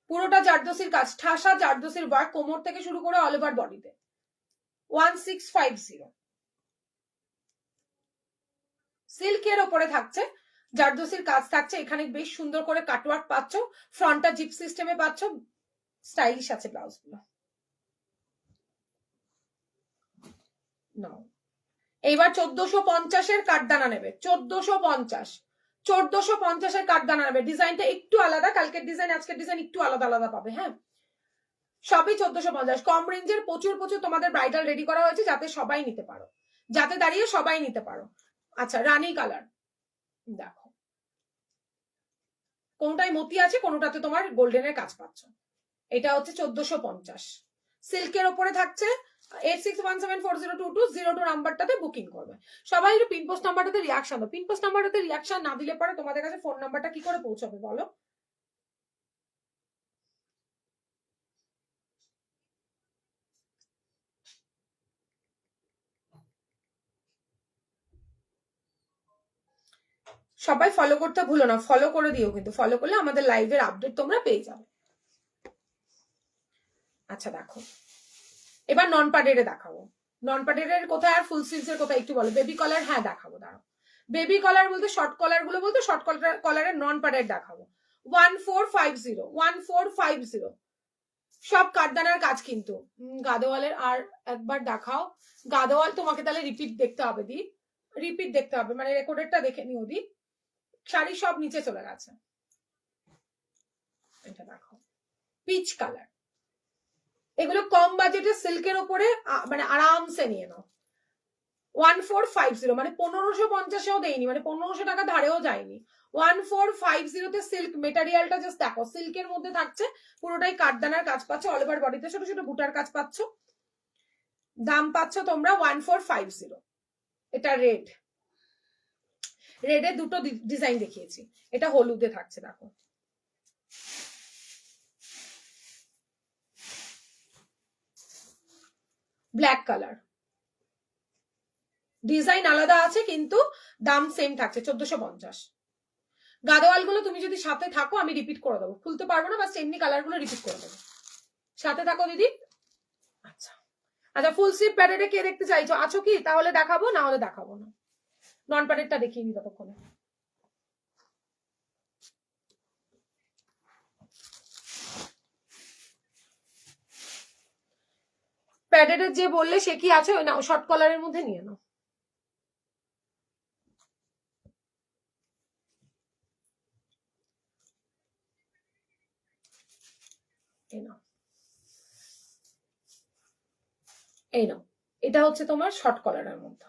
পুরোটা জারদোসির কাজ, ঠাসা জারদোসির ওয়ার্ক, কোমর থেকে শুরু করে অল ওভার বডিতে। 1650 সিল্কের ওপরে থাকছে, জারদোসির কাজ থাকছে, এখানে বেশ সুন্দর করে কাটওয়ার্ক পাচ্ছ, ফ্রন্টটা জিপ সিস্টেমে পাচ্ছ, স্টাইলিশ আছে ব্লাউজ গুলো। নাও এইবার 1450-এর কাঠদানা নেবে, 1450-এর কাঠদানা নেবে। ডিজাইনটা একটু আলাদা, কালকের ডিজাইন আজকের ডিজাইন একটু আলাদা আলাদা পাবে। হ্যাঁ, সবই 1450, কম রেঞ্জের, প্রচুর তোমাদের ব্রাইডাল রেডি করা হয়েছে, যাতে সবাই নিতে পারো, যাতে দাঁড়িয়ে সবাই নিতে পারো। আচ্ছা, রানী কালার দেখো, কোনটাই মতি আছে, কোনটাতে তোমার গোল্ডেনের কাজ পাচ্ছ। এটা হচ্ছে 1450, সিল্কের ওপরে থাকছে। 8617402202 নাম্বারটাতে বুকিং করবে। সবাই একটু পিনপোস্ট নাম্বারটাতে রিয়াকশন দাও। পিনপোস্ট নাম্বারটাতে রিয়াকশন না দিলে পরে তোমাদের কাছে ফোন নাম্বারটা কি করে পৌঁছাবে বলো? সবাই ফলো করতে ভুলো না, ফলো করে দিও কিন্তু, ফলো করলে আমাদের লাইভের আপডেট তোমরা পেয়ে যাবে। আচ্ছা দেখো, এবার নন পাডেরে দেখাবো। নন পাডের কোথায় আর ফুল স্লিভস এর কোথায় একটু বলো। বেবি কলার, হ্যাঁ দেখাবো, দাঁড়াও। বেবি কলার বলতে শর্ট কলার গুলো, বলতে শর্ট কলারের নন পাডের দেখাবো। 1450 সব কাঠদানার কাজ কিন্তু। গাদোয়ালের আর একবার দেখাও। গাদোয়াল তোমাকে তাহলে রিপিট দেখতে হবে দি, রিপিট দেখতে হবে, মানে রেকর্ডেরটা দেখে নিও দি। শাড়ি সব নিচে চলে গেছে। এটা দেখো পিচ কালার, এগুলো কম বাজেটে সিল্কের ওপরে, মানে আরামসে নিয়ে নাও। 1450, মানে 1550-এও দেয়নি, মানে 1500 টাকা ধারেও যায়নি। 1450-তে সিল্ক মেটেরিয়ালটা জাস্ট দেখো, সিল্কের মধ্যে থাকছে, পুরোটাই কাঠদানার কাজ পাচ্ছ, অল ওভার বডিতে ছোট ছোট বুটার কাজ পাচ্ছ। দাম পাচ্ছ তোমরা 1450। এটা রেড, রেডের দুটো ডিজাইন দেখিয়েছি, এটা হলুদে থাকছে দেখো। ব্ল্যাক কালার, ডিজাইন আলাদা আছে কিন্তু দাম সেম থাকছে 1450। গাদোয়াল গুলো তুমি যদি সাথে থাকো আমি রিপিট করে দেবো, খুলতে পারবো না, বাস এমনি কালার গুলো রিপিট করে দেবো, সাথে থাকো দিদি। আচ্ছা আচ্ছা, ফুল স্লিভ প্যাডেডে কে দেখতে চাইছো, আছো কি? তাহলে দেখাবো, না হলে দেখাবো না। নন প্যাডেডটা দেখিয়ে নি ততক্ষণে। প্যাডেডের যে বললে সে কি আছে, ওই না শর্ট কলারের মধ্যে নিয়ে নাও। এই নাও, এই নাও, এটা হচ্ছে তোমার শর্ট কলারের মধ্যে,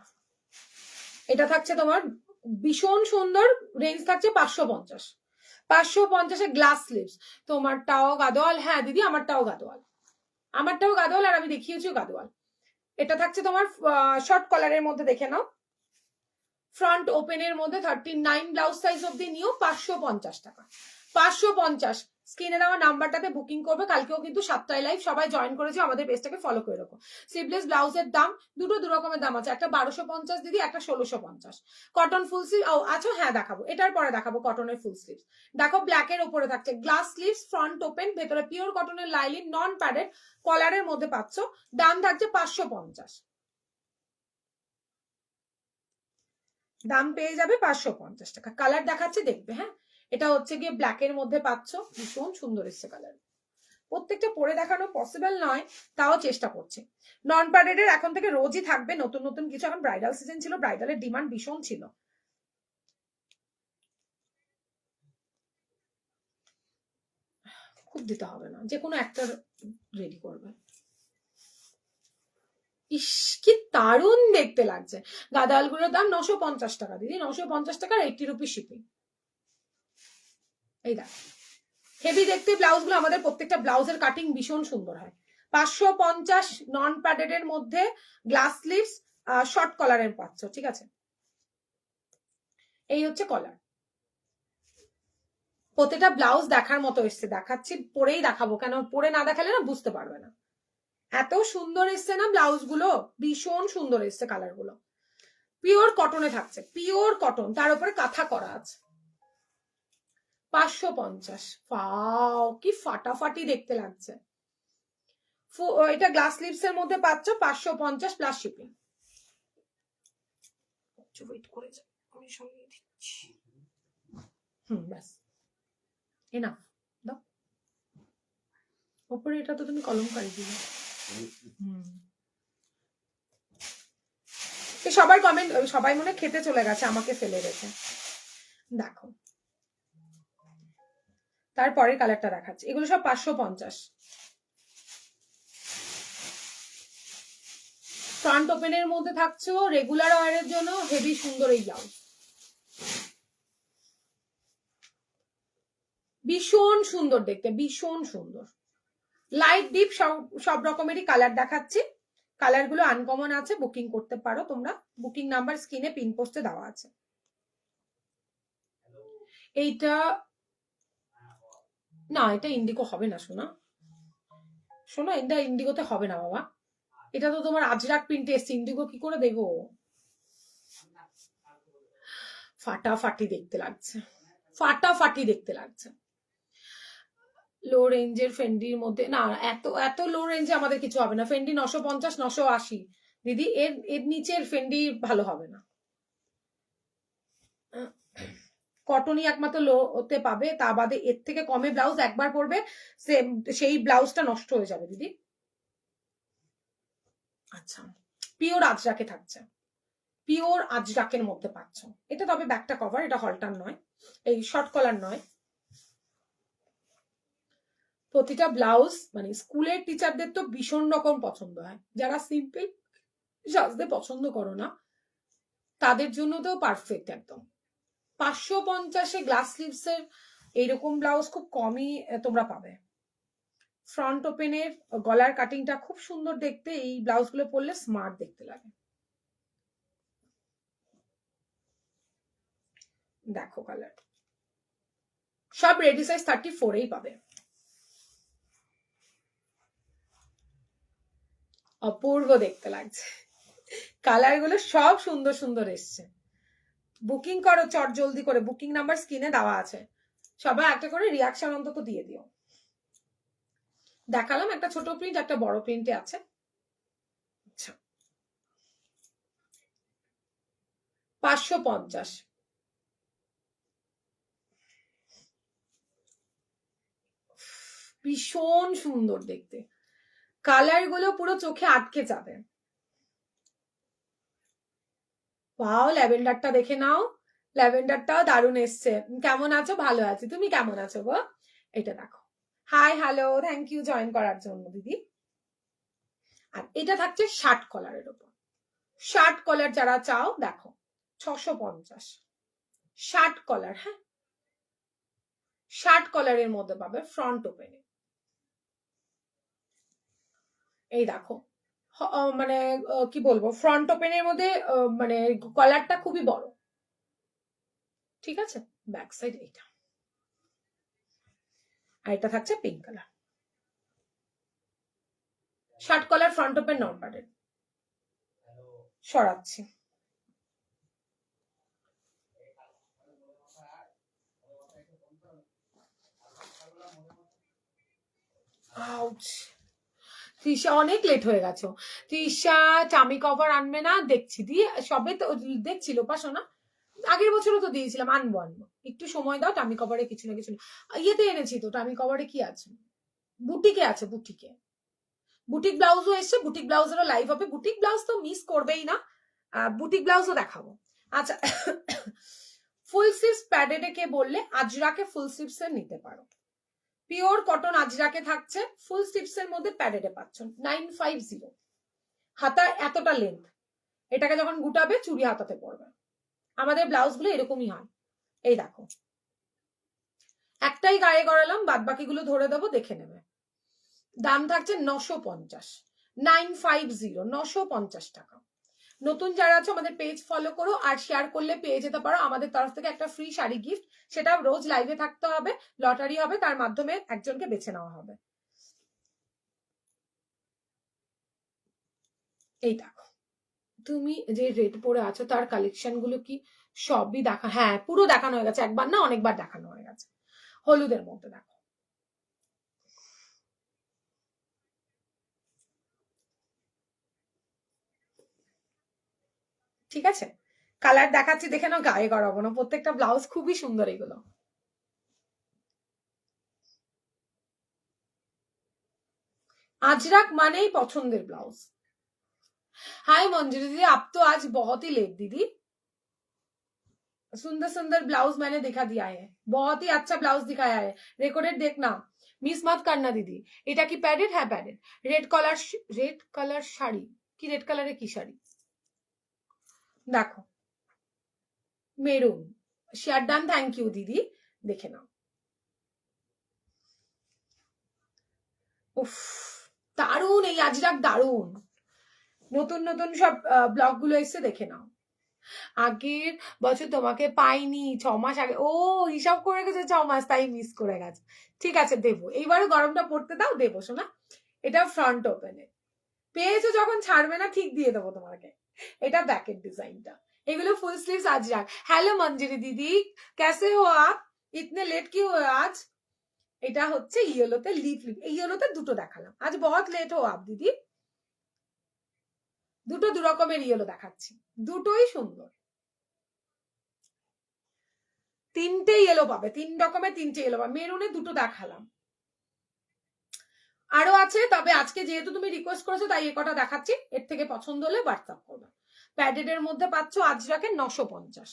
এটা থাকছে তোমার ভীষণ সুন্দর, রেঞ্জ থাকছে 550। 550 গ্লাস স্লিভস। তোমারটাও গাদোয়াল, হ্যাঁ দিদি আমারটাও গাদোয়াল, আমারটাও গাদোয়াল, আর আমি দেখিয়েছিও গাদোয়াল। এটা থাকছে তোমার শর্ট কলারের মধ্যে, দেখে নাও, ফ্রন্ট ওপেনের মধ্যে 39 ব্লাউজ সাইজ অব্দি নিও, 550 টাকা। 550। স্ক্রিনে দেওয়া নাম্বারটাতে বুকিং করবে। কালকেও কিন্তু 7টায় লাইভ, সবাই জয়েন করেছে, আমাদের পেজটাকে ফলো করে রাখো। স্লিভলেস ব্লাউজের দাম দুটো দু রকমের দাম আছে, একটা 1250 দিদি, একটা 1650। কটন ফুল স্লিভ আচ্ছা হ্যাঁ দেখাবো, এটার পরে দেখাবো কটনের ফুল স্লিভ। দেখো ব্ল্যাকের উপরে থাকছে গ্লাস স্লিভস, ফ্রন্ট ওপেন, ভেতরে পিওর কটনের লাইলিন, নন প্যাডেড, কলারের মধ্যে পাচ্ছ। দাম থাকছে 550। দাম পেয়ে যাবে 550 টাকা। কালার দেখাচ্ছে দেখবে, হ্যাঁ এটা হচ্ছে গিয়ে ব্ল্যাকের মধ্যে পাচ্ছ, ভীষণ সুন্দর এসছে কালার। প্রত্যেকটা পরে দেখানো পসিবল নয়, তাও চেষ্টা করছি। নন প্যাডেডের এখন থেকে রোজই থাকবে নতুন নতুন কিছু। এখন ব্রাইডাল সিজন ছিল, ব্রাইডালের ডিমান্ড ভীষণ ছিল। খুব দিতে হবে না, যে কোনো একটা রেডি করবে। ইস কি দারুণ দেখতে লাগছে। গাদালগুলোর দাম 950 টাকা দিদি, 950 টাকার 80 রুপি শিপিং। এই দেখ হেভি দেখতে ব্লাউজগুলো, আমাদের প্রত্যেকটা ব্লাউজের কাটিং ভীষণ সুন্দর হয়। 550 নন প্যাডেড এর মধ্যে গ্লাস স্লিভস, শর্ট কলারের পাচ্ছ, ঠিক আছে। এই হচ্ছে কলার। প্রত্যেকটা ব্লাউজ দেখার মতো এসছে, দেখাচ্ছি, পরেই দেখাবো, কেন পরে না দেখালে না বুঝতে পারবে না। এত সুন্দর এসছে না ব্লাউজ গুলো, ভীষণ সুন্দর এসছে কালার গুলো। পিওর কটনে থাকছে, পিওর কটন, তার উপরে কাঁথা করা আছে। 550। পাও কি ফাটাফাটি দেখতে লাগছে। এটা গ্লাস স্লিভস এর মধ্যে পাচ্ছ, 550 প্লাস শিপিং। ওয়েট করে যাও, আমি সরিয়ে দিচ্ছি। ব্যাস এনাফ। দাও উপরে, এটা তো তুমি কলমকারি দিলে। সবার কমেন্ট, সবাই মনে খেতে চলে গেছে আমাকে ফেলে রেখে। দেখো তারপরের কালারটা দেখাচ্ছি, এগুলো সব 550। ফ্রন্ট ওপেনের মধ্যে থাকছে, রেগুলার ওয়ারের জন্য হেভি সুন্দর এই ব্লাউজ, ভীষণ সুন্দর দেখতে, ভীষণ সুন্দর। লাইট ডিপ সব রকমেরই কালার দেখাচ্ছি। কালার গুলো আনকমন আছে, বুকিং করতে পারো তোমরা। বুকিং নাম্বার স্ক্রিনে পিন পোস্টে দেওয়া আছে। এইটা না, এটা ইন্ডিগো হবে না শোনা, শোনো এটা ইন্ডিগোতে হবে না বাবা, এটা তো তোমার আজরাক প্রিন্টে এসছে, ইন্ডিগো কি করে দেবো। ফাটাফাটি দেখতে লাগছে, ফাটাফাটি দেখতে লাগছে। লো রেঞ্জের ফেন্ডির মধ্যে না, এত এত লো রেঞ্জে আমাদের কিছু হবে না। ফেন্ডি 950 980 দিদি, এর এর নিচের ফেন্ডি ভালো হবে না। কটনই একমাত্র লো হতে পাবে, তা বাদে এর থেকে কমে ব্লাউজ একবার পরবে সেই ব্লাউজটা নষ্ট হয়ে যাবে দিদি। আচ্ছা পিওর আজরাকে থাকছে, পিওর আজরাকের মধ্যে পাচ্ছ এটা। তবে ব্যাকটা কভার, এটা হলটার নয়, এই শর্ট কলার নয়। প্রতিটা ব্লাউজ মানে স্কুলের টিচারদের তো ভীষণ রকম পছন্দ হয়, যারা সিম্পল সাজতে পছন্দ করো না তাদের জন্য তো পারফেক্ট একদম। 550-এ গ্লাস স্লিভস এর এইরকম ব্লাউজ খুব কমই তোমরা পাবে। ফ্রন্ট ওপেনের গলার কাটিংটা খুব সুন্দর দেখতে, এই ব্লাউজ গুলো পরলে স্মার্ট দেখতে লাগে। দেখো কালার সব রেডি সাইজ 34-এই পাবে। অপূর্ব দেখতে লাগছে, কালার গুলো সব সুন্দর সুন্দর এসছে। বুকিং করো চট জলদি করে, বুকিং নাম্বার স্ক্রিনে দেওয়া আছে। সবাই একটা করে রিয়াকশন অন্তত দিয়ে দিও। দেখালাম একটা ছোট প্রিন্ট, একটা বড় প্রিন্টে আছে। আচ্ছা 550। ভীষণ সুন্দর দেখতে, কালার গুলো পুরো চোখে আটকে যাবে। পাও ল্যাভেন্ডারটা দেখে নাও, ল্যাভেন্ডারটাও দারুণ এসছে। কেমন আছো? ভালো আছি, তুমি কেমন আছো গো? এটা দেখো, hi hello, thank you join করার জন্য দিদি। আর এটা থাকছে শার্ট কলারের উপর, শার্ট কলার যারা চাও দেখো, 650, শার্ট কলার, হ্যাঁ শার্ট কলারের মধ্যে পাবে, ফ্রন্ট ওপেনে। এই দেখো মানে কি বলবো, ফ্রন্ট ওপেনের মধ্যে মানে কলারটা খুবই বড়, ঠিক আছে। ব্যাক সাইড এইটা, আর এটা থাকছে pink colour. Shirt collar, front open, not padded. সরাচ্ছি। আউচ, তৃষা অনেক লেট হয়ে গেছো। তৃষা টামি কভার আনবে না দেখছি, দিয়ে সবে তো দেখছিল উপাসনা, আগের বছরও তো দিয়েছিলাম, আনবো আনবো, একটু সময় দাও। টামি কভারে কিছু না কিছু ইয়েতে এনেছি তো, টামি কভারে কি আছে, বুটিকে আছে, বুটিকে বুটিক ব্লাউজও এসছে, বুটিক ব্লাউজেরও লাইভ হবে। বুটিক ব্লাউজ তো মিস করবেই না, বুটিক ব্লাউজও দেখাবো। আচ্ছা, ফুল স্লিভস প্যাডেডে কে বললে, আজরাকে ফুল স্লিভস এর নিতে পারো। পিওর কটন আজরাকে থাকছে, ফুল স্লিভস এর মধ্যে প্যাডেডে পাচ্ছ 950। হাতা এতটা লেন্থ, এটাকে যখন গুটাবে চুড়ি হাতাতে পড়বে। আমাদের ব্লাউজ গুলো এরকমই হয়। এই দেখো, একটাই গায়ে গড়ালাম, বাদ বাকিগুলো ধরে দেবো, দেখে নেবে। দাম থাকছে 950, 950, 950 টাকা। নতুন যারা আছো আমাদের পেজ ফলো করো, আর শেয়ার করলে পেয়ে যেতে পারো আমাদের তরফ থেকে একটা ফ্রি শাড়ি গিফট। সেটা রোজ লাইভে থাকতে হবে, লটারি হবে, তার মাধ্যমে একজনকে বেছে নেওয়া হবে। এই দেখো, তুমি যে রেড পরে আছো তার কালেকশন গুলো কি সবই দেখা, হ্যাঁ পুরো দেখানো হয়ে গেছে, একবার না অনেকবার দেখানো হয়ে গেছে। হলুদের মধ্যে দেখো, ঠিক আছে। কালার দেখাচ্ছি, দেখে নাও, গায়ে গড়াবো না, প্রত্যেকটা ব্লাউজ খুবই সুন্দর এগুলো। আজরাক মানেই পছন্দের ব্লাউজ। हाय मंजरी दीदी, आप तो आज बहुत ही लेट दीदी। सुंदर सुंदर ब्लाउज मैंने दिखा दिया है, बहुत ही अच्छा ब्लाउज दिखाया है, रेकॉर्डेड देखना, मिस मत करना दीदी। এটা কি প্যাডেড? হ্যাঁ প্যাডেড। রেড কালার শাড়ি কি, রেড কালারে কি শাড়ি দেখো, maroon, share done, thank you দিদি, দেখে নাও। উফ, দারুন, এই আজরাক দারুন, নতুন নতুন সব ব্লগ গুলো এসে দেখে নাও। আগের বছর তোমাকে পাইনি, 6 মাস আগে, ও হিসাব করে গেছে 6 মাস, তাই মিস করে গেছে। ঠিক আছে দেবো, এইবারও গরমটা পড়তে দাও, দেবো শোনা। এটা ফ্রন্ট ওপেনে পেয়েছো, যখন ছাড়বে না ঠিক দিয়ে দেবো তোমাকে। এটা ব্যাকের ডিজাইনটা, এগুলো ফুল স্লিভস আজরাক। হ্যালো মঞ্জুরি দিদি, कैसे हो आप, इतने लेट क्यों हो आज। এটা হচ্ছে ইয়েলোতে লিপ লিপ, এই ইয়েলোতে দুটো দেখালাম, আজ বহুত লেট হো আপ দিদি। দুটো দু রকমের ইয়েলো দেখাচ্ছি, দুটোই সুন্দর। তিনটে ইয়েলো পাবে, 3 রকমের 3টে ইয়েলো পাবে, মেরুনে দুটো দেখালাম, আরো আছে, তবে আজকে যেহেতু তুমি রিকোয়েস্ট করেছো তাই এ কটা দেখাচ্ছি, এর থেকে পছন্দ হলে হোয়াটসঅ্যাপ করবে। প্যাডেড এর মধ্যে পাচ্ছ আজরাকে 950।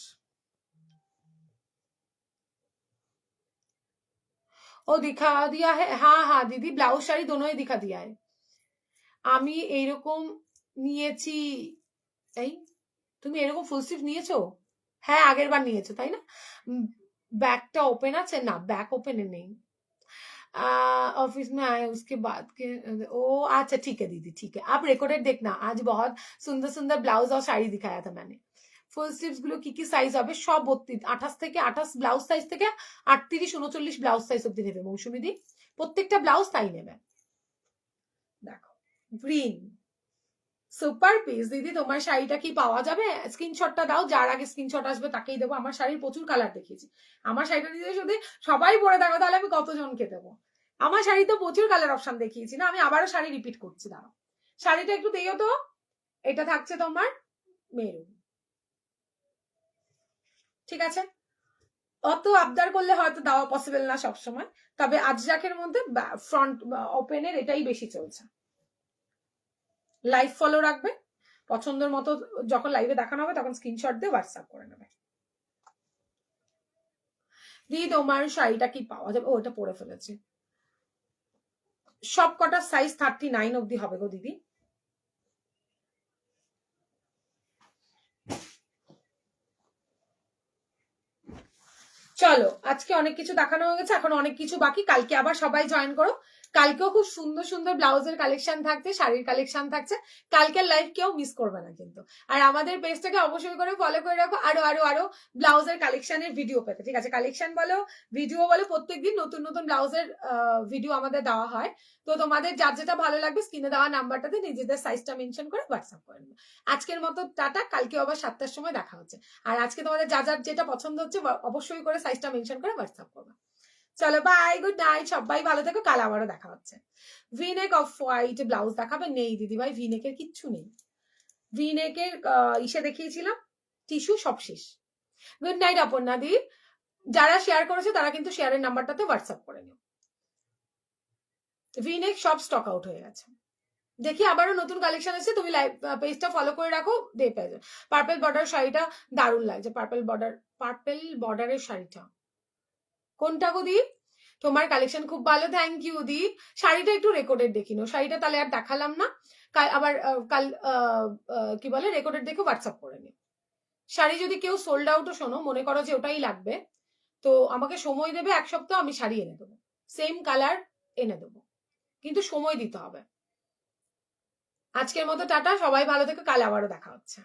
ও দিখা দিয়া হ্যাঁ হ্যাঁ হ্যাঁ দিদি, ব্লাউজ শাড়ি দোনোই দিখা দিয়া है। আমি এইরকম নিয়েছি, এই তুমি এরকম ফুল স্লিভ নিয়েছো? হ্যাঁ আগের বার নিয়েছো তাই না। ব্যাকটা ওপেন আছে না, ব্যাক ওপেনে নেই। ऑफिस में आए उसके बाद के, ओ अच्छा ठीक है दीदी ठीक है, आप रिकॉर्डेड देखना, आज बहुत सुंदर सुंदर ब्लाउज और শাড়ি दिखाया था मैंने। ফুল স্লিভস গুলো কি কি সাইজ হবে, সব 28 থেকে 28 ব্লাউজ সাইজ থেকে 38 39 ব্লাউজ সাইজ অব্দি নেবে মৌসুমী দি, প্রত্যেকটা ব্লাউজ তাই নেবে। দেখো গ্রিন, সুপার পিস দিদি, তোমার শাড়িটা কি পাওয়া যাবে? স্ক্রিনশটটা দাও, যার আগে স্ক্রিনশট আসবে তাকেই দেবো। আমার শাড়ির প্রচুর কালার দেখিয়েছি, আমার শাড়িটা দিদি যদি সবাই পরে দেখো তাহলে আমি কতজনকে দেবো। আমার শাড়িতে প্রচুর কালার অপশন দেখিয়েছি না, আমি আবারও শাড়ি রিপিট করছি, দাঁড়াও শাড়িটা একটু দিও তো। এটা থাকছে তোমার মেরুন, ঠিক আছে। অত আবদার করলে হয়তো দেওয়া পসিবল না সবসময়, তবে আজরাকের মধ্যে ফ্রন্ট ওপেনের এটাই বেশি চলছে। লাইভ ফলো রাখবে, পছন্দের মতো যখন লাইভে দেখানো হবে তখন স্ক্রিনশট দিয়ে হোয়াটসঅ্যাপ করে নেবে। দিদি তোমার শাড়িটা কি পাওয়া যাবে? ও এটা পরে ফেলেছে, সব কটা সাইজ 39 অব্দি হবে গো দিদি। চলো আজকে অনেক কিছু দেখানো হয়ে গেছে, এখন অনেক কিছু বাকি। কালকে আবার সবাই জয়েন করো। কালকেও খুব সুন্দর সুন্দর ব্লাউজের কালেকশন থাকছে, শাড়ির কালেকশন থাকছে। কালকের লাইভ কেউ মিস করবে না কিন্তু। আর আমাদের পেজটাকে অবশ্যই করে ফলো করে রাখো আরো আরো আরো ব্লাউজের কালেকশনের ভিডিও পেতে। ঠিক আছে, কালেকশন বলো, ভিডিও বলো, প্রত্যেকদিন নতুন নতুন ব্লাউজের ভিডিও আমাদের দেওয়া হয়। তো তোমাদের যার যেটা ভালো লাগবে স্ক্রিনে দেওয়া নাম্বারটাতে নিজেদের সাইজটা মেনশন করে হোয়াটসঅ্যাপ করে নেবে। আজকের মতো টাটা, কালকে আবার 7টার সময় দেখা হচ্ছে। আর আজকে তোমাদের যার যার যেটা পছন্দ হচ্ছে অবশ্যই করে সাইজটা মেনশন করে হোয়াটসঅ্যাপ করবে। চলো বাই, গুড নাইট, সবাই ভালো থেকো, কাল আবারও দেখা হচ্ছে। ভিনেক অফ হোয়াইট ব্লাউজ দেখাবে? নেই দিদি ভাই, ভিনেকের কিচ্ছু নেই। ভিনেকের ইসে দেখিয়েছিলাম, টিস্যু সব শেষ। গুড নাইট অপর্ণা দি। যারা শেয়ার করেছে তারা কিন্তু শেয়ারের নাম্বারটাতে হোয়াটসঅ্যাপ করে নিও। ভিনেক সব স্টক আউট হয়ে গেছে। দেখি আবারও নতুন কালেকশন আছে, তুমি লাইভ পেজটা ফলো করে রাখো, দিয়ে পেয়ে যাবে। পার্পল বর্ডার শাড়িটা দারুণ লাগছে, পার্পল বর্ডারের শাড়িটা। কোনটা গো দি? তোমার কালেকশন খুব ভালো, থ্যাংক ইউ দি। শাড়িটা একটু রেকর্ডেড দেখি নো, শাড়িটা তাহলে আর দেখালাম না। কাল আবার কাল কি বলে রেকর্ডেড দেখে হোয়াটসঅ্যাপ করে নিও। শাড়ি যদি কেউ সোল্ড আউটও শোনো, মনে করো যে ওটাই লাগবে, তো আমাকে সময় দেবে 1 সপ্তাহ, আমি শাড়ি এনে দেবো, সেম কালার এনে দেবো, কিন্তু সময় দিতে হবে। আজকের মতো টাটা, সবাই ভালো থেকো, কাল আবারও দেখা হচ্ছে।